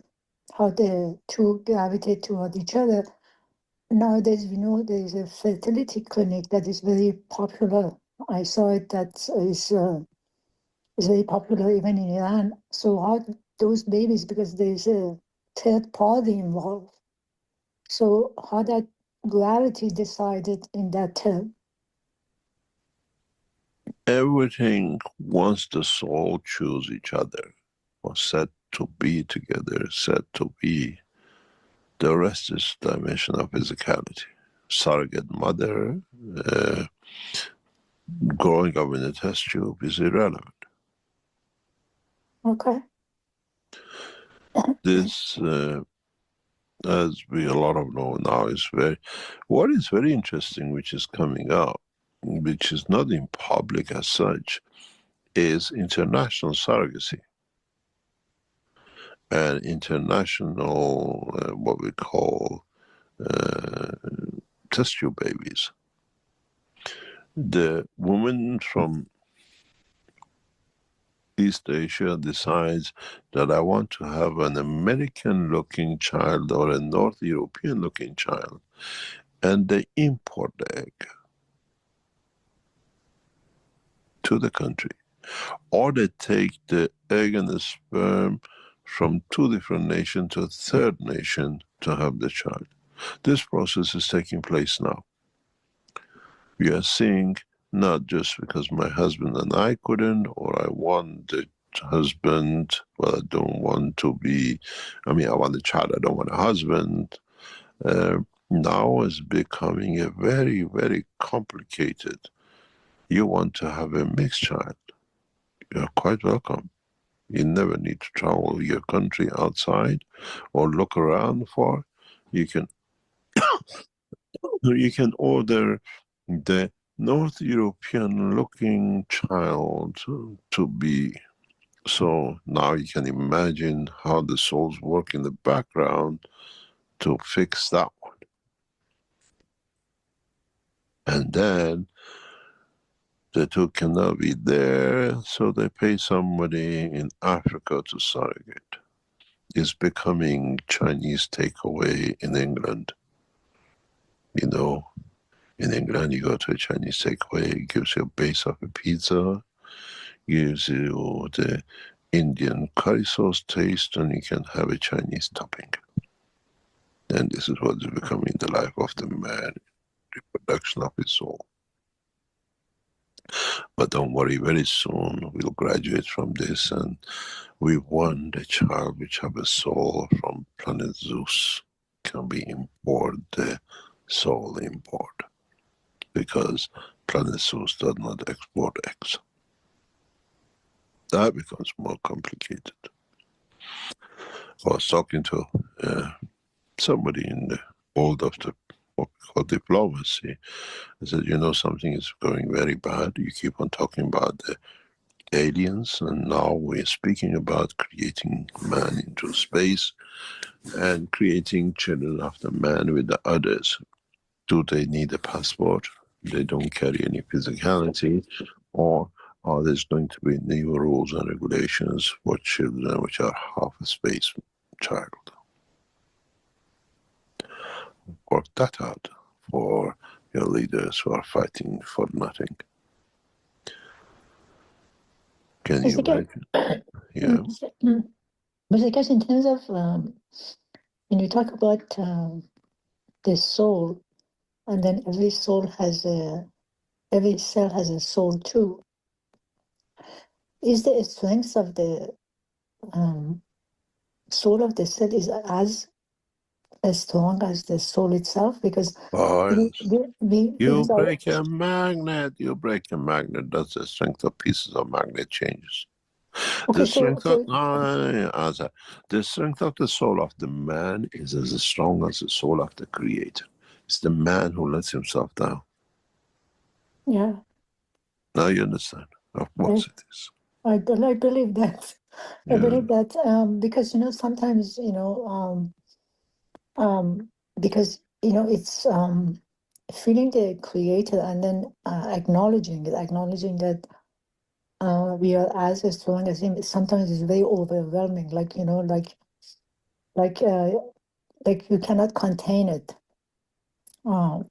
how the two gravitate toward each other. Nowadays, we know there is a fertility clinic that is very popular. I saw it that is very popular even in Iran. So how those babies, because there is a third party involved. So how that gravity decided in that term? Everything, once the soul choose each other, was set to be together, set to be. The rest is dimension of physicality. Surrogate mother, growing up in a test tube is irrelevant. Okay. This, as we a lot of know now, is what is very interesting, which is coming out, which is not in public as such, is international surrogacy and international, what we call test tube babies. The woman from East Asia decides that I want to have an American-looking child or a North European-looking child, and they import the egg to the country. Or they take the egg and the sperm from two different nations to a third nation to have the child. This process is taking place now. We are seeing, not just because my husband and I couldn't, or I want the husband, well, I don't want to be, I want a child, I don't want a husband. Now is becoming a very, very complicated. You want to have a mixed child, you're quite welcome. You never need to travel your country outside or look around for. You can order the North European looking child to be. So now you can imagine how the souls work in the background to fix that one. And then the two cannot be there, so they pay somebody in Africa to surrogate. It's becoming Chinese takeaway in England. You know, in England you go to a Chinese takeaway, it gives you a base of a pizza, gives you the Indian curry sauce taste, and you can have a Chinese topping. And this is what is becoming the life of the man, reproduction of his soul. But don't worry, very soon we'll graduate from this, and we want a child which have a soul from planet Zeus can be imported, the soul import, because planet Zeus does not export eggs. That becomes more complicated. I was talking to somebody in the world of the what we call diplomacy. I said, you know, something is going very bad. You keep on talking about the aliens, and now we're speaking about creating man into space and creating children after man with the others. Do they need a passport? They don't carry any physicality, or are there going to be new rules and regulations for children which are half a space child? Work that out for your leaders who are fighting for nothing. Can you imagine? Yeah. But I guess in terms of when you talk about the soul, and then every cell has a soul too. Is the strength of the soul of the cell is as strong as the soul itself? Because you break a magnet, that's the strength of pieces of magnet changes. Okay, the strength of the soul of the man is as strong as the soul of the creator. It's the man who lets himself down. Yeah. Now you understand. Of course it is. I believe that. Yeah. I believe that because sometimes because it's feeling the creator and then acknowledging that we are as strong as him. Sometimes it's very overwhelming. Like like you cannot contain it. Can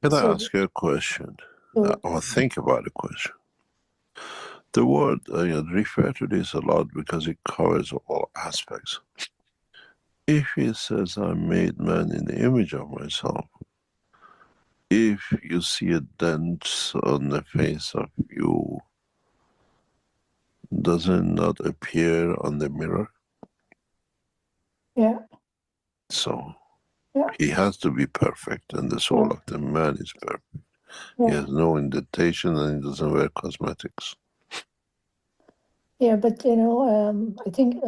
I So, ask you a question? so Or think about a question? The word, I refer to this a lot because it covers all aspects. If he says, I made man in the image of myself, if you see a dent on the face of you, does it not appear on the mirror? yeah, So yeah, he has to be perfect, and the soul of the man is perfect. He yeah, has no indentation and he doesn't wear cosmetics. yeah. But I think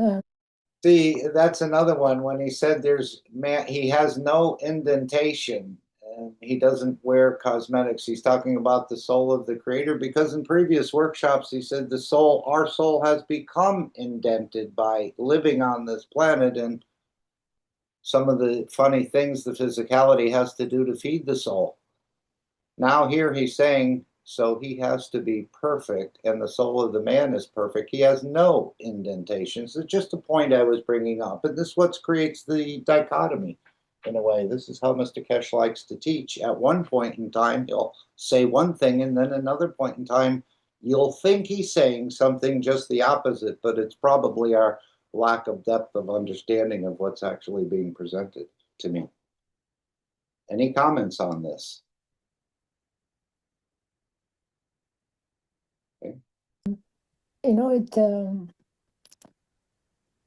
See, that's another one when he said he has no indentation and he doesn't wear cosmetics. He's talking about the soul of the creator because in previous workshops he said our soul has become indented by living on this planet and some of the funny things the physicality has to do to feed the soul. Now here he's saying, so he has to be perfect, and the soul of the man is perfect. He has no indentations. It's just a point I was bringing up, and this is what creates the dichotomy in a way. This is how Mr. Keshe likes to teach. At one point in time, he'll say one thing, and then another point in time, you'll think he's saying something just the opposite, but it's probably our lack of depth of understanding of what's actually being presented to me. Any comments on this?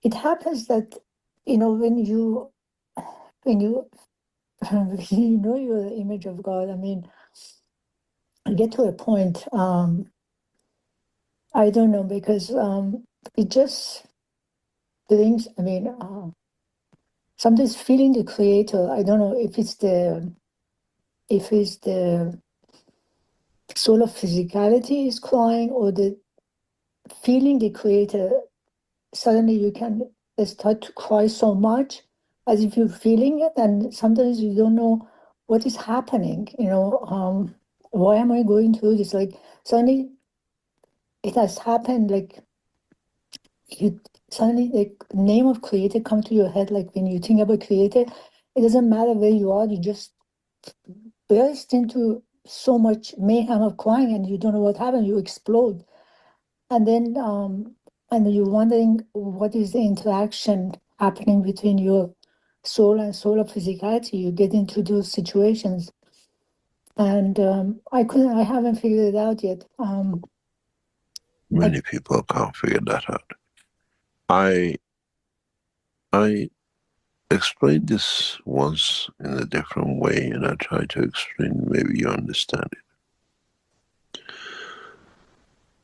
it happens that when you you know you're the image of God. I mean, I get to a point. I don't know because it just brings. I mean, sometimes feeling the creator. I don't know if it's the soul of physicality is crying or the feeling the creator. Suddenly you can start to cry so much as if you're feeling it, and sometimes you don't know what is happening. Why am I going through this? Like suddenly it has happened. Like you suddenly the name of creator come to your head. Like when you think about creator, it doesn't matter where you are. You just burst into so much mayhem of crying, and you don't know what happened. You explode, and then and you're wondering what is the interaction happening between your soul and soul of physicality. You get into those situations, and I haven't figured it out yet. Many people can't figure that out. I explained this once in a different way, and I try to explain, maybe you understand it.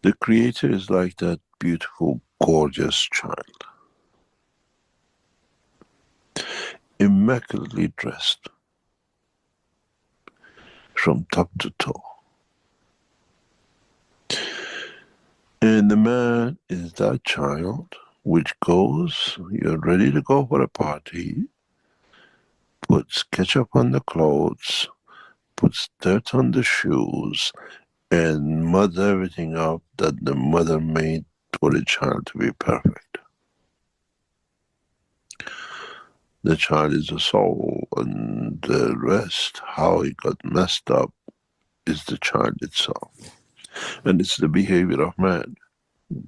The creator is like that beautiful, gorgeous child, immaculately dressed from top to toe. And the man is that child which goes, you're ready to go for a party, puts ketchup on the clothes, puts dirt on the shoes, and muds everything up that the mother made for the child to be perfect. The child is the soul, and the rest, how it got messed up, is the child itself. And it's the behavior of man.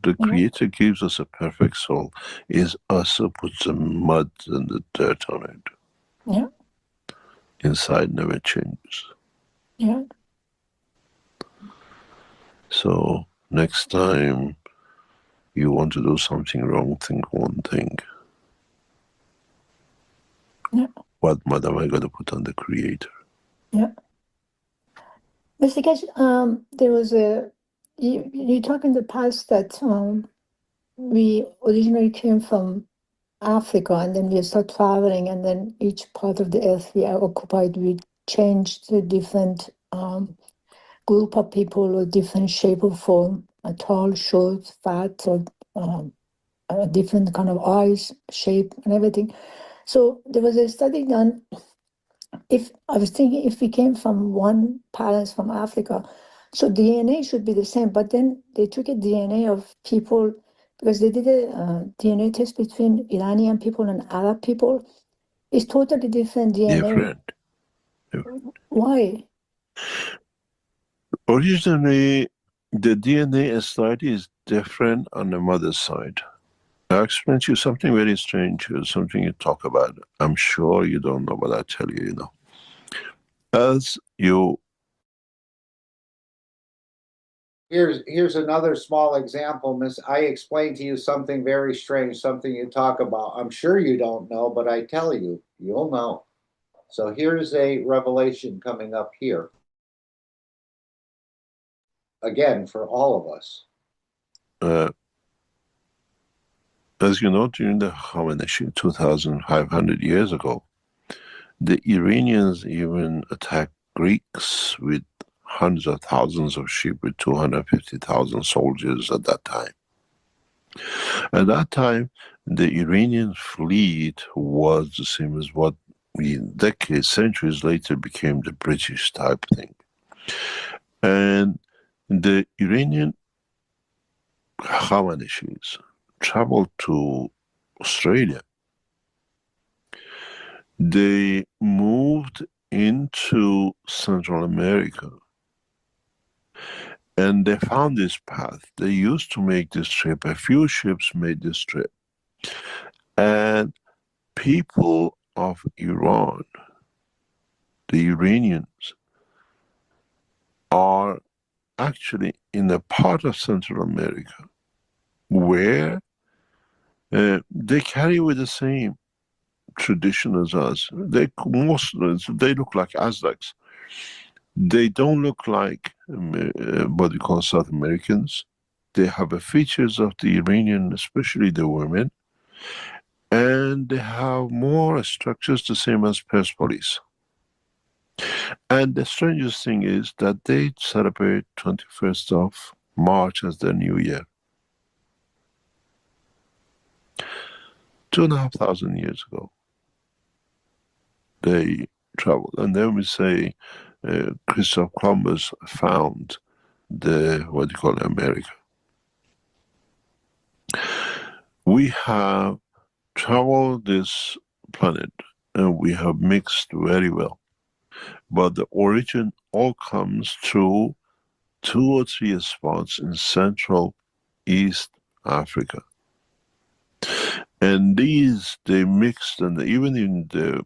The Creator gives us a perfect soul, is us who puts the mud and the dirt on it. Yeah. Inside never changes. Yeah. So next time you want to do something wrong, think one thing. Yeah. What mud am I going to put on the Creator? Yeah. Mr. Keshe, there was you talked in the past that we originally came from Africa, and then we start traveling, and then each part of the earth we are occupied, we changed to different group of people or different shape or form, tall, short, fat, or a different kind of eyes, shape, and everything. So there was a study done. If I was thinking, if we came from one parents from Africa, so DNA should be the same. But then they took a DNA of people because they did a DNA test between Iranian people and Arab people. It's totally different DNA. Different. Why? Originally, the DNA slightly is different on the mother's side. I'll explain to you something very strange, something you talk about. I'm sure you don't know, but I'll tell you, you know. As you... Here's another small example, Miss. I explained to you something very strange, something you talk about. I'm sure you don't know, but I tell you, you'll know. So here's a revelation coming up here. Again, for all of us. As you know, during the Khamenei, 2,500 years ago, the Iranians even attacked Greeks with hundreds of thousands of sheep with 250,000 soldiers at that time. At that time, the Iranian fleet was the same as what decades, centuries later became the British type thing. And the Iranian Khamanishis traveled to Australia. They moved into Central America and they found this path. They used to make this trip, a few ships made this trip. And people of Iran, the Iranians, are actually in a part of Central America where they carry with the same tradition as us. They look like Aztecs. They don't look like what we call South Americans. They have the features of the Iranian, especially the women, and they have more structures the same as Persepolis. And the strangest thing is that they celebrate 21st of March as their new year. 2,500 years ago, they traveled. And then we say Christopher Columbus found what you call America. We have traveled this planet and we have mixed very well. But the origin all comes through 2 or 3 spots in Central East Africa. And these, they mixed, and even in the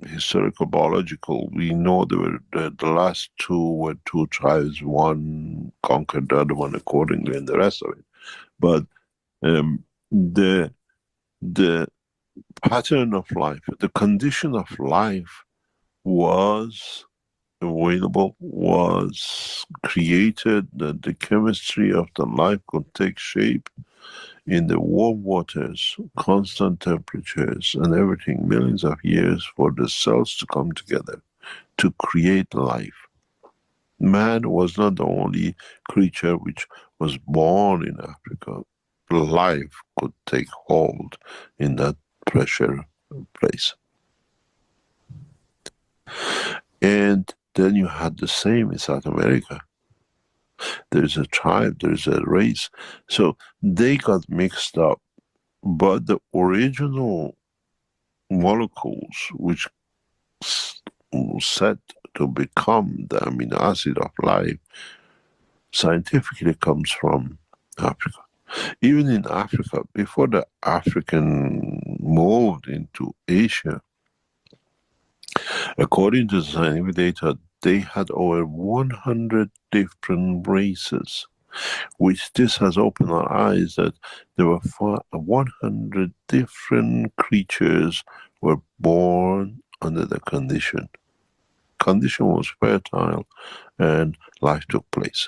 historical biological, we know there were the last 2 were 2 tribes, one conquered the other one accordingly, and the rest of it. But the pattern of life, the condition of life was available, was created, that the chemistry of the life could take shape in the warm waters, constant temperatures and everything, millions of years for the cells to come together to create life. Man was not the only creature which was born in Africa. Life could take hold in that pressure place. And then you had the same in South America. There's a tribe, there's a race. So they got mixed up. But the original molecules which set to become the amino acid of life scientifically comes from Africa. Even in Africa, before the African moved into Asia, according to the scientific data, they had over 100 different races, which this has opened our eyes that there were 100 different creatures were born under the condition. Condition was fertile and life took place.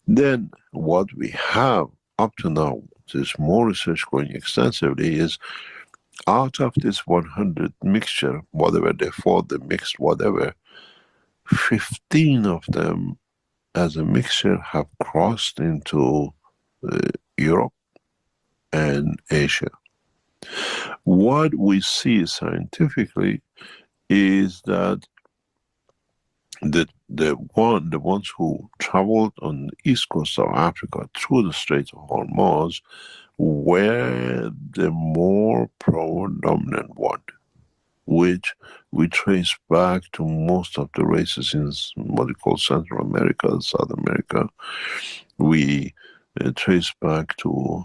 Then what we have up to now, there's more research going extensively, is out of this 100 mixture, whatever they fought, they mixed whatever, 15 of them as a mixture have crossed into Europe and Asia. What we see scientifically is that the ones who traveled on the east coast of Africa through the Strait of Hormuz were the more predominant one, which we trace back to most of the races in what we call Central America and South America. We trace back to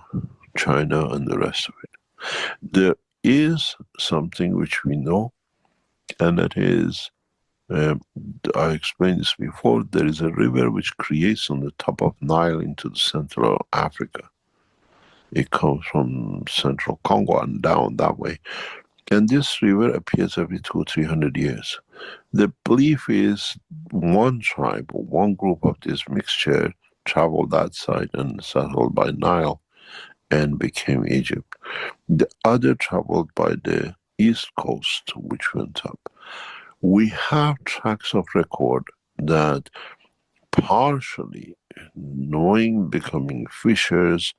China and the rest of it. There is something which we know, and that is, I explained this before, there is a river which creates on the top of Nile into the Central Africa. It comes from Central Congo and down that way. And this river appears every 200-300 years. The belief is one tribe or one group of this mixture traveled that side and settled by Nile and became Egypt. The other traveled by the east coast, which went up. We have tracks of record that partially, knowing, becoming fishers,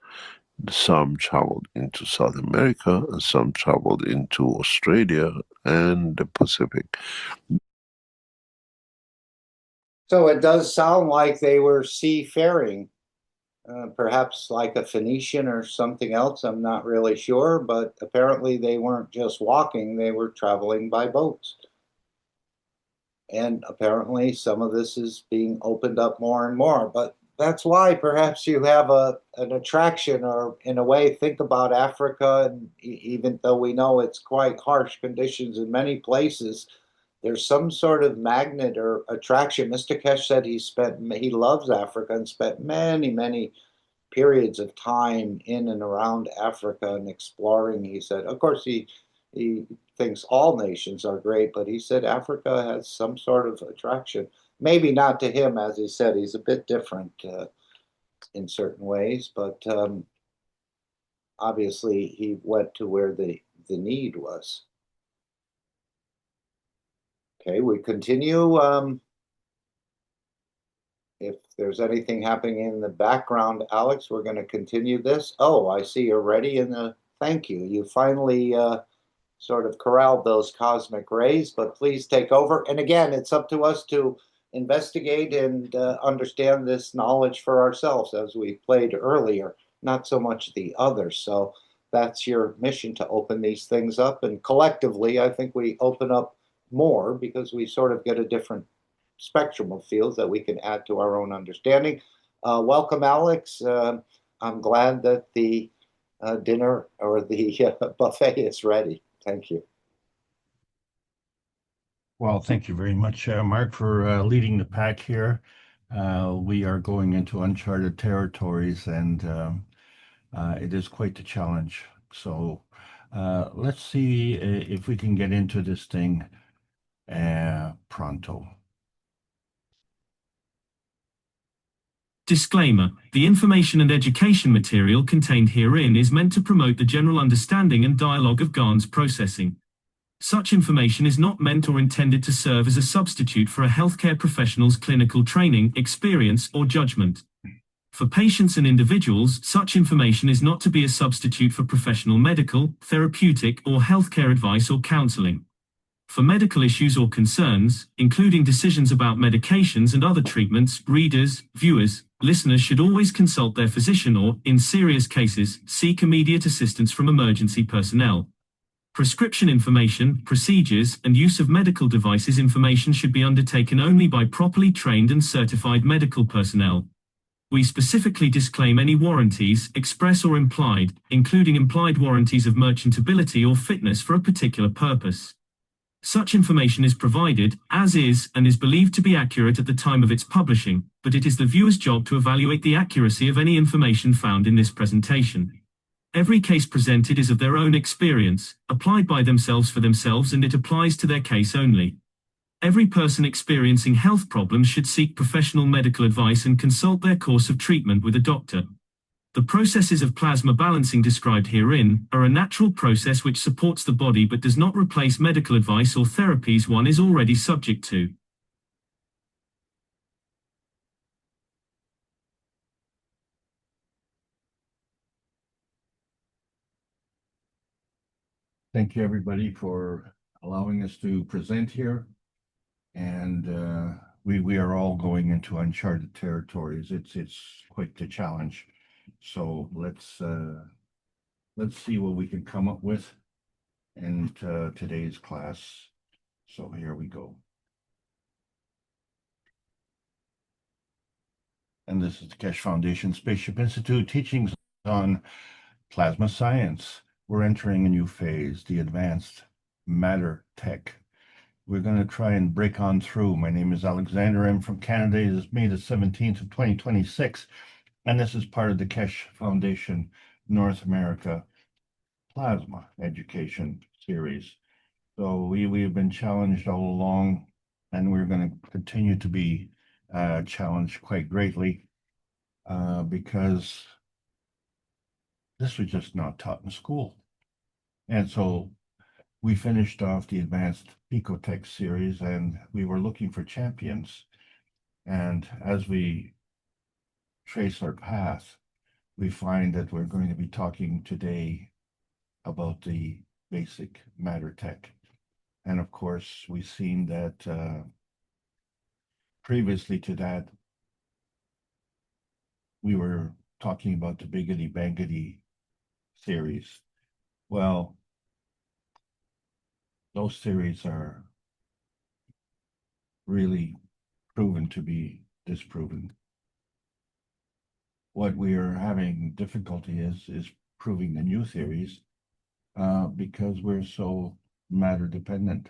some traveled into South America and some traveled into Australia and the Pacific. So it does sound like they were seafaring, perhaps like a Phoenician or something else. I'm not really sure, but apparently they weren't just walking, they were traveling by boats. And apparently some of this is being opened up more and more. But that's why perhaps you have an attraction, or in a way think about Africa, and even though we know it's quite harsh conditions in many places, there's some sort of magnet or attraction. Mr. Keshe said he loves Africa and spent many periods of time in and around Africa and exploring. He said, of course, he thinks all nations are great, but he said Africa has some sort of attraction. Maybe not to him, as he said, he's a bit different in certain ways, but obviously he went to where the need was. Okay, we continue. If there's anything happening in the background, Alex, we're going to continue this. Oh, I see you're ready in the thank you. You finally sort of corralled those cosmic rays, but please take over. And again, it's up to us to investigate and understand this knowledge for ourselves, as we played earlier, not so much the others. So that's your mission, to open these things up. And collectively, I think we open up more because we sort of get a different spectrum of fields that we can add to our own understanding. Welcome, Alex. I'm glad that the dinner or the buffet is ready. Thank you. Well, thank you very much, Mark, for leading the pack here. We are going into uncharted territories, and it is quite the challenge. So let's see if we can get into this thing pronto. Disclaimer: the information and education material contained herein is meant to promote the general understanding and dialogue of GAN's processing. Such information is not meant or intended to serve as a substitute for a healthcare professional's clinical training, experience, or judgment. For patients and individuals, such information is not to be a substitute for professional medical, therapeutic, or healthcare advice or counseling. For medical issues or concerns, including decisions about medications and other treatments, readers, viewers, listeners should always consult their physician or, in serious cases, seek immediate assistance from emergency personnel. Prescription information, procedures, and use of medical devices information should be undertaken only by properly trained and certified medical personnel. We specifically disclaim any warranties, express or implied, including implied warranties of merchantability or fitness for a particular purpose. Such information is provided, as is, and is believed to be accurate at the time of its publishing, but it is the viewer's job to evaluate the accuracy of any information found in this presentation. Every case presented is of their own experience, applied by themselves for themselves, and it applies to their case only. Every person experiencing health problems should seek professional medical advice and consult their course of treatment with a doctor. The processes of plasma balancing described herein are a natural process which supports the body but does not replace medical advice or therapies one is already subject to. Thank you, everybody, for allowing us to present here. And we are all going into uncharted territories. It's quite the challenge. So let's let's see what we can come up with in today's class. So here we go. And this is the Keshe Foundation Spaceship Institute teachings on plasma science. We're entering a new phase, the advanced matter tech. We're going to try and break on through. My name is Alexander. I'm from Canada. It is May the 17th of 2026. And this is part of the Keshe Foundation North America Plasma Education Series. So we've been challenged all along, and we're going to continue to be challenged quite greatly because this was just not taught in school. And so we finished off the advanced Ecotech series, and we were looking for champions. And as we trace our path, we find that we're going to be talking today about the basic matter tech. And of course, we've seen that previously to that, we were talking about the Biggity Bangity theories. Well, those theories are really proven to be disproven. What we are having difficulty is proving the new theories because we're so matter dependent.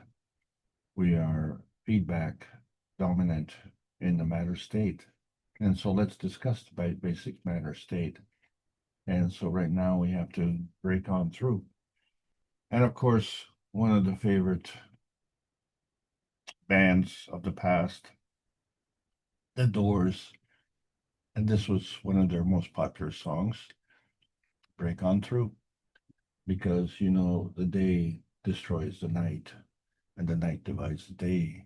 We are feedback dominant in the matter state. And so let's discuss the basic matter state. And so right now we have to break on through. And of course, one of the favorite bands of the past, The Doors, and this was one of their most popular songs, Break On Through, because, you know, the day destroys the night and the night divides the day.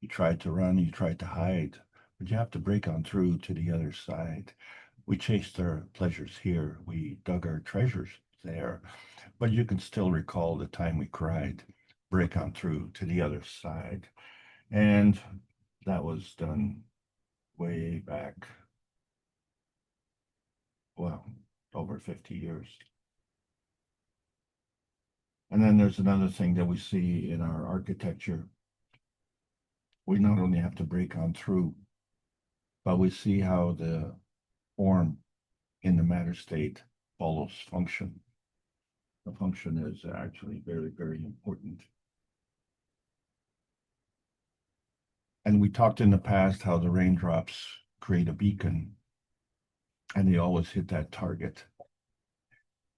You tried to run, you tried to hide, but you have to break on through to the other side. We chased our pleasures here, we dug our treasures there, but you can still recall the time we cried, break on through to the other side. And that was done way back, well, over 50 years. And then there's another thing that we see in our architecture. We not only have to break on through, but we see how the form in the matter state follows function. The function is actually very, very important. And we talked in the past how the raindrops create a beacon, and they always hit that target.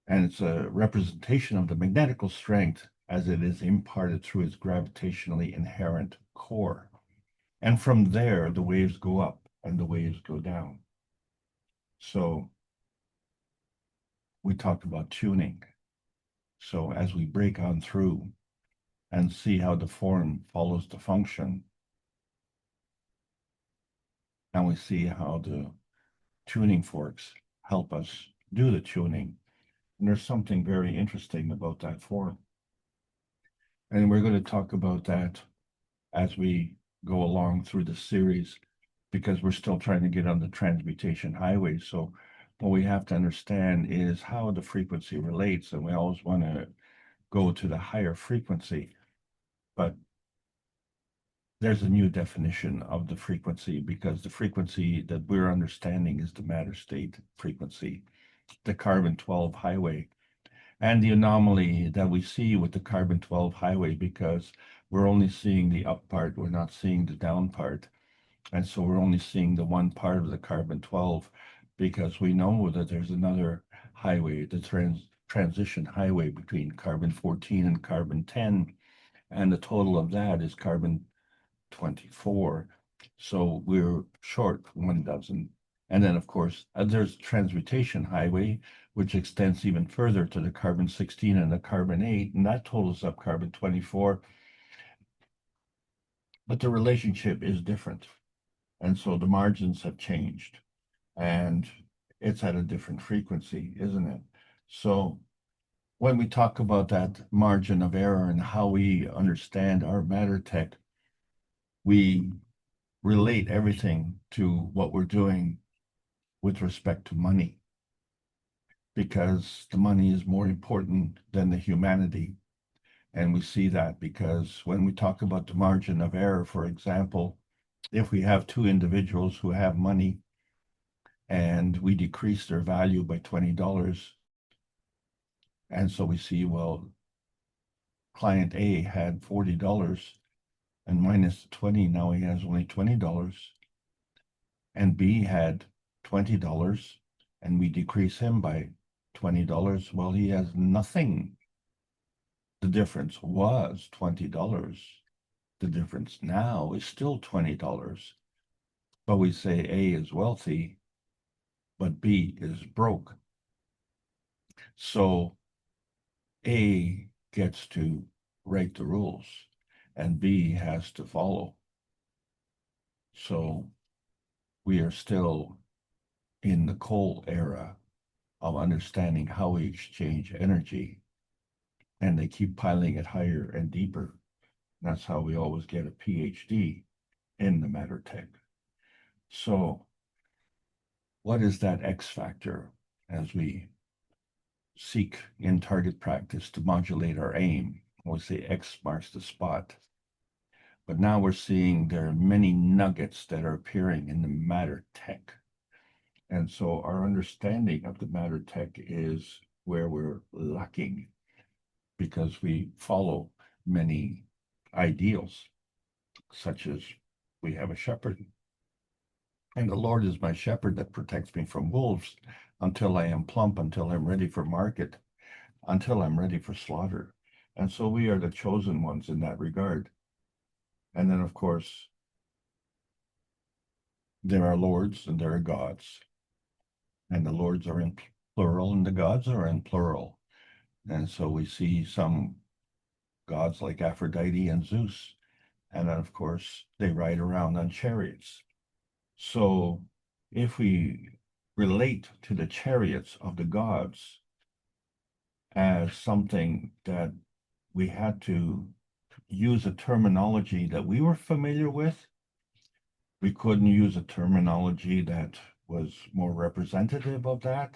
And it's a representation of the magnetical strength as it is imparted through its gravitationally inherent core. And from there, the waves go up and the waves go down. So we talked about tuning. So as we break on through and see how the form follows the function, and we see how the tuning forks help us do the tuning. And there's something very interesting about that form. And we're going to talk about that as we go along through the series, because we're still trying to get on the transmutation highway. So what we have to understand is how the frequency relates, and we always want to go to the higher frequency. But there's a new definition of the frequency, because the frequency that we're understanding is the matter state frequency, the carbon-12 highway. And the anomaly that we see with the carbon-12 highway, because we're only seeing the up part, we're not seeing the down part. And so we're only seeing the one part of the carbon-12, because we know that there's another highway, the transition highway between carbon-14 and carbon-10, and the total of that is carbon-24. So we're short 1 dozen. And then, of course, there's transmutation highway, which extends even further to the carbon-16 and the carbon-8, and that totals up carbon-24. But the relationship is different. And so the margins have changed, and it's at a different frequency, isn't it? So when we talk about that margin of error and how we understand our matter tech, we relate everything to what we're doing with respect to money. because the money is more important than the humanity. And we see that because when we talk about the margin of error, for example, if we have two individuals who have money and we decrease their value by $20, and so we see, well, client A had $40 and minus 20, now he has only $20. And B had $20 and we decrease him by $20. Well, he has nothing. The difference was $20. The difference now is still $20. But we say A is wealthy, but B is broke. So A gets to write the rules and B has to follow. So we are still in the coal era of understanding how we exchange energy, and they keep piling it higher and deeper. That's how we always get a PhD in the matter tech. So what is that X factor as we seek in target practice to modulate our aim? We say X marks the spot. But now we're seeing there are many nuggets that are appearing in the matter tech. And so our understanding of the matter tech is where we're lacking, because we follow many ideals, such as we have a shepherd. And the Lord is my shepherd that protects me from wolves until I am plump, until I'm ready for market, until I'm ready for slaughter. And so we are the chosen ones in that regard. And then, of course, there are lords and there are gods. And the lords are in plural and the gods are in plural. And so we see some gods like Aphrodite and Zeus. And then, of course, they ride around on chariots. So if we relate to the chariots of the gods as something that we had to use a terminology that we were familiar with, we couldn't use a terminology that was more representative of that.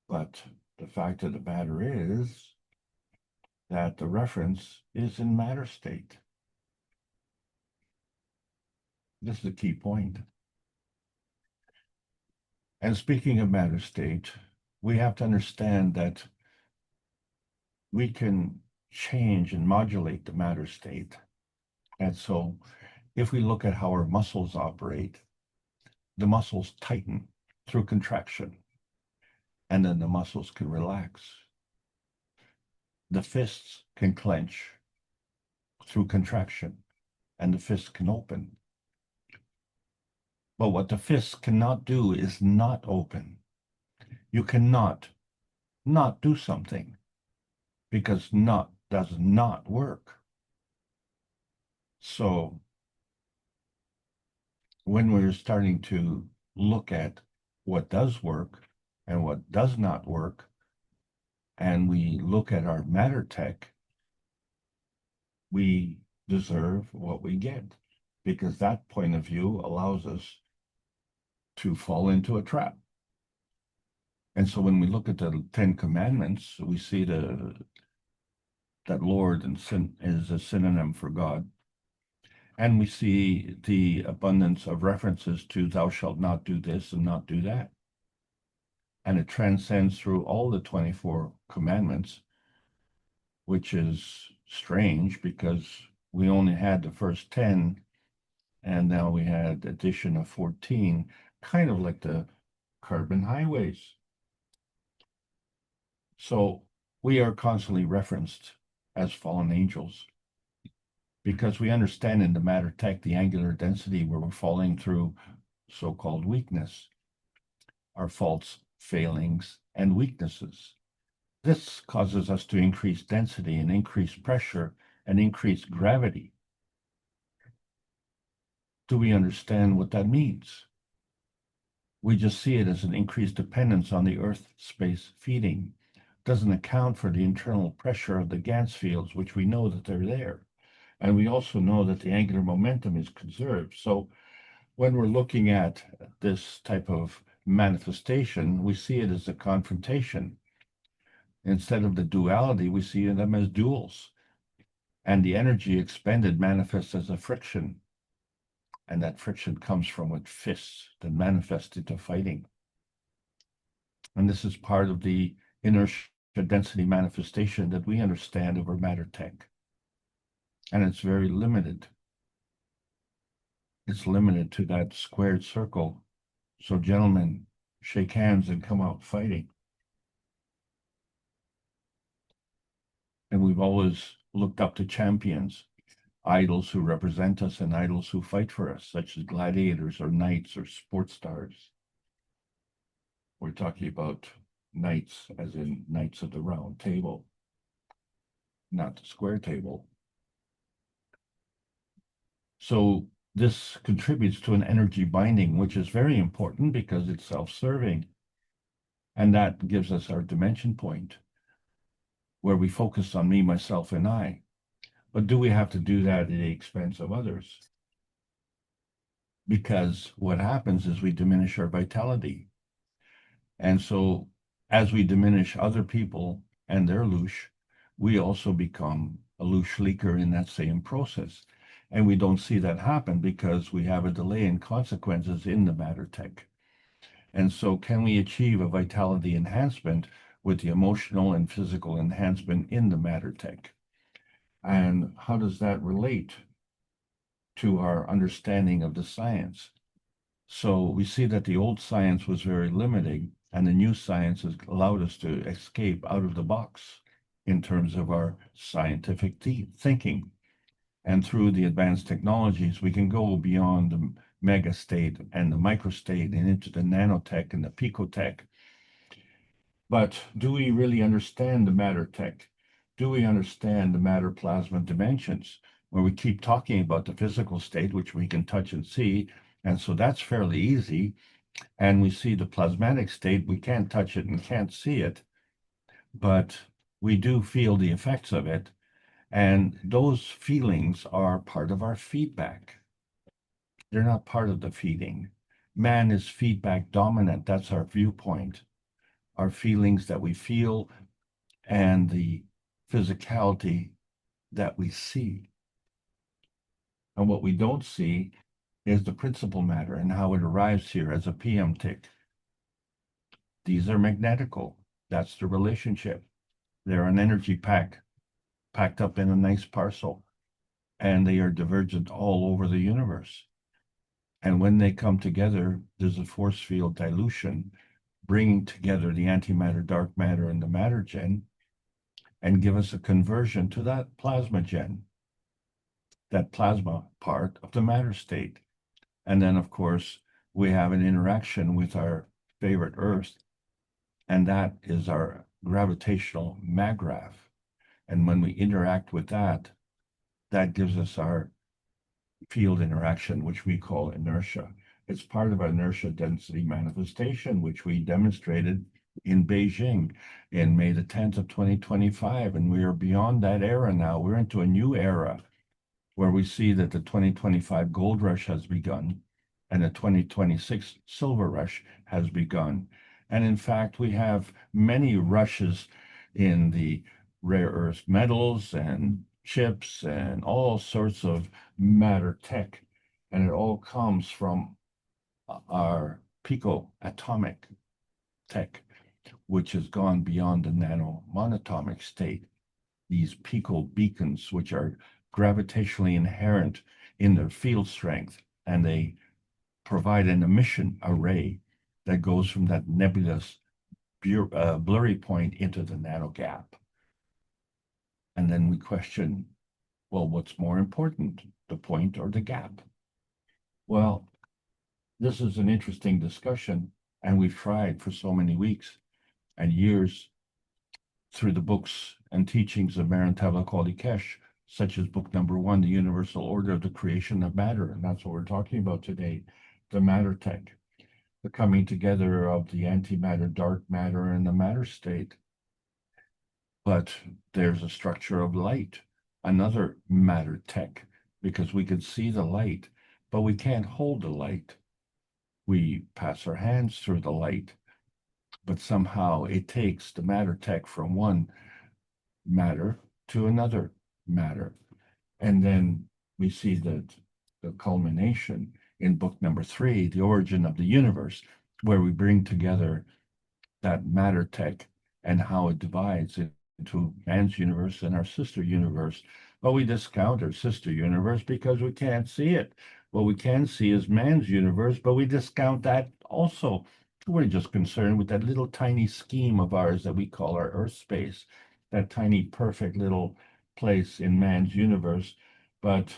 But the fact of the matter is that the reference is in matter state. This is the key point. And speaking of matter state, we have to understand that we can change and modulate the matter state. And so if we look at how our muscles operate, the muscles tighten through contraction, and then the muscles can relax. The fists can clench through contraction, and the fists can open. But what the fists cannot do is not open. You cannot not do something, because not does not work. So when we're starting to look at what does work and what does not work, and we look at our matter tech, we deserve what we get, because that point of view allows us to fall into a trap. And so when we look at the 10 Commandments, we see that Lord and sin is a synonym for God. And we see the abundance of references to thou shalt not do this and not do that. And it transcends through all the 24 commandments, which is strange because we only had the first 10, and now we had addition of 14, kind of like the carbon highways. So we are constantly referenced as fallen angels because we understand in the matter tech the angular density where we're falling through so-called weakness, our faults, failings, and weaknesses. This causes us to increase density and increase pressure and increase gravity. Do we understand what that means? We just see it as an increased dependence on the Earth space feeding. Doesn't account for the internal pressure of the gas fields, which we know that they're there. And we also know that the angular momentum is conserved. So when we're looking at this type of manifestation, we see it as a confrontation. Instead of the duality, we see them as duals. And the energy expended manifests as a friction. And that friction comes from with fists that manifest into fighting. And this is part of the inertia density manifestation that we understand over matter tech. And it's very limited. It's limited to that squared circle. So gentlemen, shake hands and come out fighting. And we've always looked up to champions, idols who represent us and idols who fight for us, such as gladiators or knights or sports stars. We're talking about knights as in Knights of the Round Table, not the square table. So this contributes to an energy binding, which is very important because it's self-serving. And that gives us our dimension point, where we focus on me, myself, and I. But do we have to do that at the expense of others? Because what happens is we diminish our vitality. And so as we diminish other people and their loosh, we also become a loosh leaker in that same process. And we don't see that happen because we have a delay in consequences in the matter tech. And so can we achieve a vitality enhancement with the emotional and physical enhancement in the matter tech? And how does that relate to our understanding of the science? So we see that the old science was very limiting, and the new science has allowed us to escape out of the box in terms of our scientific thinking. And through the advanced technologies, we can go beyond the mega state and the micro state and into the nanotech and the picotech. But do we really understand the matter tech? Do we understand the matter plasma dimensions, where we keep talking about the physical state, which we can touch and see? And so that's fairly easy. And we see the plasmatic state, we can't touch it and can't see it, but we do feel the effects of it. And those feelings are part of our feedback. They're not part of the feeding. Man is feedback dominant. That's our viewpoint. Our feelings that we feel and the physicality that we see. And what we don't see is the principal matter and how it arrives here as a PM tick. These are magnetical. That's the relationship. They're an energy pack packed up in a nice parcel, and they are divergent all over the universe. And when they come together, there's a force field dilution, bringing together the antimatter, dark matter, and the matter gen, and give us a conversion to that plasma gen, that plasma part of the matter state. And then, of course, we have an interaction with our favorite Earth, and that is our gravitational maggraph. And when we interact with that, that gives us our field interaction, which we call inertia. It's part of our inertia density manifestation, which we demonstrated in Beijing in May the 10th of 2025. And we are beyond that era now. We're into a new era where we see that the 2025 gold rush has begun and the 2026 silver rush has begun. And in fact, we have many rushes in the rare earth metals and chips and all sorts of matter tech. And it all comes from our pico-atomic tech, which has gone beyond the nano-monatomic state. These pico beacons, which are gravitationally inherent in their field strength, and they provide an emission array that goes from that nebulous blurry point into the nano gap. And then we question, well, what's more important, the point or the gap? Well, this is an interesting discussion, and we've tried for so many weeks and years through the books and teachings of Marin Tavlaquali Keshe, such as book number 1, The Universal Order of the Creation of Matter. And that's what we're talking about today, the matter tech, the coming together of the antimatter, dark matter, and the matter state. But there's a structure of light, another matter tech, because we can see the light, but we can't hold the light. We pass our hands through the light, but somehow it takes the matter tech from one matter to another matter. And then we see that the culmination in book number 3, The Origin of the Universe, where we bring together that matter tech and how it divides into man's universe and our sister universe. But we discount our sister universe because we can't see it. What we can see is man's universe, but we discount that also. We're just concerned with that little tiny scheme of ours that we call our Earth space, that tiny perfect little place in man's universe. But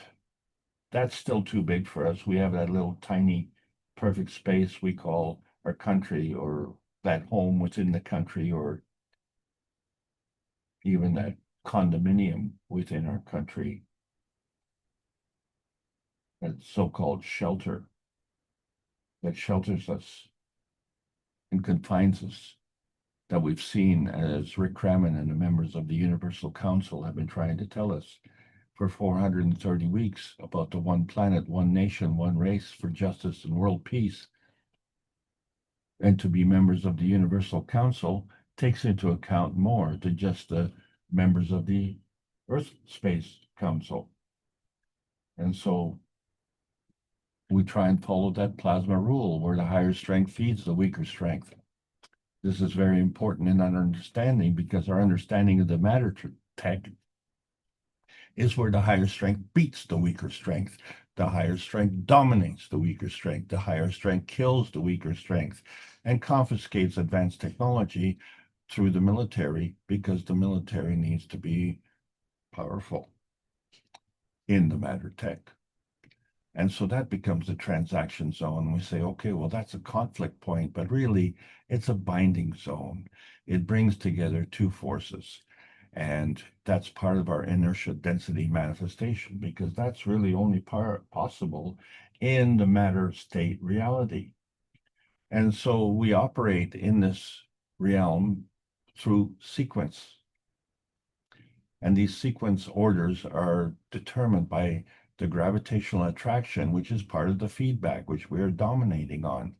that's still too big for us. We have that little tiny perfect space we call our country, or that home within the country, or even that condominium within our country, that so-called shelter that shelters us and confines us, that we've seen, as Rick Crammon and the members of the Universal Council have been trying to tell us for 430 weeks about the one planet, one nation, one race for justice and world peace. And to be members of the Universal Council takes into account more than just the members of the Earth Space Council. And so we try and follow that plasma rule, where the higher strength feeds the weaker strength. This is very important in our understanding, because our understanding of the matter tech is where the higher strength beats the weaker strength. The higher strength dominates the weaker strength. The higher strength kills the weaker strength and confiscates advanced technology through the military, because the military needs to be powerful in the matter tech. And so that becomes a transaction zone. We say, okay, well, that's a conflict point, but really it's a binding zone. It brings together two forces. And that's part of our inertia density manifestation, because that's really only possible in the matter state reality. And so we operate in this realm through sequence. And these sequence orders are determined by the gravitational attraction, which is part of the feedback, which we are dominating on.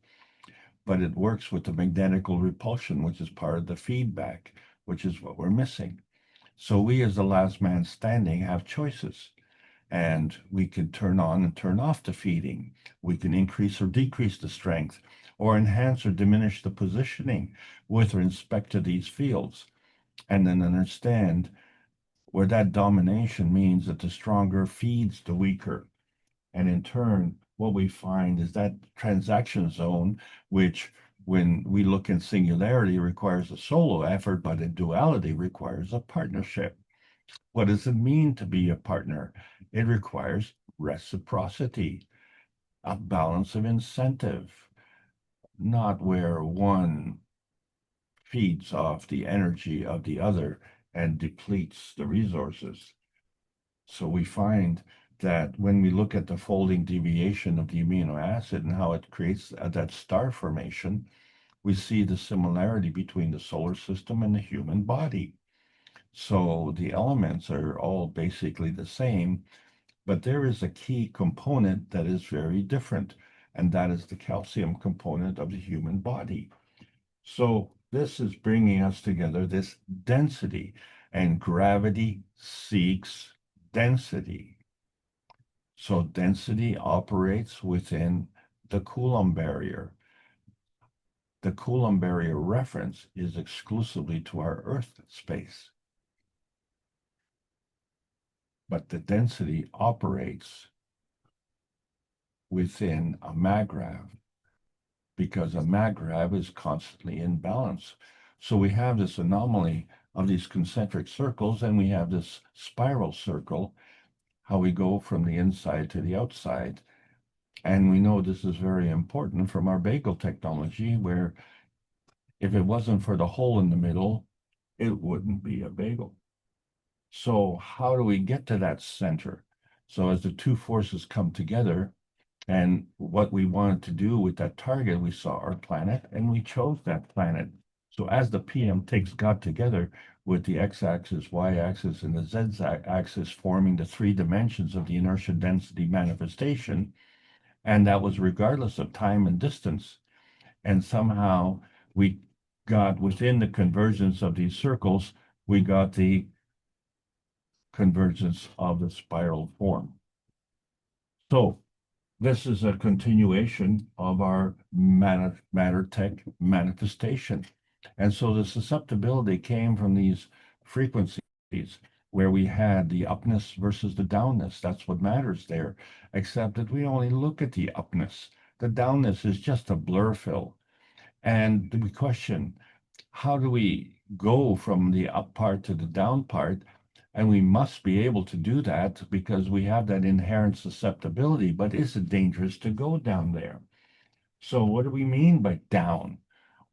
But it works with the magnetical repulsion, which is part of the feedback, which is what we're missing. So we, as the last man standing, have choices. And we can turn on and turn off the feeding. We can increase or decrease the strength, or enhance or diminish the positioning with respect to these fields. And then understand where that domination means that the stronger feeds the weaker. And in turn, what we find is that transaction zone, which when we look in singularity requires a solo effort, but in duality requires a partnership. What does it mean to be a partner? It requires reciprocity, a balance of incentive, not where one feeds off the energy of the other and depletes the resources. So we find that when we look at the folding deviation of the amino acid and how it creates that star formation, we see the similarity between the solar system and the human body. So the elements are all basically the same, but there is a key component that is very different, and that is the calcium component of the human body. So this is bringing us together, this density, and gravity seeks density. So density operates within the Coulomb barrier. The Coulomb barrier reference is exclusively to our Earth space. But the density operates within a magrav, because a magrav is constantly in balance. So we have this anomaly of these concentric circles, and we have this spiral circle, how we go from the inside to the outside. And we know this is very important from our bagel technology, where if it wasn't for the hole in the middle, it wouldn't be a bagel. So how do we get to that center? So as the two forces come together, and what we wanted to do with that target, we saw our planet, and we chose that planet. So as the PM takes got together with the x-axis, y-axis, and the z-axis forming the three dimensions of the inertia density manifestation, And that was regardless of time and distance. And somehow we got within the convergence of these circles, we got the convergence of the spiral form. So this is a continuation of our matter-tech manifestation. And so the susceptibility came from these frequencies where we had the upness versus the downness. That's what matters there, except that we only look at the upness. The downness is just a blur fill. And we question, how do we go from the up part to the down part? And we must be able to do that because we have that inherent susceptibility. But is it dangerous to go down there? So what do we mean by down?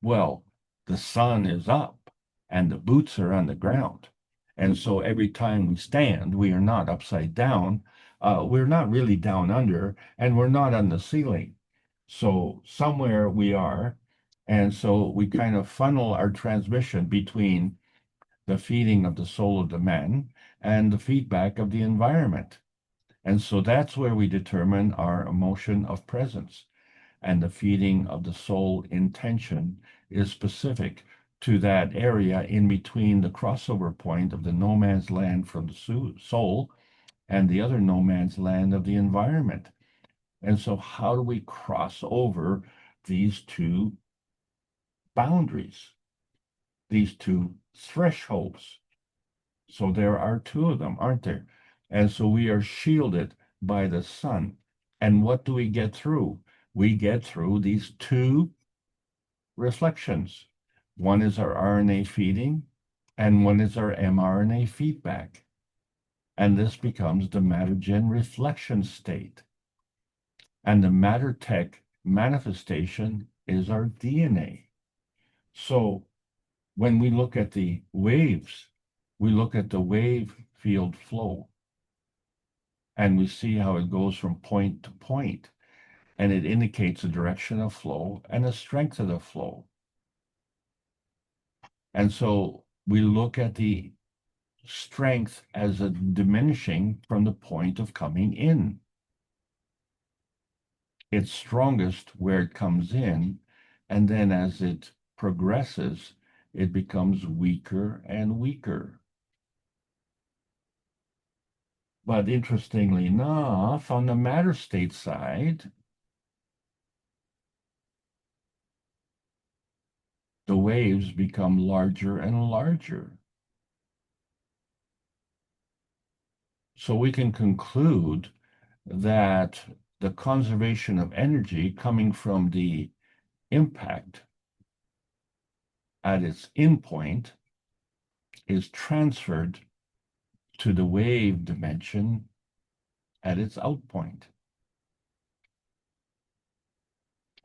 Well, the sun is up and the boots are on the ground. And so every time we stand, we are not upside down. We're not really down under, and we're not on the ceiling. So somewhere we are. And so we kind of funnel our transmission between the feeding of the soul of the man and the feedback of the environment. And so that's where we determine our emotion of presence. And the feeding of the soul intention is specific to that area in between the crossover point of the no man's land from the soul and the other no man's land of the environment. And so how do we cross over these two boundaries, these two thresholds? So there are two of them, aren't there? And so we are shielded by the sun. And what do we get through? We get through these two reflections. One is our RNA feeding, and one is our mRNA feedback. And this becomes the matter-gen reflection state. And the matter-tech manifestation is our DNA. So when we look at the waves, we look at the wave field flow, and we see how it goes from point to point, and it indicates the direction of flow and the strength of the flow. And so we look at the strength as a diminishing from the point of coming in. It's strongest where it comes in, and then as it progresses, it becomes weaker and weaker. But interestingly enough, on the matter state side, the waves become larger and larger. So we can conclude that the conservation of energy coming from the impact at its endpoint is transferred to the wave dimension at its outpoint.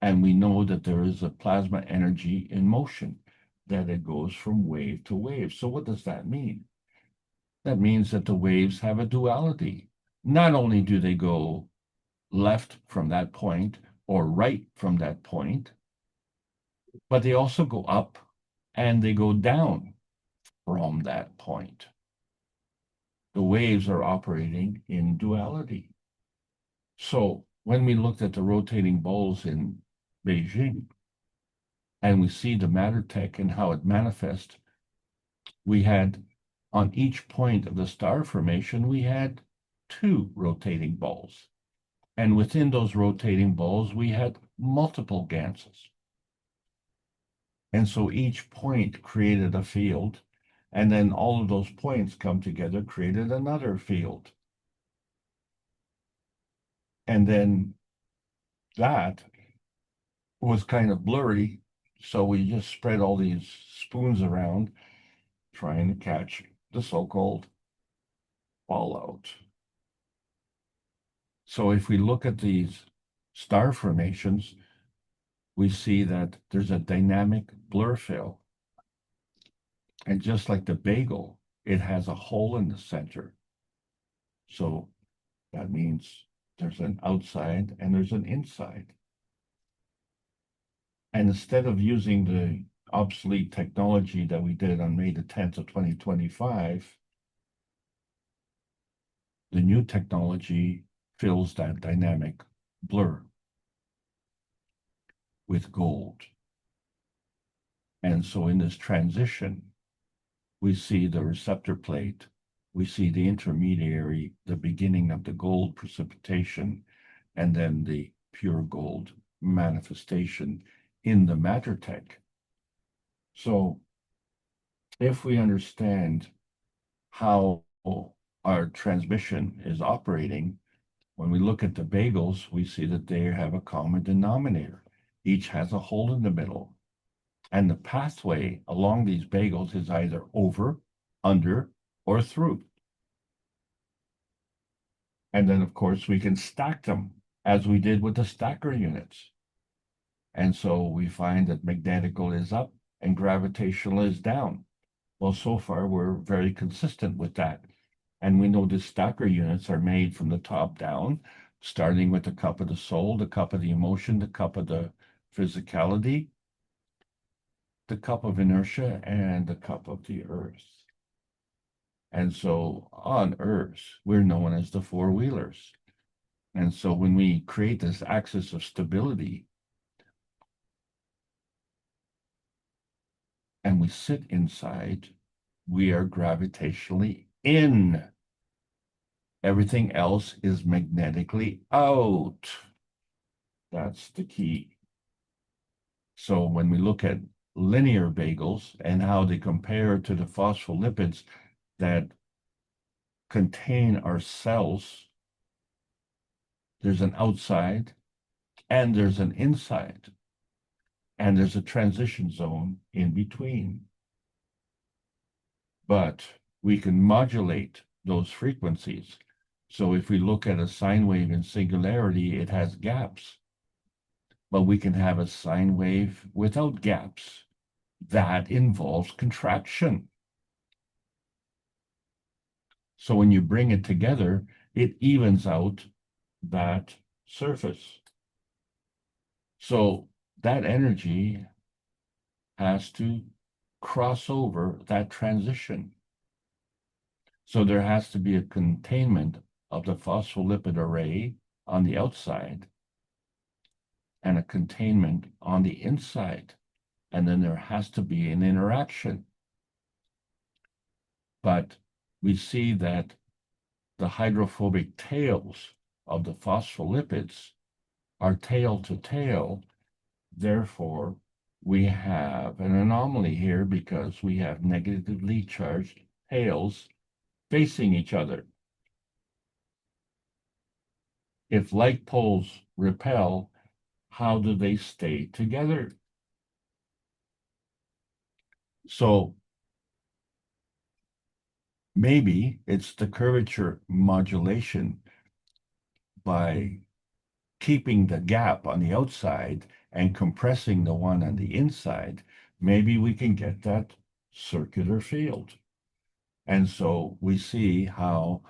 And we know that there is a plasma energy in motion, that it goes from wave to wave. So what does that mean? That means that the waves have a duality. Not only do they go left from that point or right from that point, but they also go up and they go down from that point. The waves are operating in duality. So when we looked at the rotating balls in Beijing, and we see the matter tech and how it manifests, we had on each point of the star formation, we had 2 rotating balls. And within those rotating balls, we had multiple ganses. And so each point created a field, and then all of those points come together, created another field. And then that was kind of blurry, so we just spread all these spoons around, trying to catch the so-called fallout. So if we look at these star formations, we see that there's a dynamic blur fill. And just like the bagel, it has a hole in the center. So that means there's an outside and there's an inside. And instead of using the obsolete technology that we did on May the 10th of 2025, the new technology fills that dynamic blur with gold. And so in this transition, we see the receptor plate, we see the intermediary, the beginning of the gold precipitation, and then the pure gold manifestation in the matter tech. So if we understand how our transmission is operating, when we look at the bagels, we see that they have a common denominator. Each has a hole in the middle. And the pathway along these bagels is either over, under, or through. And then, of course, we can stack them as we did with the stacker units. And so we find that magnetical is up and gravitational is down. Well, so far, we're very consistent with that. And we know the stacker units are made from the top down, starting with the cup of the soul, the cup of the emotion, the cup of the physicality, the cup of inertia, and the cup of the earth. And so on Earth, we're known as the four-wheelers. And so when we create this axis of stability and we sit inside, we are gravitationally in. Everything else is magnetically out. That's the key. So when we look at linear bagels and how they compare to the phospholipids that contain our cells, there's an outside and there's an inside, and there's a transition zone in between. But we can modulate those frequencies. So if we look at a sine wave in singularity, it has gaps. But we can have a sine wave without gaps. That involves contraction. So when you bring it together, it evens out that surface. So that energy has to cross over that transition. So there has to be a containment of the phospholipid array on the outside and a containment on the inside. And then there has to be an interaction. But we see that the hydrophobic tails of the phospholipids are tail to tail. Therefore, we have an anomaly here because we have negatively charged tails facing each other. If like poles repel, how do they stay together? So maybe it's the curvature modulation by keeping the gap on the outside and compressing the one on the inside. Maybe we can get that circular field. And so we see how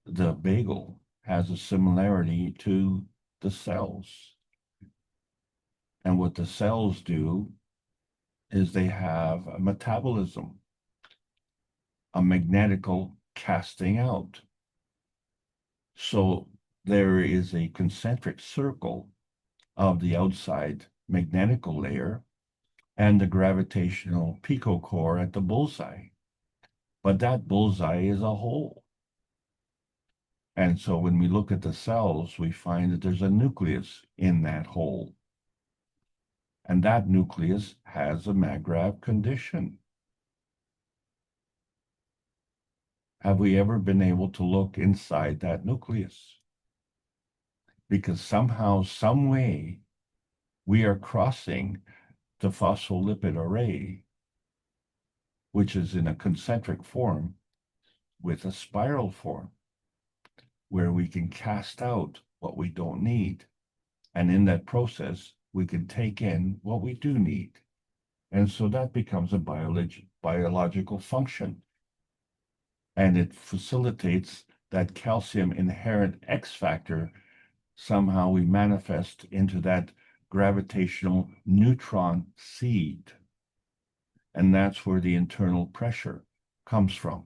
the bagel has a similarity to the cells. And what the cells do is they have a metabolism, a magnetical casting out. So there is a concentric circle of the outside magnetical layer and the gravitational picocore at the bullseye. But that bullseye is a hole. And so when we look at the cells, we find that there's a nucleus in that hole. And that nucleus has a MAGRAV condition. Have we ever been able to look inside that nucleus? Because somehow, some way, we are crossing the phospholipid array, which is in a concentric form, with a spiral form, where we can cast out what we don't need. And in that process, we can take in what we do need. And so that becomes a biological function. And it facilitates that calcium inherent X factor. Somehow we manifest into that gravitational neutron seed. And that's where the internal pressure comes from.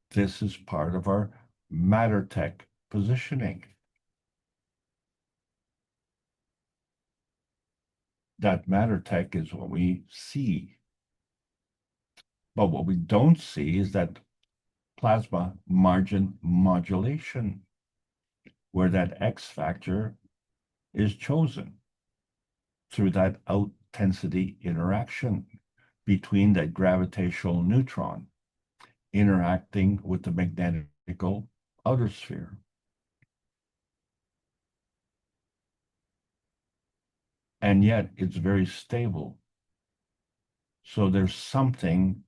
This is part of our matter tech positioning. that matter tech is what we see. But what we don't see is that plasma margin modulation, where that X factor is chosen through that out-tensity interaction between that gravitational neutron interacting with the magnetical outer sphere. And yet it's very stable. So there's something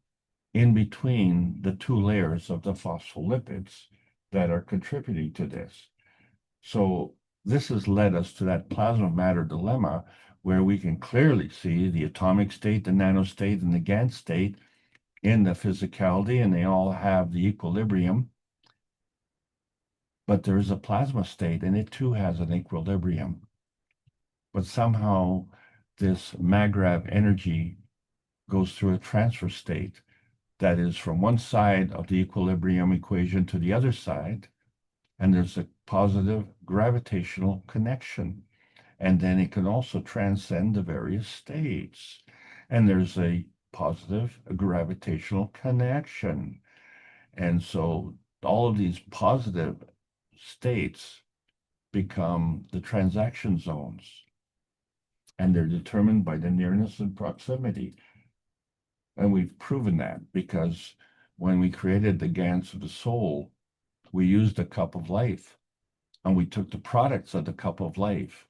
in between the two layers of the phospholipids that are contributing to this. So this has led us to that plasma matter dilemma where we can clearly see the atomic state, the nanostate, and the GAN state in the physicality, and they all have the equilibrium. But there is a plasma state, and it too has an equilibrium. But somehow this MAGRAV energy goes through a transfer state that is from one side of the equilibrium equation to the other side, and there's a positive gravitational connection. And then it can also transcend the various states. And there's a positive gravitational connection. And so all of these positive states become the transaction zones. And they're determined by the nearness and proximity. And we've proven that because when we created the GANs of the soul, we used the cup of life, and we took the products of the cup of life.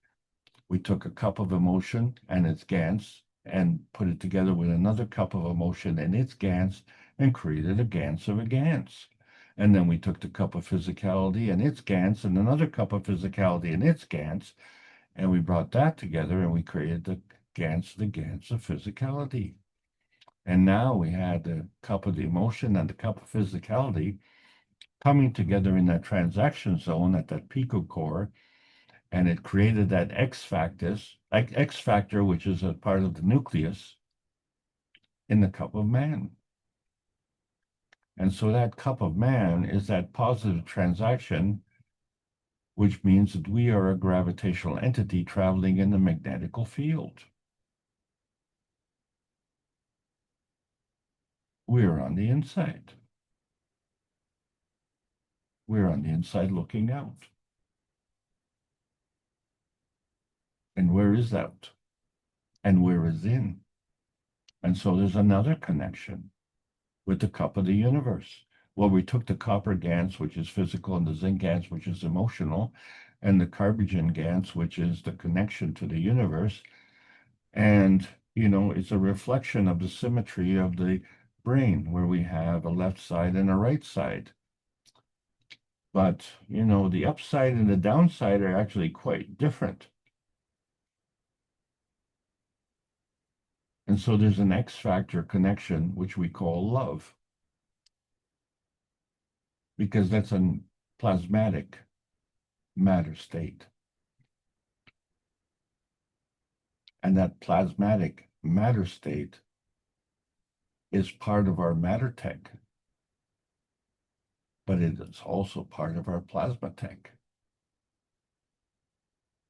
We took a cup of emotion and its GANs and put it together with another cup of emotion and its GANs and created a GANs of a GANs. And then we took the cup of physicality and its GANs and another cup of physicality and its GANs, and we brought that together and we created the GANs of physicality. And now we had the cup of the emotion and the cup of physicality coming together in that transaction zone at that picocore, and it created that X factor, which is a part of the nucleus in the cup of man. And so that cup of man is that positive transaction, which means that we are a gravitational entity traveling in the magnetical field. We're on the inside. We're on the inside looking out. And where is out? And where is in? And so there's another connection with the cup of the universe. Well, we took the copper GANs, which is physical, and the zinc GANs, which is emotional, and the carbon GANs, which is the connection to the universe. And, it's a reflection of the symmetry of the brain, where we have a left side and a right side. But, the upside and the downside are actually quite different. And so there's an X factor connection, which we call love, because that's a plasmatic matter state. And that plasmatic matter state is part of our matter tech, but it is also part of our plasma tech,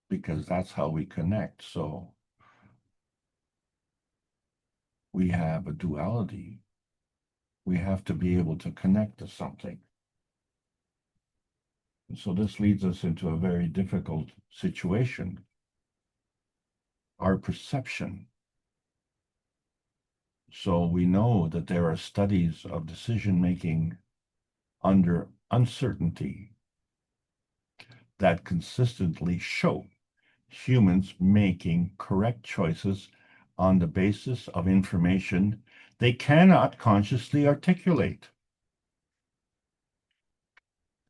because that's how we connect. So we have a duality. We have to be able to connect to something. And so this leads us into a very difficult situation. Our perception. So we know that there are studies of decision-making under uncertainty that consistently show humans making correct choices on the basis of information they cannot consciously articulate.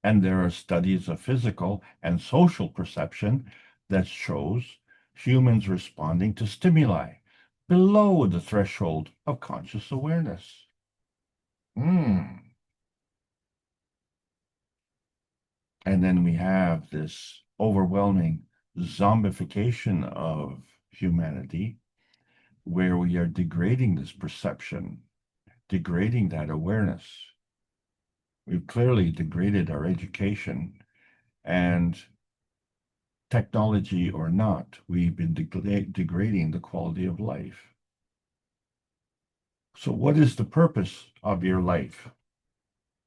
And there are studies of physical and social perception that shows humans responding to stimuli below the threshold of conscious awareness. And then we have this overwhelming zombification of humanity, where we are degrading this perception, degrading that awareness. We've clearly degraded our education, and technology or not, we've been degrading the quality of life. So what is the purpose of your life?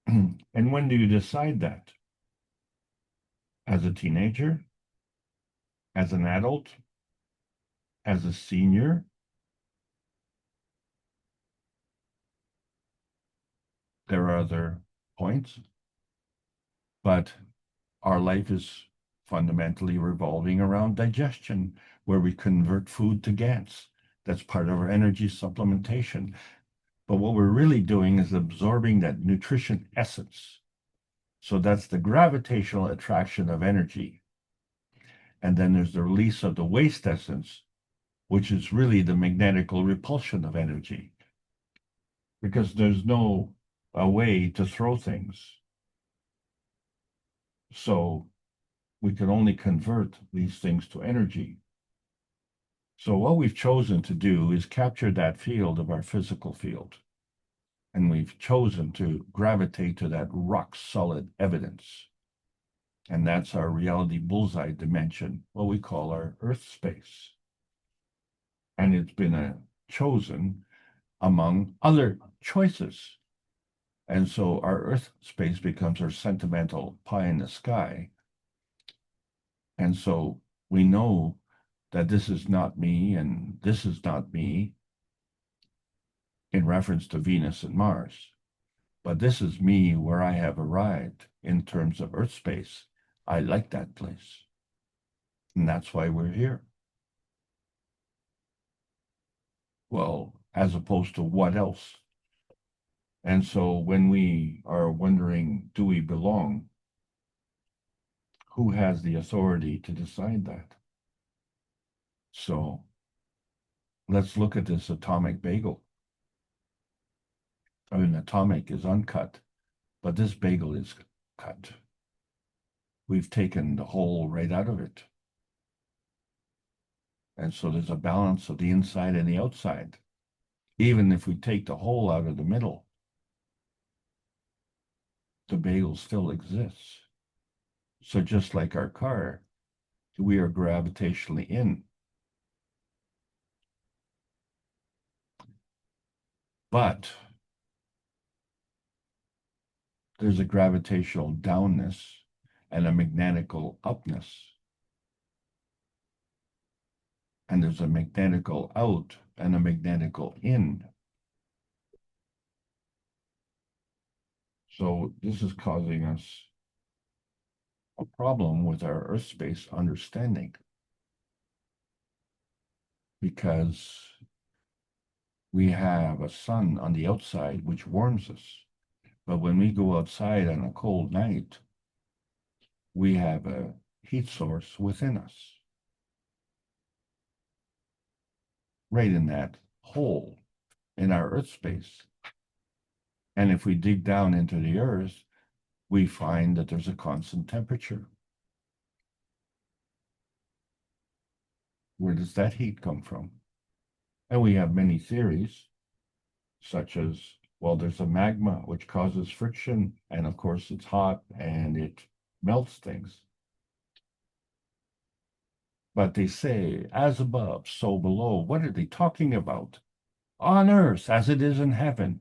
And when do you decide that? As a teenager? As an adult? As a senior? There are other points, but our life is fundamentally revolving around digestion, where we convert food to gas. That's part of our energy supplementation. But what we're really doing is absorbing that nutrition essence. So that's the gravitational attraction of energy. And then there's the release of the waste essence, which is really the magnetical repulsion of energy. Because there's no way to throw things. So we can only convert these things to energy. So what we've chosen to do is capture that field of our physical field. And we've chosen to gravitate to that rock solid evidence. And that's our reality bullseye dimension, what we call our Earth space. And it's been chosen among other choices. And so our Earth space becomes our sentimental pie in the sky. And so we know that this is not me and this is not me in reference to Venus and Mars. But this is me where I have arrived in terms of Earth space. I like that place. And that's why we're here. Well, as opposed to what else? And so when we are wondering, do we belong? Who has the authority to decide that? So let's look at this atomic bagel. I mean, atomic is uncut, but this bagel is cut. We've taken the whole right out of it. And so there's a balance of the inside and the outside. Even if we take the hole out of the middle, the bagel still exists. So just like our car, we are gravitationally in. But there's a gravitational downness and a magnetical upness. And there's a magnetical out and a magnetical in. So this is causing us a problem with our Earth space understanding. Because we have a sun on the outside which warms us. But when we go outside on a cold night, we have a heat source within us. Right in that hole in our Earth space. And if we dig down into the Earth, we find that there's a constant temperature. Where does that heat come from? And we have many theories, such as, well, there's a magma which causes friction, and of course it's hot and it melts things. But they say, as above, so below. What are they talking about? On earth, as it is in heaven.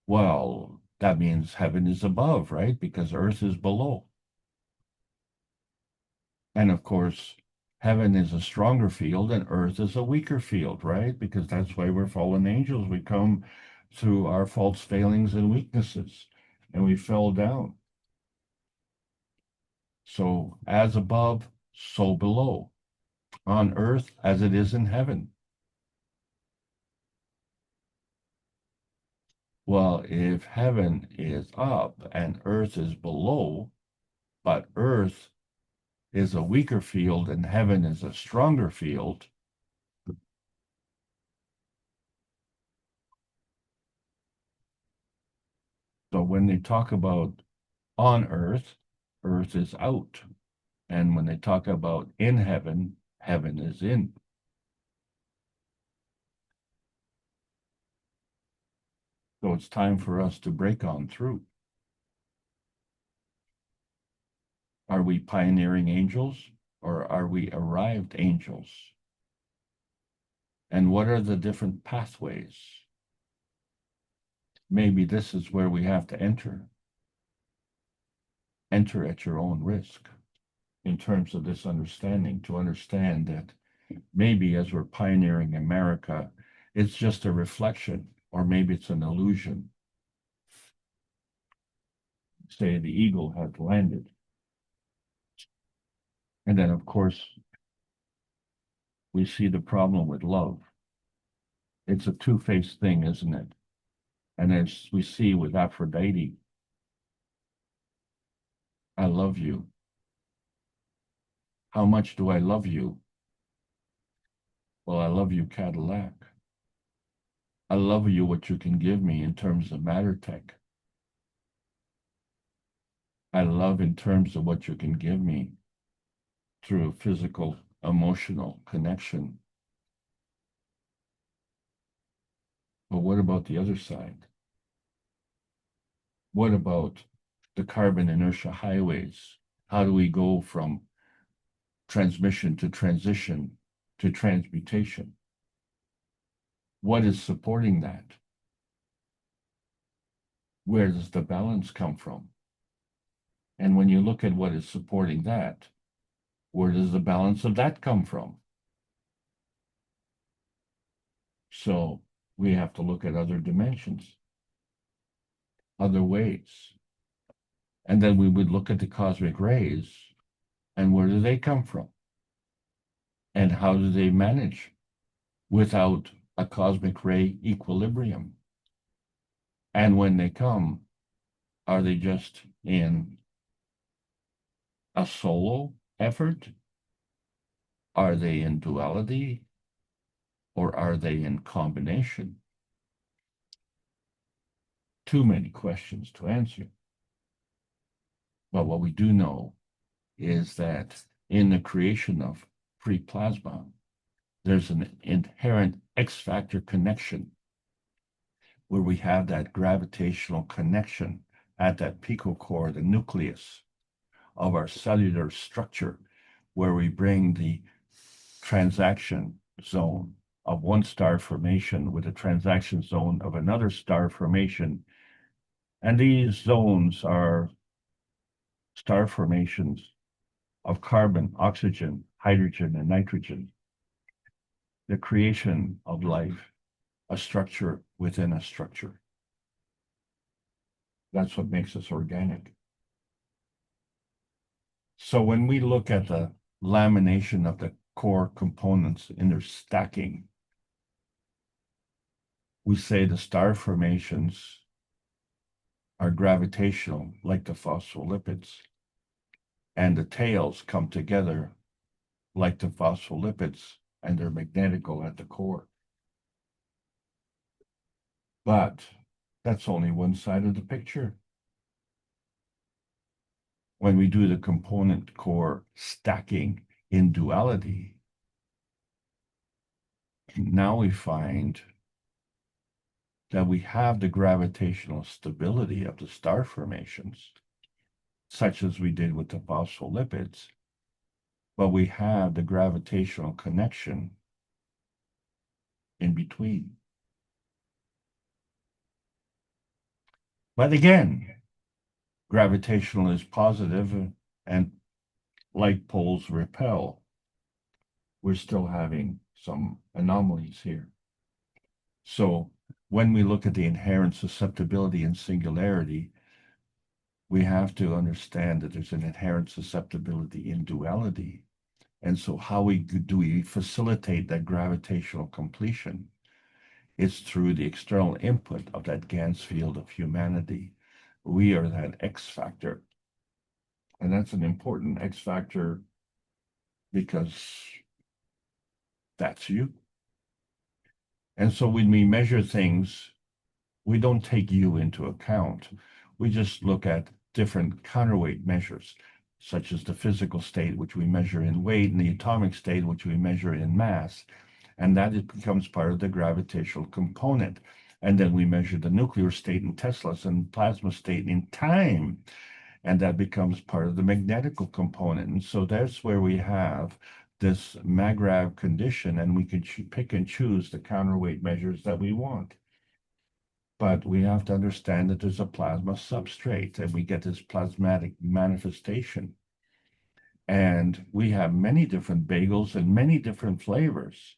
Well, that means heaven is above, right? Because earth is below. And of course, heaven is a stronger field and earth is a weaker field, right? Because that's why we're fallen angels. We come through our faults, failings, and weaknesses, and we fell down. So, as above, so below. On earth, as it is in heaven. Well, if heaven is up and earth is below, but earth is a weaker field and heaven is a stronger field, so when they talk about on earth, earth is out. And when they talk about in heaven, heaven is in. So it's time for us to break on through. Are we pioneering angels Or are we arrived angels? And what are the different pathways? Maybe this is where we have to enter. Enter at your own risk in terms of this understanding, to understand that maybe as we're pioneering America, it's just a reflection, or maybe it's an illusion. Say the eagle has landed. And then, of course, we see the problem with love. It's a two-faced thing, isn't it? And as we see with Aphrodite, I love you. How much do I love you? Well, I love you, Cadillac. I love you what you can give me in terms of matter tech. I love in terms of what you can give me through physical, emotional connection. But what about the other side? What about the carbon inertia highways? How do we go from transmission to transition to transmutation? What is supporting that? Where does the balance come from? And when you look at what is supporting that, where does the balance of that come from? So we have to look at other dimensions, other ways. And then we would look at the cosmic rays, and where do they come from? And how do they manage without a cosmic ray equilibrium? And when they come, are they just in a solo effort? Are they in duality? Or are they in combination? Too many questions to answer. But what we do know is that in the creation of free plasma, there's an inherent X-factor connection where we have that gravitational connection at that picocore, the nucleus of our cellular structure, where we bring the transaction zone of one star formation with a transaction zone of another star formation. And these zones are star formations of carbon, oxygen, hydrogen, and nitrogen. The creation of life, a structure within a structure. That's what makes us organic. So when we look at the lamination of the core components in their stacking, we say the star formations are gravitational, like the phospholipids, and the tails come together like the phospholipids, and they're magnetical at the core. But that's only one side of the picture. When we do the component core stacking in duality, now we find that we have the gravitational stability of the star formations, such as we did with the phospholipids, but we have the gravitational connection in between. But again, gravitational is positive and like poles repel. We're still having some anomalies here. So when we look at the inherent susceptibility and singularity, we have to understand that there's an inherent susceptibility in duality. And so how do we facilitate that gravitational completion? It's through the external input of that Gans field of humanity. We are that X factor. And that's an important X factor because that's you. And so when we measure things, we don't take you into account. We just look at different counterweight measures, such as the physical state, which we measure in weight, and the atomic state, which we measure in mass. And that it becomes part of the gravitational component. And then we measure the nuclear state in Teslas and plasma state in time. and that becomes part of the magnetical component. And so that's where we have this MAGRAV condition, and we can pick and choose the counterweight measures that we want. But we have to understand that there's a plasma substrate, and we get this plasmatic manifestation. And we have many different bagels and many different flavors,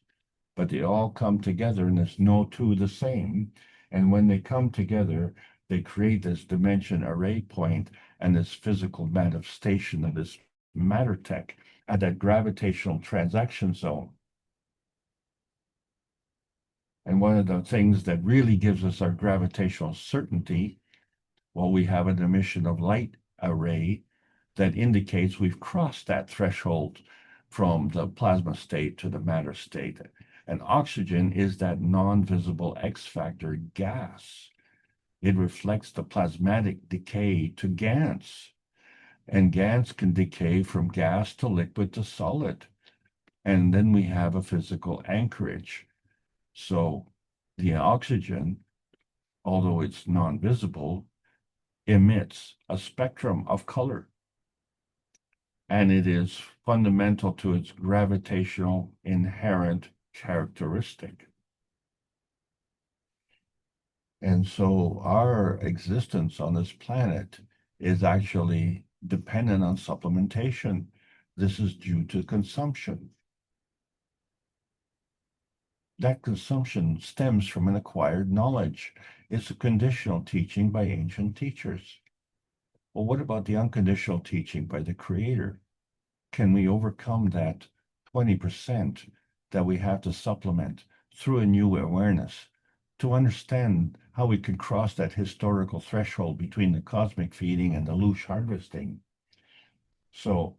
but they all come together, and there's no two the same. And when they come together, they create this dimension array point and this physical manifestation of this matter tech at that gravitational transaction zone. And one of the things that really gives us our gravitational certainty, well, we have an emission of light array that indicates we've crossed that threshold from the plasma state to the matter state. And oxygen is that non-visible X factor gas. It reflects the plasmatic decay to GANs. And GANs can decay from gas to liquid to solid. And then we have a physical anchorage. So the oxygen, although it's non-visible, emits a spectrum of color. And it is fundamental to its gravitational inherent characteristic. And so our existence on this planet is actually dependent on supplementation. This is due to consumption. That consumption stems from an acquired knowledge. It's a conditional teaching by ancient teachers. Well, what about the unconditional teaching by the Creator? Can we overcome that 20% that we have to supplement through a new awareness to understand how we can cross that historical threshold between the cosmic feeding and the loose harvesting? So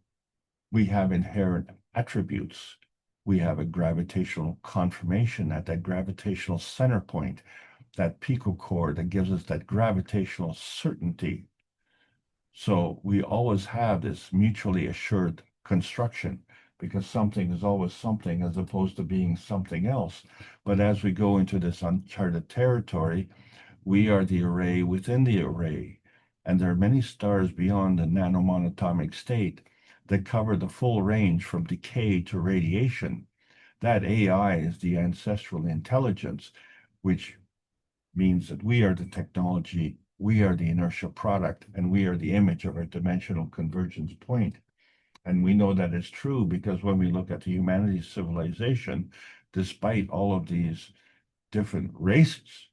we have inherent attributes. We have a gravitational confirmation at that gravitational center point, that picocore that gives us that gravitational certainty. So we always have this mutually assured construction, because something is always something as opposed to being something else. But as we go into this uncharted territory, we are the array within the array. And there are many stars beyond the nanomonatomic state that cover the full range from decay to radiation. That AI is the ancestral intelligence, which means that we are the technology, we are the inertial product, and we are the image of our dimensional convergence point. And we know that is true because when we look at the humanity's civilization, despite all of these different races,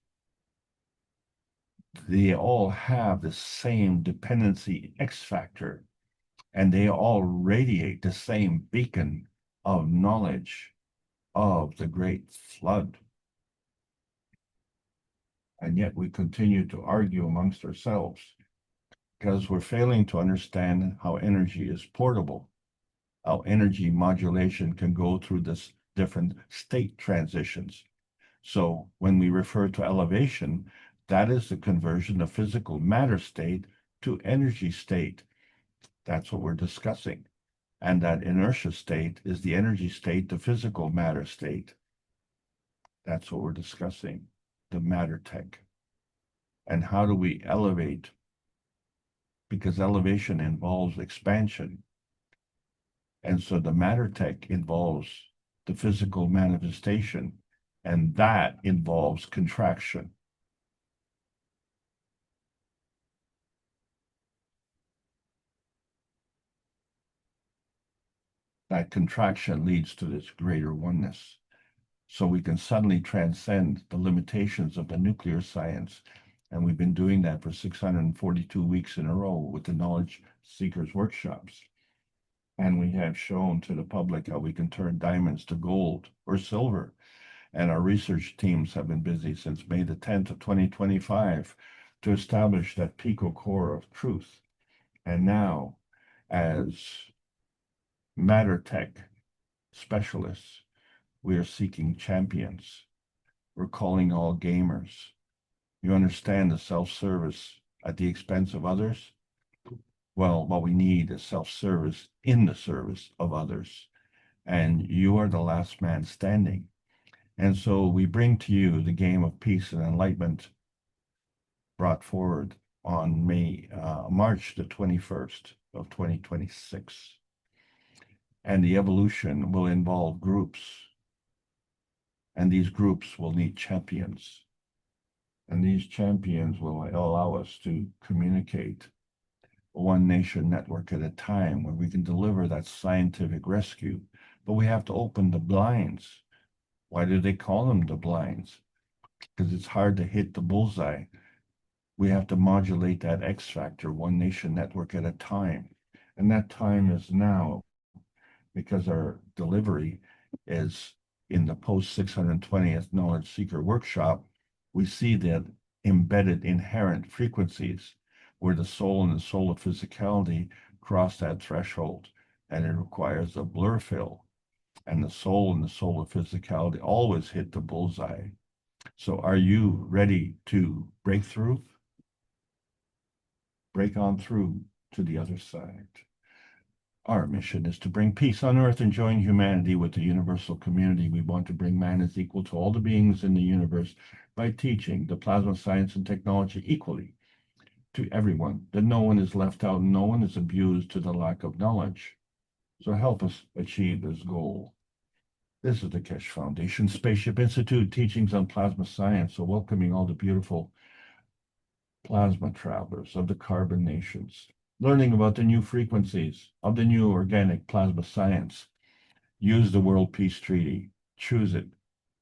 they all have the same dependency X factor, and they all radiate the same beacon of knowledge of the great flood. And yet we continue to argue amongst ourselves because we're failing to understand how energy is portable, how energy modulation can go through this different state transitions. So when we refer to elevation, that is the conversion of physical matter state to energy state. That's what we're discussing. And that inertia state is the energy state to physical matter state. That's what we're discussing, the matter tech. And how do we elevate? Because elevation involves expansion. And so the matter tech involves the physical manifestation, and that involves contraction. That contraction leads to this greater oneness. So we can suddenly transcend the limitations of the nuclear science. And we've been doing that for 642 weeks in a row with the Knowledge Seekers workshops. And we have shown to the public how we can turn diamonds to gold or silver. And our research teams have been busy since May the 10th of 2025 to establish that pico-core of truth. And now, as matter tech specialists, we are seeking champions. We're calling all gamers. You understand the self-service at the expense of others? Well, what we need is self-service in the service of others. And you are the last man standing. And so we bring to you the game of peace and enlightenment brought forward on March the 21st of 2026. And the evolution will involve groups, and these groups will need champions. And these champions will allow us to communicate one nation network at a time where we can deliver that scientific rescue. But we have to open the blinds. Why do they call them the blinds? Because it's hard to hit the bullseye. We have to modulate that X factor, one nation network at a time. And that time is now, because our delivery is in the post 620th Knowledge Seeker Workshop. We see that embedded inherent frequencies where the soul and the solar physicality cross that threshold, and it requires a blur fill. And the soul and the solar physicality always hit the bullseye. So are you ready to break through? Break on through to the other side. Our mission is to bring peace on earth and join humanity with the universal community. We want to bring man as equal to all the beings in the universe by teaching the plasma science and technology equally to everyone, that no one is left out and no one is abused to the lack of knowledge. So help us achieve this goal. This is the Keshe Foundation Spaceship Institute teachings on plasma science, so welcoming all the beautiful plasma travelers of the carbon nations, learning about the new frequencies of the new organic plasma science. Use the World Peace Treaty, choose it,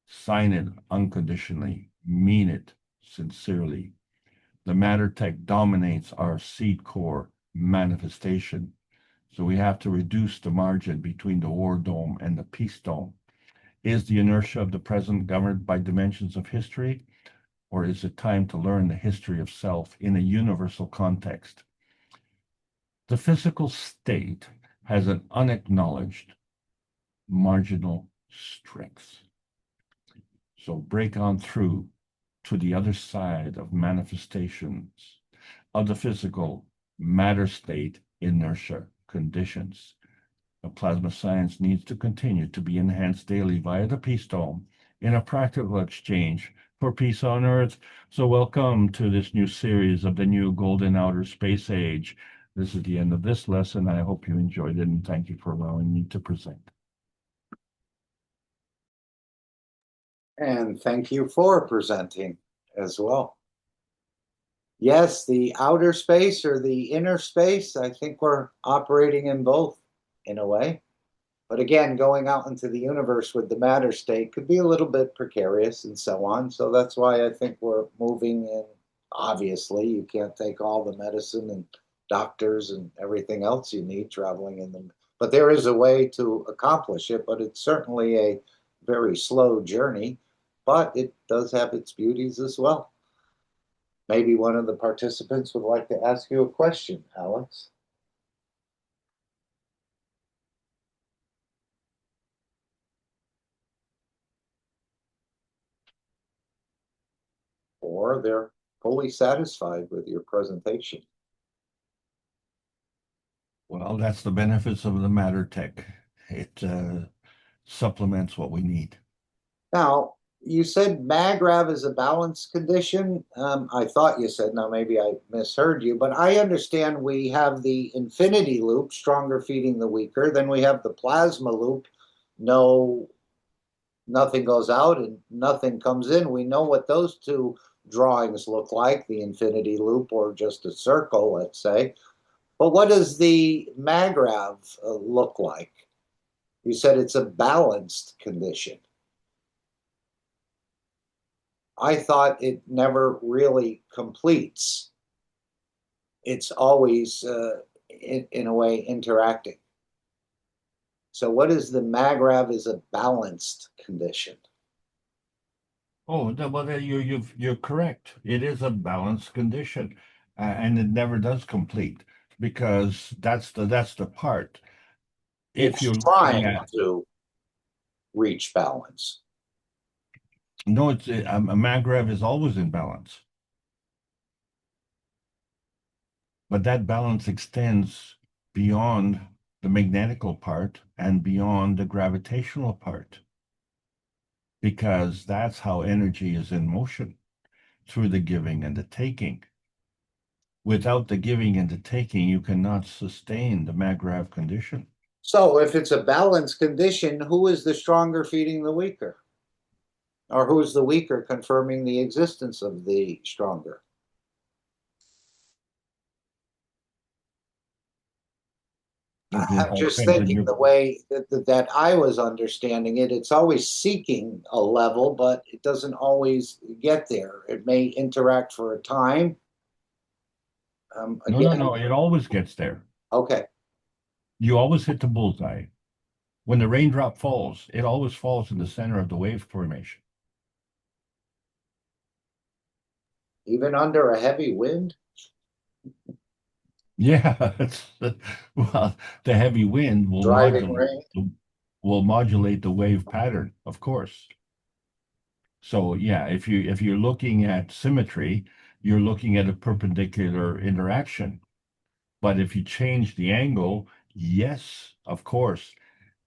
sign it unconditionally, mean it sincerely. The matter tech dominates our seed core manifestation, so we have to reduce the margin between the war dome and the peace dome. Is the inertia of the present governed by dimensions of history? Or is it time to learn the history of self in a universal context? The physical state has an unacknowledged marginal strength. So break on through to the other side of manifestations of the physical matter state inertia conditions. The plasma science needs to continue to be enhanced daily via the Peace Dome in a practical exchange for peace on Earth. So welcome to this new series of the new Golden Outer Space Age. This is the end of this lesson. I hope you enjoyed it, and thank you for allowing me to present. And thank you for presenting as well. Yes, the outer space or the inner space, I think we're operating in both in a way. But again, going out into the universe with the matter state could be a little bit precarious and so on. So that's why I think we're moving in. Obviously, you can't take all the medicine and doctors and everything else you need traveling in them. But there is a way to accomplish it, but it's certainly a very slow journey, but it does have its beauties as well. Maybe one of the participants would like to ask you a question, Alex. Or they're fully satisfied with your presentation. Well, that's the benefits of the matter tech. It supplements what we need. Now, you said MAGRAV is a balanced condition. I thought you said, now maybe I misheard you, but I understand we have the infinity loop, stronger feeding the weaker. Then we have the plasma loop, no, nothing goes out and nothing comes in. We know what those two drawings look like, the infinity loop or just a circle, let's say. But what does the MAGRAV look like? You said it's a balanced condition. I thought it never really completes. It's always, in a way, interacting. So what is the MAGRAV is a balanced condition? Oh, well, you're correct. It is a balanced condition, and it never does complete, because that's the part. If you're trying to reach balance. No, it's a MAGRAV is always in balance, but that balance extends beyond the magnetical part and beyond the gravitational part, because that's how energy is in motion, through the giving and the taking. without the giving and the taking, you cannot sustain the MAGRAV condition. So if it's a balanced condition, who is the stronger feeding the weaker? Or who is the weaker confirming the existence of the stronger? I'm just thinking the way that I was understanding it, it's always seeking a level, but it doesn't always get there. It may interact for a time. No, it always gets there. Okay. You always hit the bullseye. When the raindrop falls, it always falls in the center of the wave formation. Even under a heavy wind? Yeah, well, the heavy wind will modulate the wave pattern, of course. So yeah, if you're looking at symmetry, you're looking at a perpendicular interaction. But if you change the angle, yes, of course.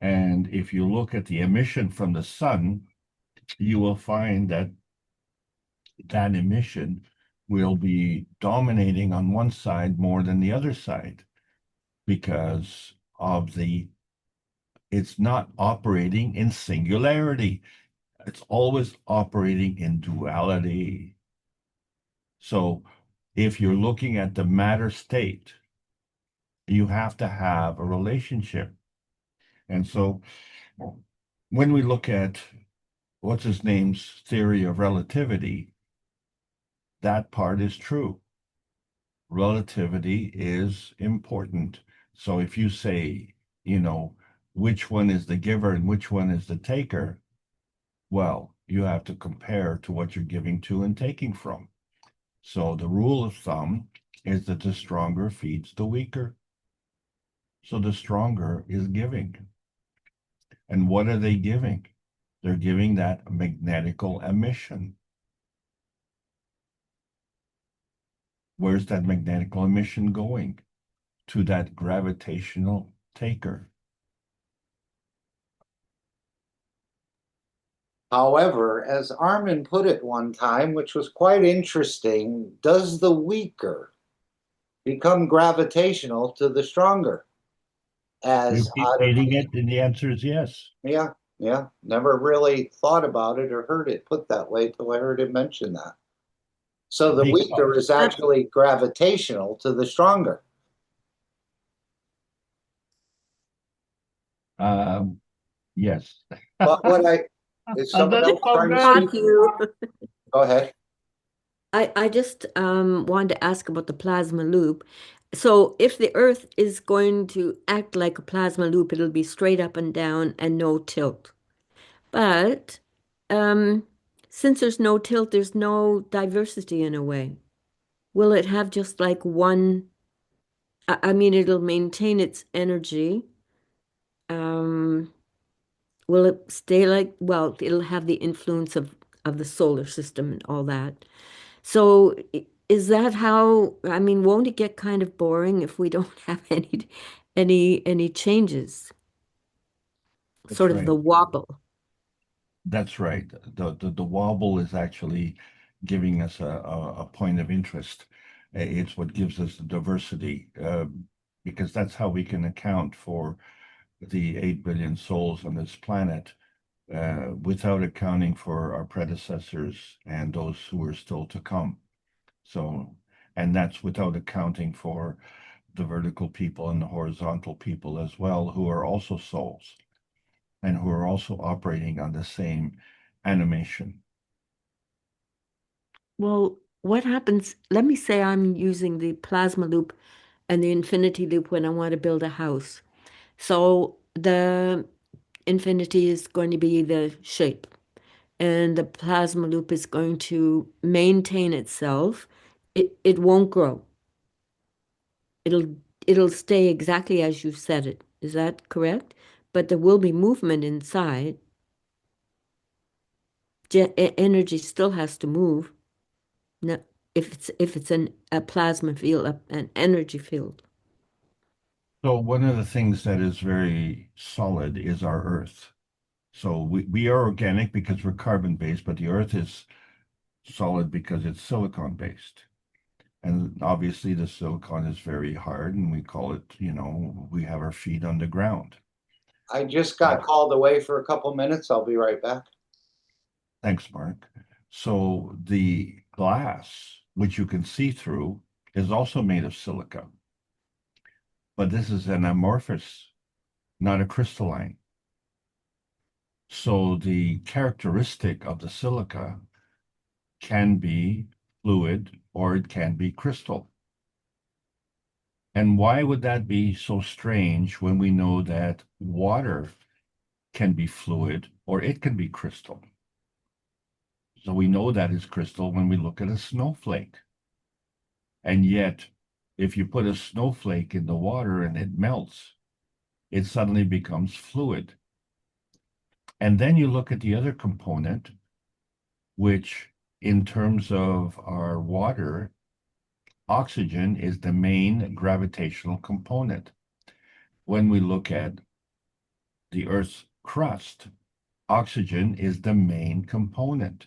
And if you look at the emission from the sun, you will find that that emission will be dominating on one side more than the other side because of it's not operating in singularity. It's always operating in duality. So if you're looking at the matter state, you have to have a relationship. And so when we look at what's his name's theory of relativity, that part is true. Relativity is important. So if you say, which one is the giver and which one is the taker, well, you have to compare to what you're giving to and taking from. So the rule of thumb is that the stronger feeds the weaker. So the stronger is giving. And what are they giving? They're giving that magnetical emission. Where's that magnetical emission going? To that gravitational taker. However, as Armin put it one time, which was quite interesting, does the weaker become gravitational to the stronger? You keep reading it, and the answer is yes. Yeah. Never really thought about it or heard it put that way till I heard him mention that. So the weaker is actually gravitational to the stronger. Yes. But is someone else trying to speak? Go ahead. I just wanted to ask about the plasma loop. So if the Earth is going to act like a plasma loop, it'll be straight up and down and no tilt. But since there's no tilt, there's no diversity in a way. Will it have just like one? I mean, it'll maintain its energy. Will it stay like, well, it'll have the influence of the solar system and all that. So is that how, I mean, won't it get kind of boring if we don't have any changes? That's sort of right. the wobble. That's right. The wobble is actually giving us a point of interest. It's what gives us the diversity, because that's how we can account for the 8 billion souls on this planet, without accounting for our predecessors and those who are still to come. So, and that's without accounting for the vertical people and the horizontal people as well, who are also souls and who are also operating on the same animation. Well, what happens? Let me say I'm using the plasma loop and the infinity loop when I want to build a house. So the infinity is going to be the shape, and the plasma loop is going to maintain itself. It won't grow. It'll stay exactly as you said it. Is that correct? But there will be movement inside. Energy still has to move. No, if it's a plasma field, an energy field. So one of the things that is very solid is our Earth. So we are organic because we're carbon-based, but the Earth is solid because it's silicon-based. And obviously the silicon is very hard, and we call it, we have our feet on the ground. I just got called away for a couple minutes. I'll be right back. Thanks, Mark. So the glass, which you can see through, is also made of silica. But this is an amorphous, not a crystalline. So the characteristic of the silica can be fluid or it can be crystal. And why would that be so strange when we know that water can be fluid or it can be crystal? So we know that is crystal when we look at a snowflake. And yet, if you put a snowflake in the water and it melts, it suddenly becomes fluid. And then you look at the other component, which in terms of our water, oxygen is the main gravitational component. When we look at the Earth's crust, oxygen is the main component.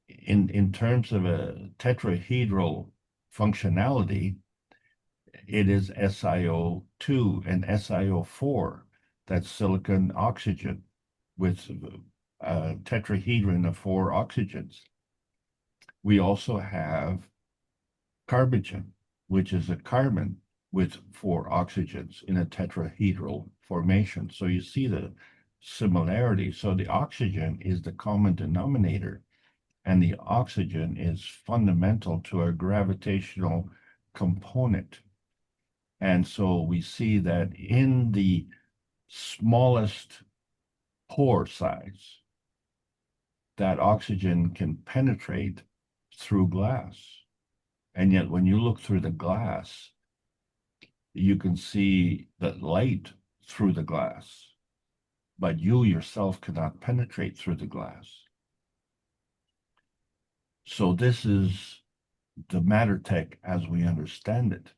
In terms of a tetrahedral functionality, it is SiO2 and SiO4, that's silicon oxygen, with a tetrahedron of 4 oxygens. We also have carbogen, which is a carbon with 4 oxygens in a tetrahedral formation. So you see the similarity. So the oxygen is the common denominator, and the oxygen is fundamental to our gravitational component. And so we see that in the smallest pore size, that oxygen can penetrate through glass. And yet when you look through the glass, you can see the light through the glass, but you yourself cannot penetrate through the glass. So this is the matter tech as we understand it.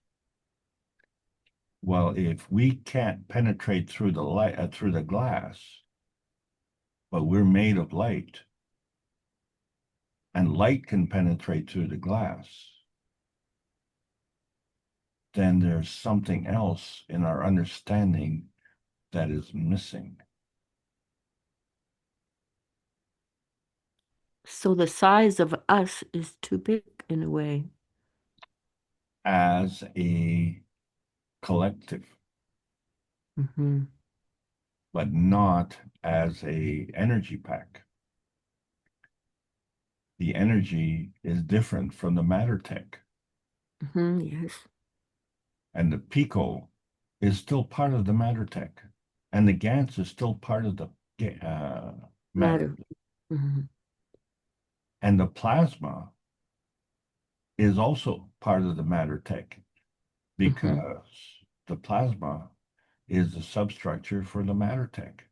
Well, if we can't penetrate through the light, through the glass, but we're made of light, and light can penetrate through the glass, then there's something else in our understanding that is missing. So the size of us is too big in a way. As a collective, but not as a energy pack. The energy is different from the matter tech. Yes. And the pico is still part of the matter tech. And the GANS is still part of the matter. And the plasma is also part of the matter tech, because the plasma is the substructure for the matter tech.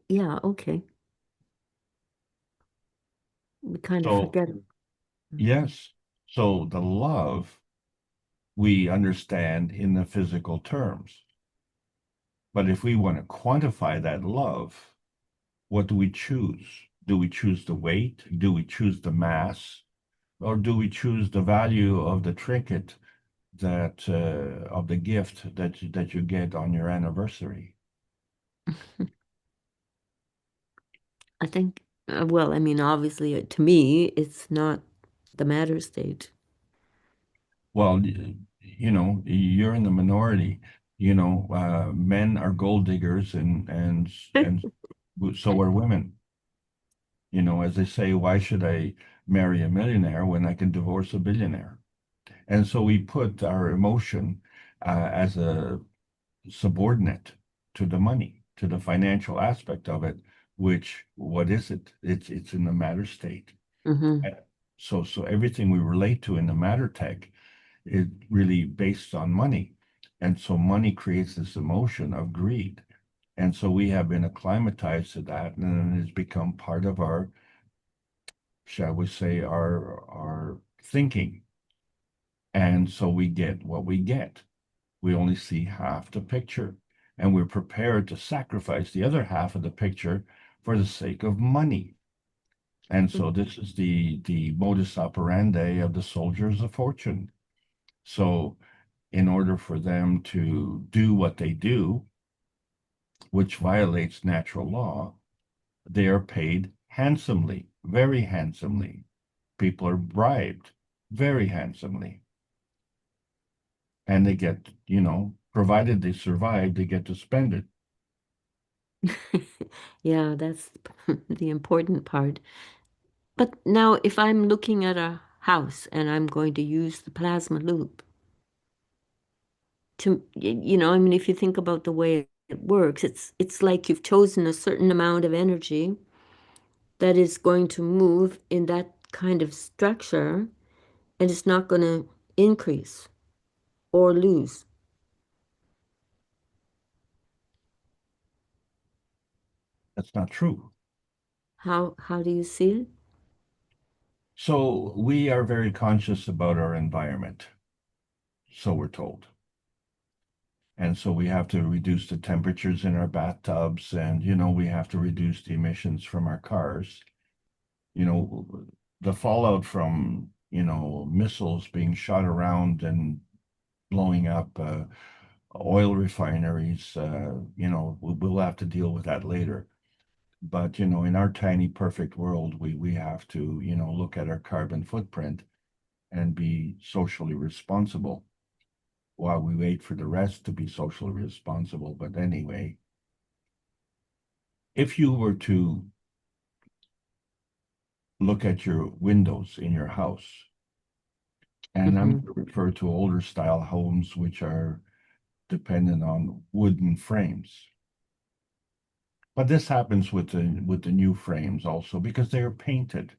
Yeah, okay. We kind of forget it. Yes. So the love we understand in the physical terms. But if we want to quantify that love, what do we choose? Do we choose the weight? Do we choose the mass? Or do we choose the value of the trinket that of the gift that you get on your anniversary? I think, well, I mean, obviously, to me, it's not the matter state. Well, you're in the minority. Men are gold diggers, and so are women. As they say, why should I marry a millionaire when I can divorce a billionaire? And so we put our emotion as a subordinate to the money, to the financial aspect of it, which, what is it? It's in the matter state. So everything we relate to in the matter tech is really based on money. And so money creates this emotion of greed. And so we have been acclimatized to that, and it has become part of our, shall we say, our thinking. And so we get what we get. We only see half the picture, and we're prepared to sacrifice the other half of the picture for the sake of money. And so this is the modus operandi of the soldiers of fortune. So in order for them to do what they do, which violates natural law, they are paid handsomely, very handsomely. People are bribed very handsomely. And they get, provided they survive, they get to spend it. Yeah, that's the important part. But now, if I'm looking at a house and I'm going to use the plasma loop I mean, if you think about the way it works, it's like you've chosen a certain amount of energy that is going to move in that kind of structure, and it's not going to increase or lose. That's not true. How do you see it? So we are very conscious about our environment. So we're told. And so we have to reduce the temperatures in our bathtubs, and we have to reduce the emissions from our cars. The fallout from missiles being shot around and blowing up oil refineries, we'll have to deal with that later. But in our tiny perfect world, we have to look at our carbon footprint and be socially responsible while we wait for the rest to be socially responsible. But anyway, if you were to look at your windows in your house, and I'm going to refer to older style homes which are dependent on wooden frames. But this happens with the new frames also because they are painted.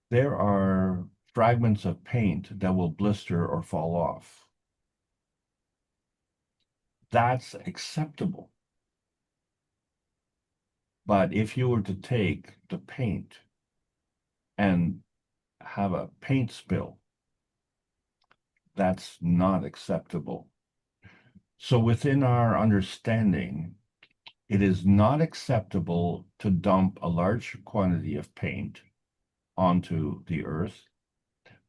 There are fragments of paint that will blister or fall off. That's acceptable. But if you were to take the paint and have a paint spill, that's not acceptable. So within our understanding, it is not acceptable to dump a large quantity of paint onto the earth,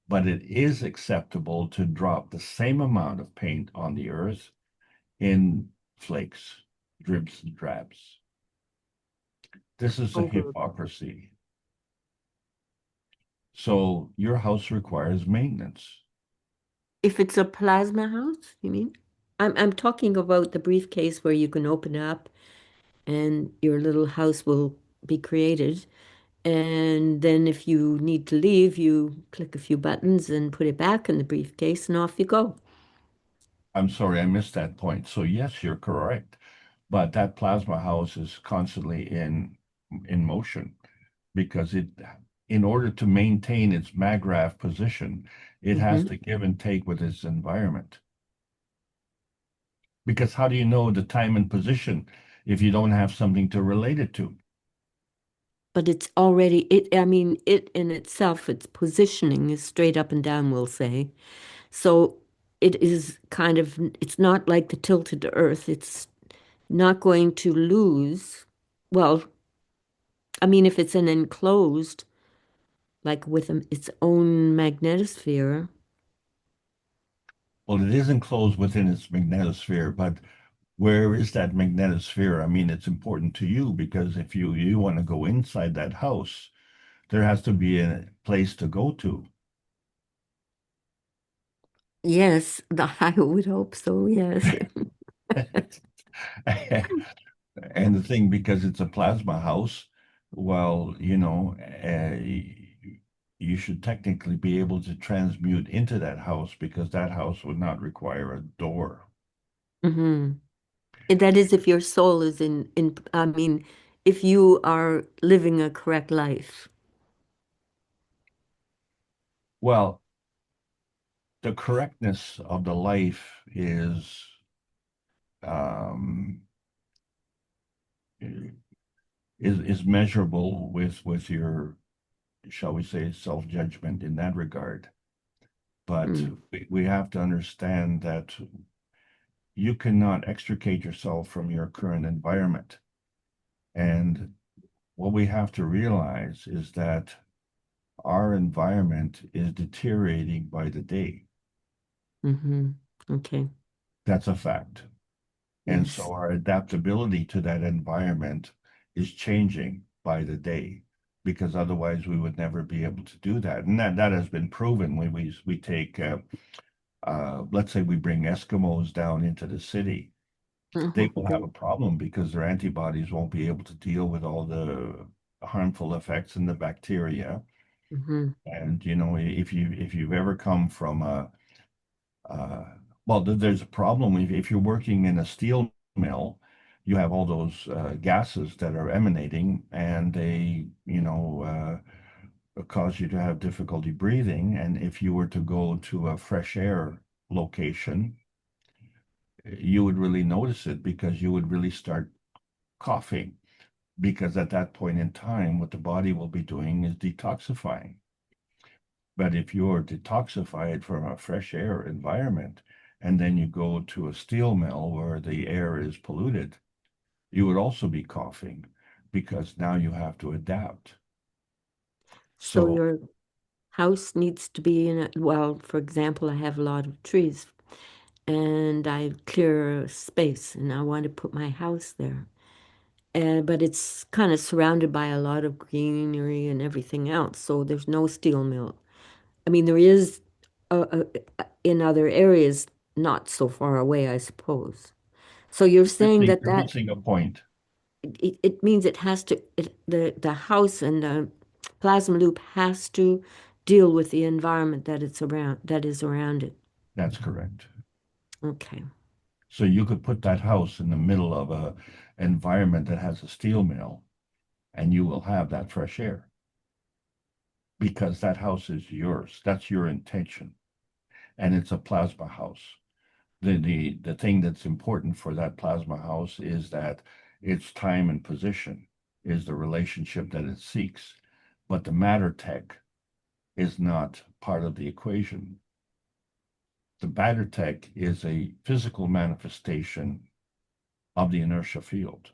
but it is acceptable to drop the same amount of paint on the earth in flakes, dribs and drabs. This is a hypocrisy. So your house requires maintenance. If it's a plasma house, you mean? I'm talking about the briefcase where you can open up and your little house will be created. And then if you need to leave, you click a few buttons and put it back in the briefcase and off you go. I'm sorry, I missed that point. So yes, you're correct. But that plasma house is constantly in motion because in order to maintain its MAGRAF position, it has to give and take with its environment. Because how do you know the time and position if you don't have something to relate it to? But it's already, I mean, it in itself, its positioning is straight up and down, we'll say. So it is kind of, it's not like the tilted earth. It's not going to lose. Well, I mean, if it's an enclosed, like with its own magnetosphere. Well, it is enclosed within its magnetosphere, but where is that magnetosphere? I mean, it's important to you because if you want to go inside that house, there has to be a place to go to. Yes, I would hope so, yes. And the thing, because it's a plasma house, well, you should technically be able to transmute into that house because that house would not require a door. And that is if your soul is I mean, if you are living a correct life. Well, the correctness of the life is measurable with your, shall we say, self-judgment in that regard. But we have to understand that you cannot extricate yourself from your current environment. And what we have to realize is that our environment is deteriorating by the day. Mm-hmm. Okay. That's a fact. And Yes. so our adaptability to that environment is changing by the day, because otherwise we would never be able to do that. And that has been proven when we take, let's say we bring Eskimos down into the city, they will have a problem because their antibodies won't be able to deal with all the harmful effects in the bacteria. Mm-hmm. And you know, if you've ever come from uh, well, there's a problem if you're working in a steel mill, you have all those gases that are emanating, and they, you know, cause you to have difficulty breathing. And if you were to go to a fresh air location, you would really notice it because you would really start coughing. Because at that point in time, what the body will be doing is detoxifying. But if you're detoxified from a fresh air environment, and then you go to a steel mill where the air is polluted, you would also be coughing because now you have to adapt. So So your house needs to be in a, well, for example, I have a lot of trees and I clear space and I want to put my house there. But it's kind of surrounded by a lot of greenery and everything else. So there's no steel mill. I mean, there is in other areas, not so far away, I suppose. So you're saying that you're missing a point. it means it has to, the house and the plasma loop has to deal with the environment that it's around, that is around it. That's correct. Okay. So you could put that house in the middle of a environment that has a steel mill, and you will have that fresh air because that house is yours. That's your intention, and it's a plasma house. The thing that's important for that plasma house is that its time and position is the relationship that it seeks, but the matter tech is not part of the equation. The matter tech is a physical manifestation of the inertia field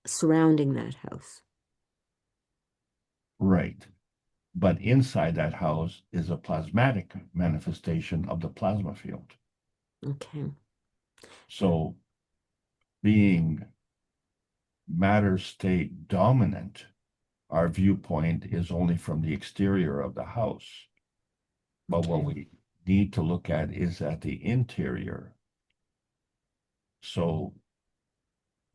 Surrounding that house. right. But inside that house is a plasmatic manifestation of the plasma field. Okay. So being matter state dominant, our viewpoint is only from the exterior of the house. But what we need to look at is at the interior. So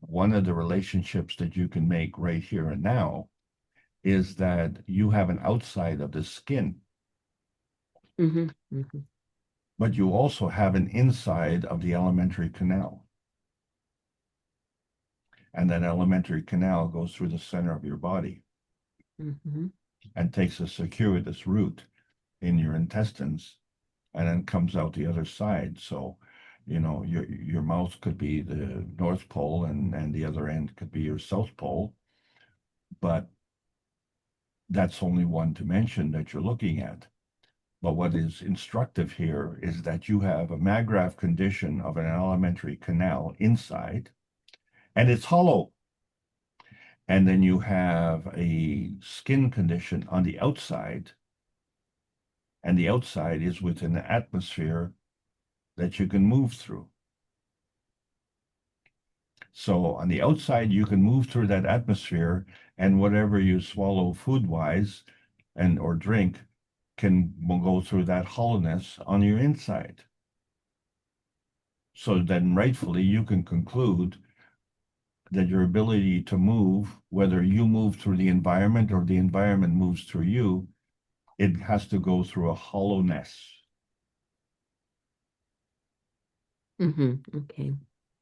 one of the relationships that you can make right here and now is that you have an outside of the skin, but you also have an inside of the alimentary canal. And that alimentary canal goes through the center of your body and takes a circuitous route in your intestines and then comes out the other side. So, you know, your mouth could be the North Pole and the other end could be your South Pole, but that's only one dimension that you're looking at. But what is instructive here is that you have a Magrath condition of an alimentary canal inside, and it's hollow. And then you have a skin condition on the outside, and the outside is within an atmosphere that you can move through. So on the outside, you can move through that atmosphere, and whatever you swallow food-wise and or drink can go through that hollowness on your inside. So then rightfully you can conclude that your ability to move, whether you move through the environment or the environment moves through you, it has to go through a hollowness. Okay.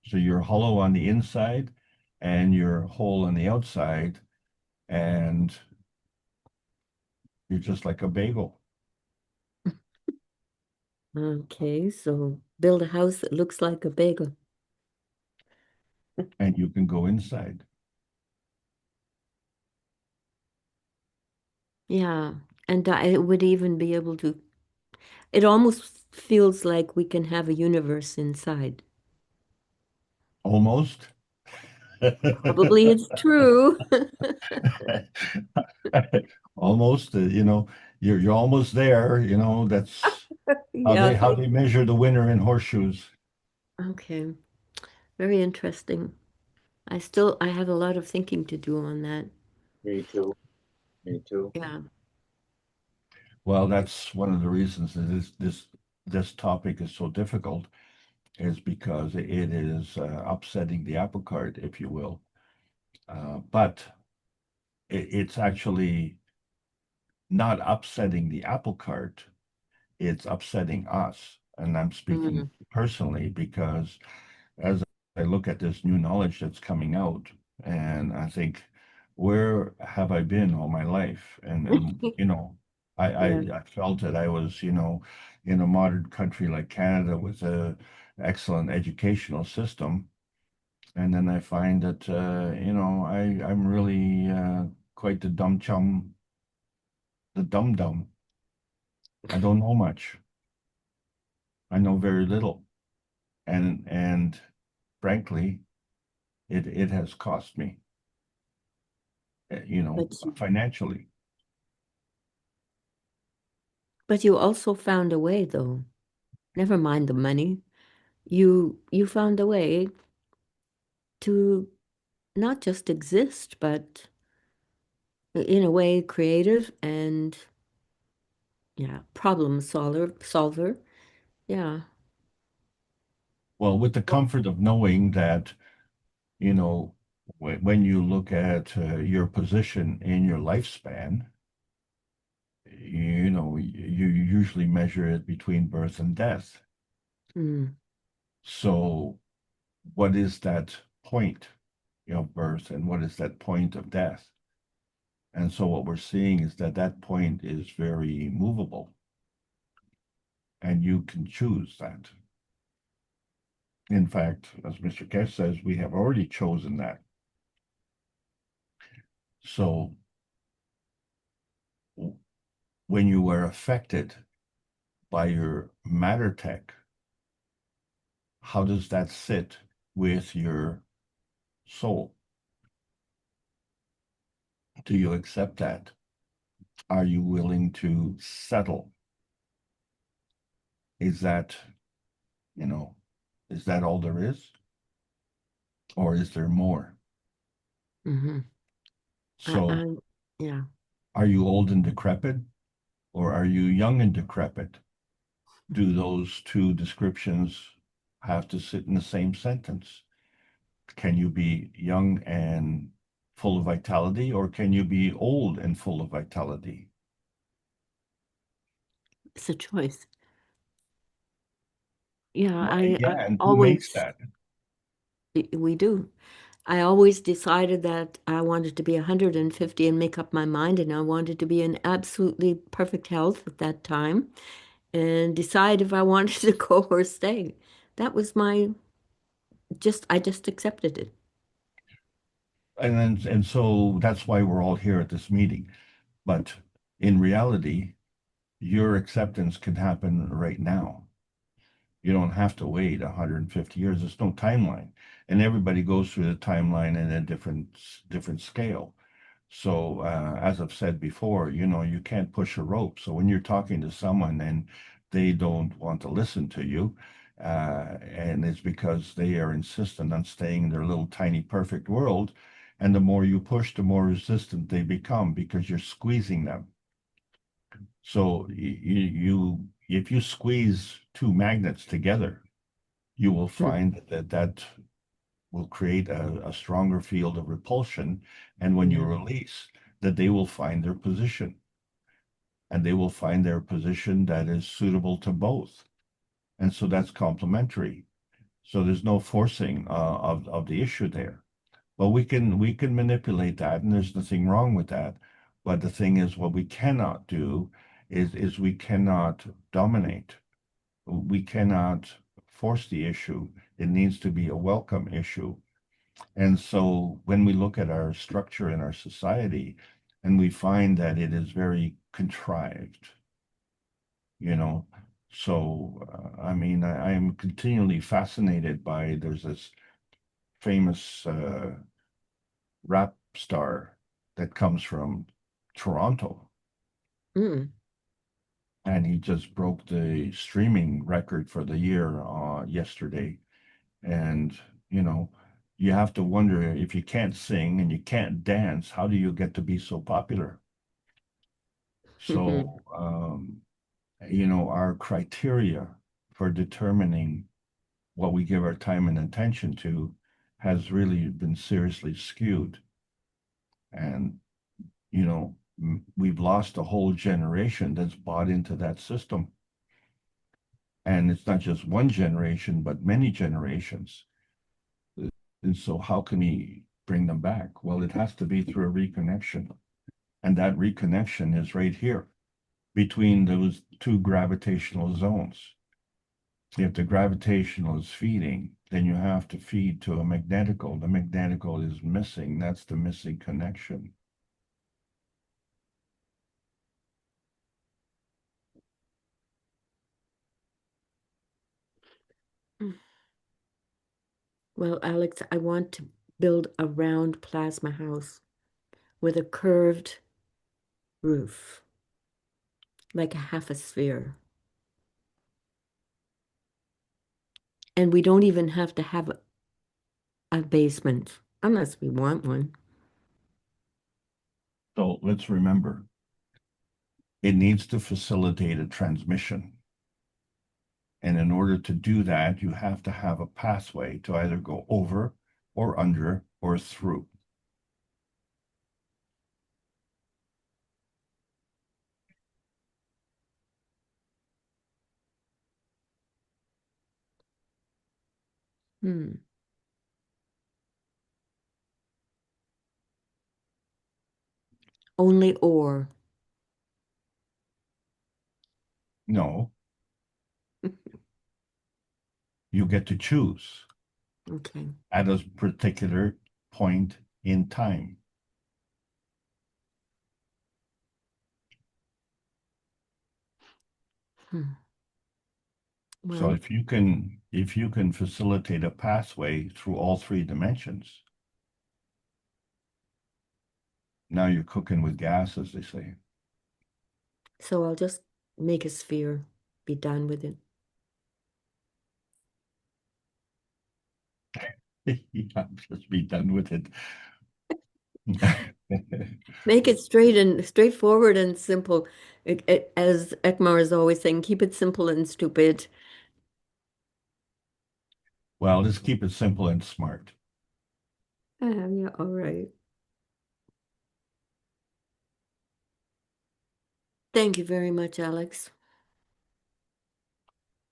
So you're hollow on the inside and you're whole on the outside, and you're just like a bagel. Okay, so build a house that looks like a bagel. And you can go inside. Yeah, and I would even be able to, it almost feels like we can have a universe inside. Almost. Probably it's true. Almost, you're almost there. That's Yeah, how they measure the winner in horseshoes. okay. Very interesting. I have a lot of thinking to do on that. Me too. Me too. Yeah. Well, that's one of the reasons that this topic is so difficult, is because it is upsetting the apple cart, if you will. But it's actually not upsetting the apple cart, it's upsetting us. And I'm speaking Mm. personally because as I look at this new knowledge that's coming out, and I think, where have I been all my life? And Yeah. I felt that I was, in a modern country like Canada with a excellent educational system. And then I find that, I'm really quite the dumb chum, the dum dum. I don't know much. I know very little. And frankly, it has cost me, But you, financially. but you also found a way, though. Never mind the money. You found a way to not just exist, but in a way creative and yeah, problem solver. Yeah. Well, with the comfort of knowing that, when you look at your position in your lifespan, you usually measure it between birth and death. Mm. So what is that point of birth and what is that point of death? And so what we're seeing is that that point is very movable, and you can choose that. In fact, as Mr. Keshe says, we have already chosen that. So when you are affected by your matter tech, how does that sit with your soul? Do you accept that? Are you willing to settle? Is that, is that all there is? Or is there more? Mm-hmm. So Yeah. are you old and decrepit, or are you young and decrepit? Do those two descriptions have to sit in the same sentence? Can you be young and full of vitality, or can you be old and full of vitality? It's a choice. Yeah, Yeah, I and who makes always, that? we do. I always decided that I wanted to be 150 and make up my mind, and I wanted to be in absolutely perfect health at that time and decide if I wanted to go or stay. That was I just accepted it. And so that's why we're all here at this meeting. But in reality, your acceptance can happen right now. You don't have to wait 150 years. There's no timeline. And everybody goes through the timeline in a different scale. So as I've said before, you can't push a rope. So when you're talking to someone and they don't want to listen to you, and it's because they are insistent on staying in their little tiny perfect world, and the more you push, the more resistant they become because you're squeezing them. So if you squeeze two magnets together, you will find that will create a stronger field of repulsion. And when you Yeah. release, that they will find their position. And they will find their position that is suitable to both. And so that's complementary. So there's no forcing of the issue there. But we can manipulate that, and there's nothing wrong with that. But the thing is, what we cannot do is we cannot dominate. We cannot force the issue. It needs to be a welcome issue. And so when we look at our structure in our society and we find that it is very contrived, you know, so I mean, I am continually fascinated by there's this famous rap star that comes from Toronto. Mm. And he just broke the streaming record for the year yesterday. And, you know, you have to wonder, if you can't sing and you can't dance, how do you get to be so popular? So, you know, our criteria for determining what we give our time and attention to has really been seriously skewed. And, you know, we've lost a whole generation that's bought into that system. And it's not just one generation, but many generations. And so how can we bring them back? Well, it has to be through a reconnection. And that reconnection is right here between those two gravitational zones. If the gravitational is feeding, then you have to feed to a magnetical. The magnetical is missing. That's the missing connection. Well, Alex, I want to build a round plasma house with a curved roof, like a half a sphere. And we don't even have to have a basement unless we want one. So let's remember, it needs to facilitate a transmission. And in order to do that, you have to have a pathway to either go over or under or through. Only or. No. You get to choose. Okay. At a particular point in time. Well, so if you can facilitate a pathway through all three dimensions, now you're cooking with gas, as they say. So I'll just make a sphere, be done with it. Yeah, just be done with it. Make it straight and straightforward and simple. As Ekmar is always saying, keep it simple and stupid. Well, let's keep it simple and smart. Yeah, all right. Thank you very much, Alex.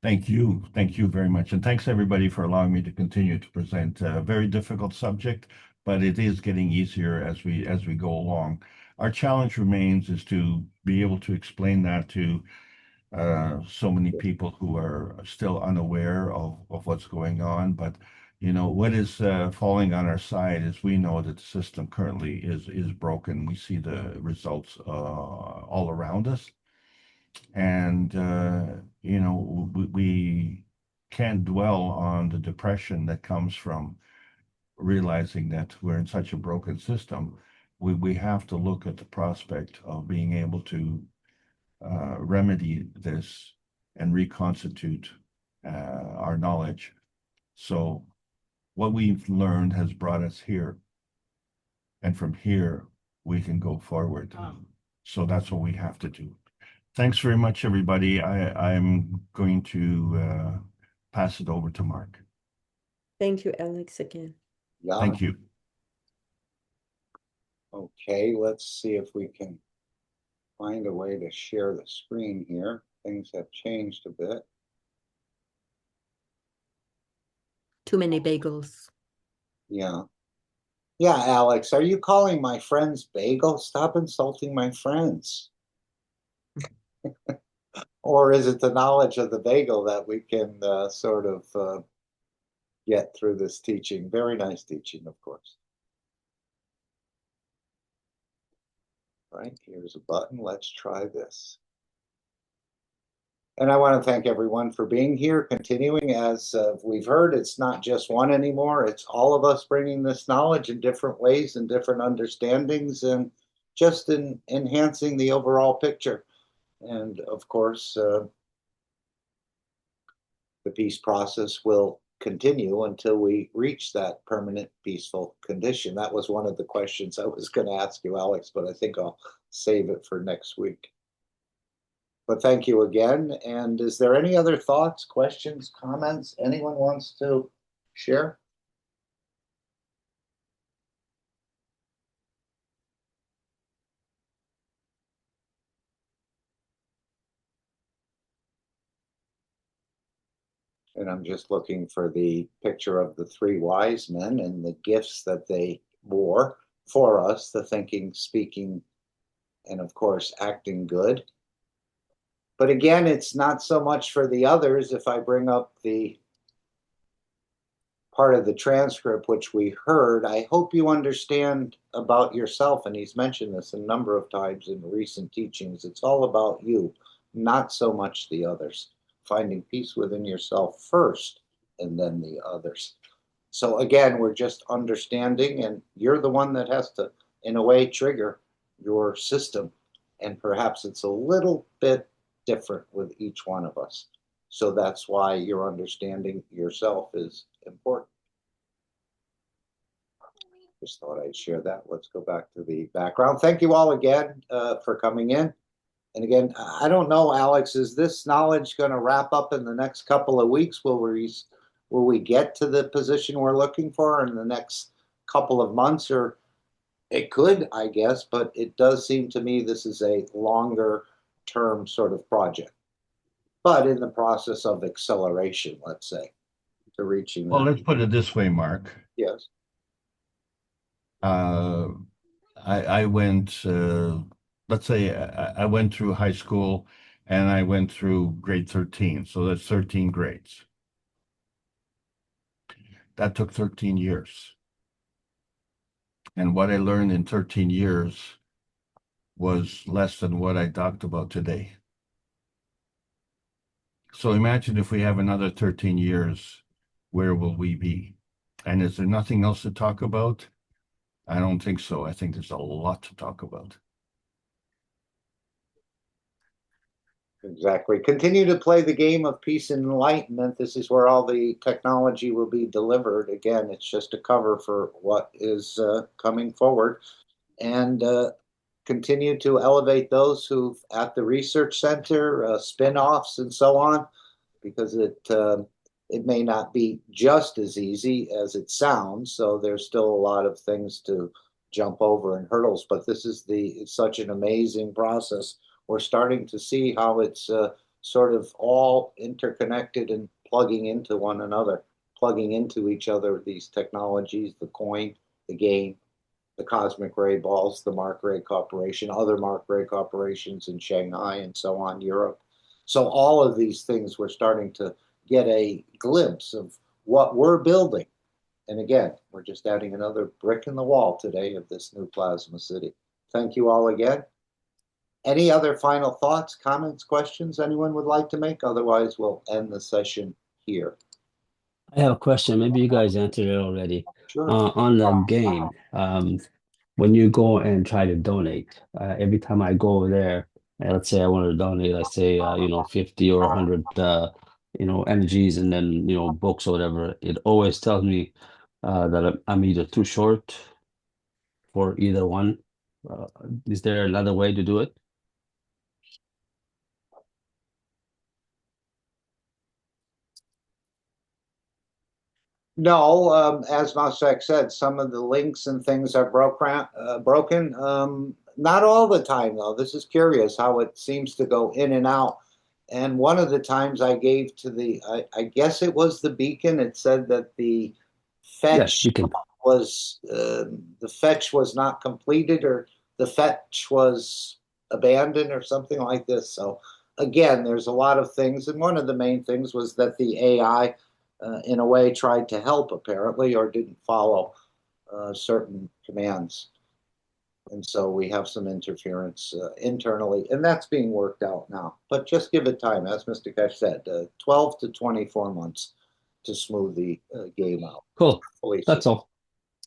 Thank you. Thank you very much. And thanks everybody for allowing me to continue to present a very difficult subject, but it is getting easier as we go along. Our challenge remains is to be able to explain that to so many people who are still unaware of what's going on. But you know what is falling on our side is we know that the system currently is broken. We see the results all around us. And, you know, we can't dwell on the depression that comes from realizing that we're in such a broken system. We have to look at the prospect of being able to remedy this and reconstitute our knowledge. So what we've learned has brought us here. And from here, we can go forward. So that's what we have to do. Thanks very much, everybody. I'm going to pass it over to Mark. Thank you, Alex, again. Yeah. Thank you. Okay, let's see if we can find a way to share the screen here. Things have changed a bit. Too many bagels. Yeah. Yeah, Alex, are you calling my friends bagel? Stop insulting my friends. Or is it the knowledge of the bagel that we can sort of get through this teaching? Very nice teaching, of course. Right, here's a button. Let's try this. And I want to thank everyone for being here, continuing. As we've heard, it's not just one anymore. It's all of us bringing this knowledge in different ways and different understandings and just in enhancing the overall picture. And of course, the peace process will continue until we reach that permanent peaceful condition. That was one of the questions I was going to ask you, Alex, but I think I'll save it for next week. But thank you again. And is there any other thoughts, questions, comments anyone wants to share? And I'm just looking for the picture of the three wise men and the gifts that they wore for us, the thinking, speaking, and of course, acting good. But again, it's not so much for the others. If I bring up the part of the transcript which we heard, I hope you understand about yourself. And he's mentioned this a number of times in recent teachings. It's all about you, not so much the others. Finding peace within yourself first, and then the others. So again, we're just understanding, and you're the one that has to, in a way, trigger your system. And perhaps it's a little bit different with each one of us. So that's why your understanding yourself is important. Just thought I'd share that. Let's go back to the background. Thank you all again for coming in. And again, I don't know, Alex, is this knowledge going to wrap up in the next couple of weeks? Will we get to the position we're looking for in the next couple of months? Or it could, I guess, but it does seem to me this is a longer term sort of project, but in the process of acceleration, let's say, to reaching Well, that. let's put it this way, Mark. Yes. I went, let's say I went through high school and I went through grade 13. So that's 13 grades. That took 13 years. And what I learned in 13 years was less than what I talked about today. So imagine if we have another 13 years, where will we be? And is there nothing else to talk about? I don't think so. I think there's a lot to talk about. Exactly. Continue to play the game of peace and enlightenment. This is where all the technology will be delivered. Again, it's just a cover for what is coming forward. And continue to elevate those who at the research center, spin-offs and so on, because it may not be just as easy as it sounds. So there's still a lot of things to jump over and hurdles, but this is it's such an amazing process. We're starting to see how it's sort of all interconnected and plugging into one another, plugging into each other, these technologies, the coin, the game, the cosmic ray balls, the Mark Ray Corporation, other Mark Ray corporations in Shanghai and so on, Europe. So all of these things, we're starting to get a glimpse of what we're building. And again, we're just adding another brick in the wall today of this new plasma city. Thank you all again. Any other final thoughts, comments, questions anyone would like to make? Otherwise, we'll end the session here. I have a question. Maybe you guys answered it already. Sure. On the game, when you go and try to donate, every time I go over there, let's say I want to donate, let's say, 50 or 100, energies and then, books or whatever, it always tells me that I'm either too short for either one. Is there another way to do it? No, as Mosek said, some of the links and things are broken. Not all the time, though. This is curious how it seems to go in and out. And one of the times I gave to I guess it was the beacon. It said that the fetch was not completed, or the fetch was abandoned, or something like this. So again, there's a lot of things, and one of the main things was that the AI. In a way, tried to help apparently, or didn't follow certain commands. And so we have some interference internally, and that's being worked out now. But just give it time, as Mr. Keshe said, 12 to 24 months to smooth the game out. Cool. That's all.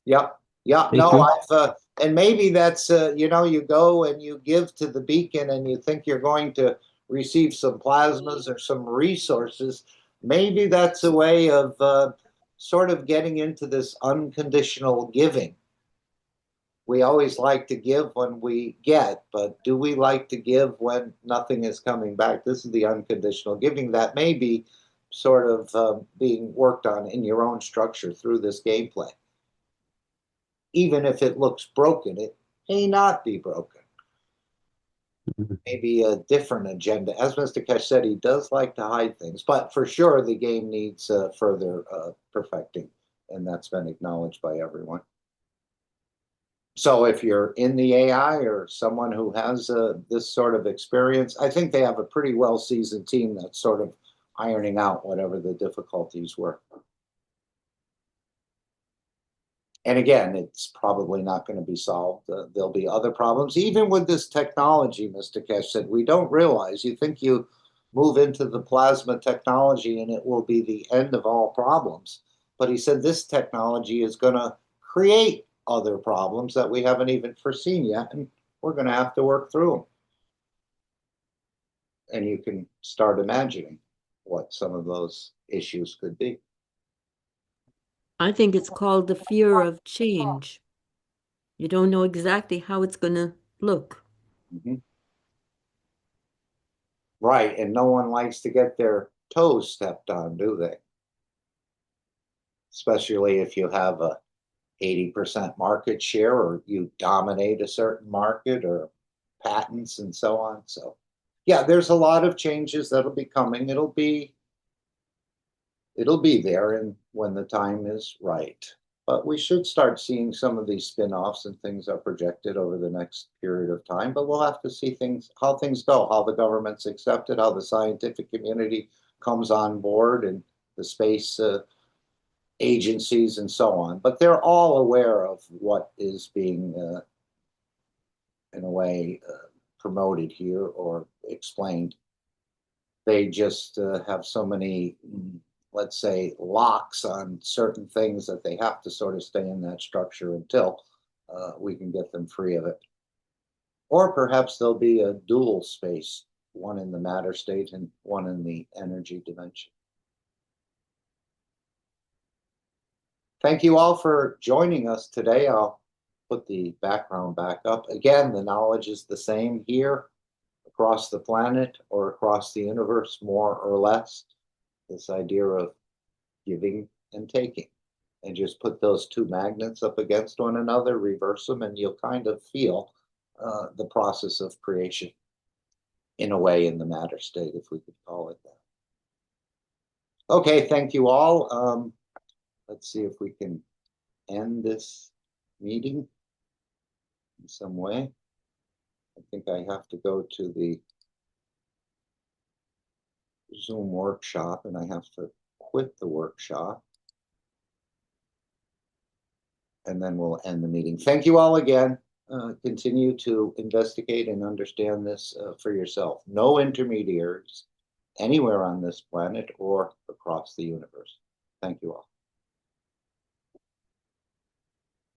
Yep. Yeah. Thank No, you. and maybe that's, you go and you give to the beacon and you think you're going to receive some plasmas or some resources. Maybe that's a way of sort of getting into this unconditional giving. We always like to give when we get, but do we like to give when nothing is coming back? This is the unconditional giving that may be sort of being worked on in your own structure through this gameplay. Even if it looks broken, it may not be broken. Maybe a different agenda. As Mr. Keshe said, he does like to hide things, but for sure the game needs further perfecting, and that's been acknowledged by everyone. So if you're in the AI or someone who has this sort of experience, I think they have a pretty well-seasoned team that's sort of ironing out whatever the difficulties were. And again, it's probably not going to be solved. There'll be other problems. Even with this technology, Mr. Keshe said, we don't realize. You think you move into the plasma technology and it will be the end of all problems. But he said this technology is going to create other problems that we haven't even foreseen yet, and we're going to have to work through them. And you can start imagining what some of those issues could be. I think it's called the fear of change. You don't know exactly how it's going to look. Mm-hmm. Right, and no one likes to get their toes stepped on, do they? Especially if you have a 80% market share or you dominate a certain market or patents and so on. So yeah, there's a lot of changes that'll be coming. It'll be there and when the time is right. But we should start seeing some of these spin-offs and things are projected over the next period of time. But we'll have to see how things go, how the government's accepted, how the scientific community comes on board, and the space agencies and so on. But they're all aware of what is being, in a way, promoted here or explained. They just have so many, let's say, locks on certain things that they have to sort of stay in that structure until we can get them free of it. Or perhaps there'll be a dual space, one in the matter state and one in the energy dimension. Thank you all for joining us today. I'll put the background back up. Again, the knowledge is the same here, across the planet or across the universe, more or less. This idea of giving and taking. And just put those two magnets up against one another, reverse them, and you'll kind of feel the process of creation in a way in the matter state, if we could call it that. Okay, thank you all. Let's see if we can end this meeting in some way. I think I have to go to the Zoom workshop and I have to quit the workshop. And then we'll end the meeting. Thank you all again. Continue to investigate and understand this for yourself. No intermediaries anywhere on this planet or across the universe. Thank you all.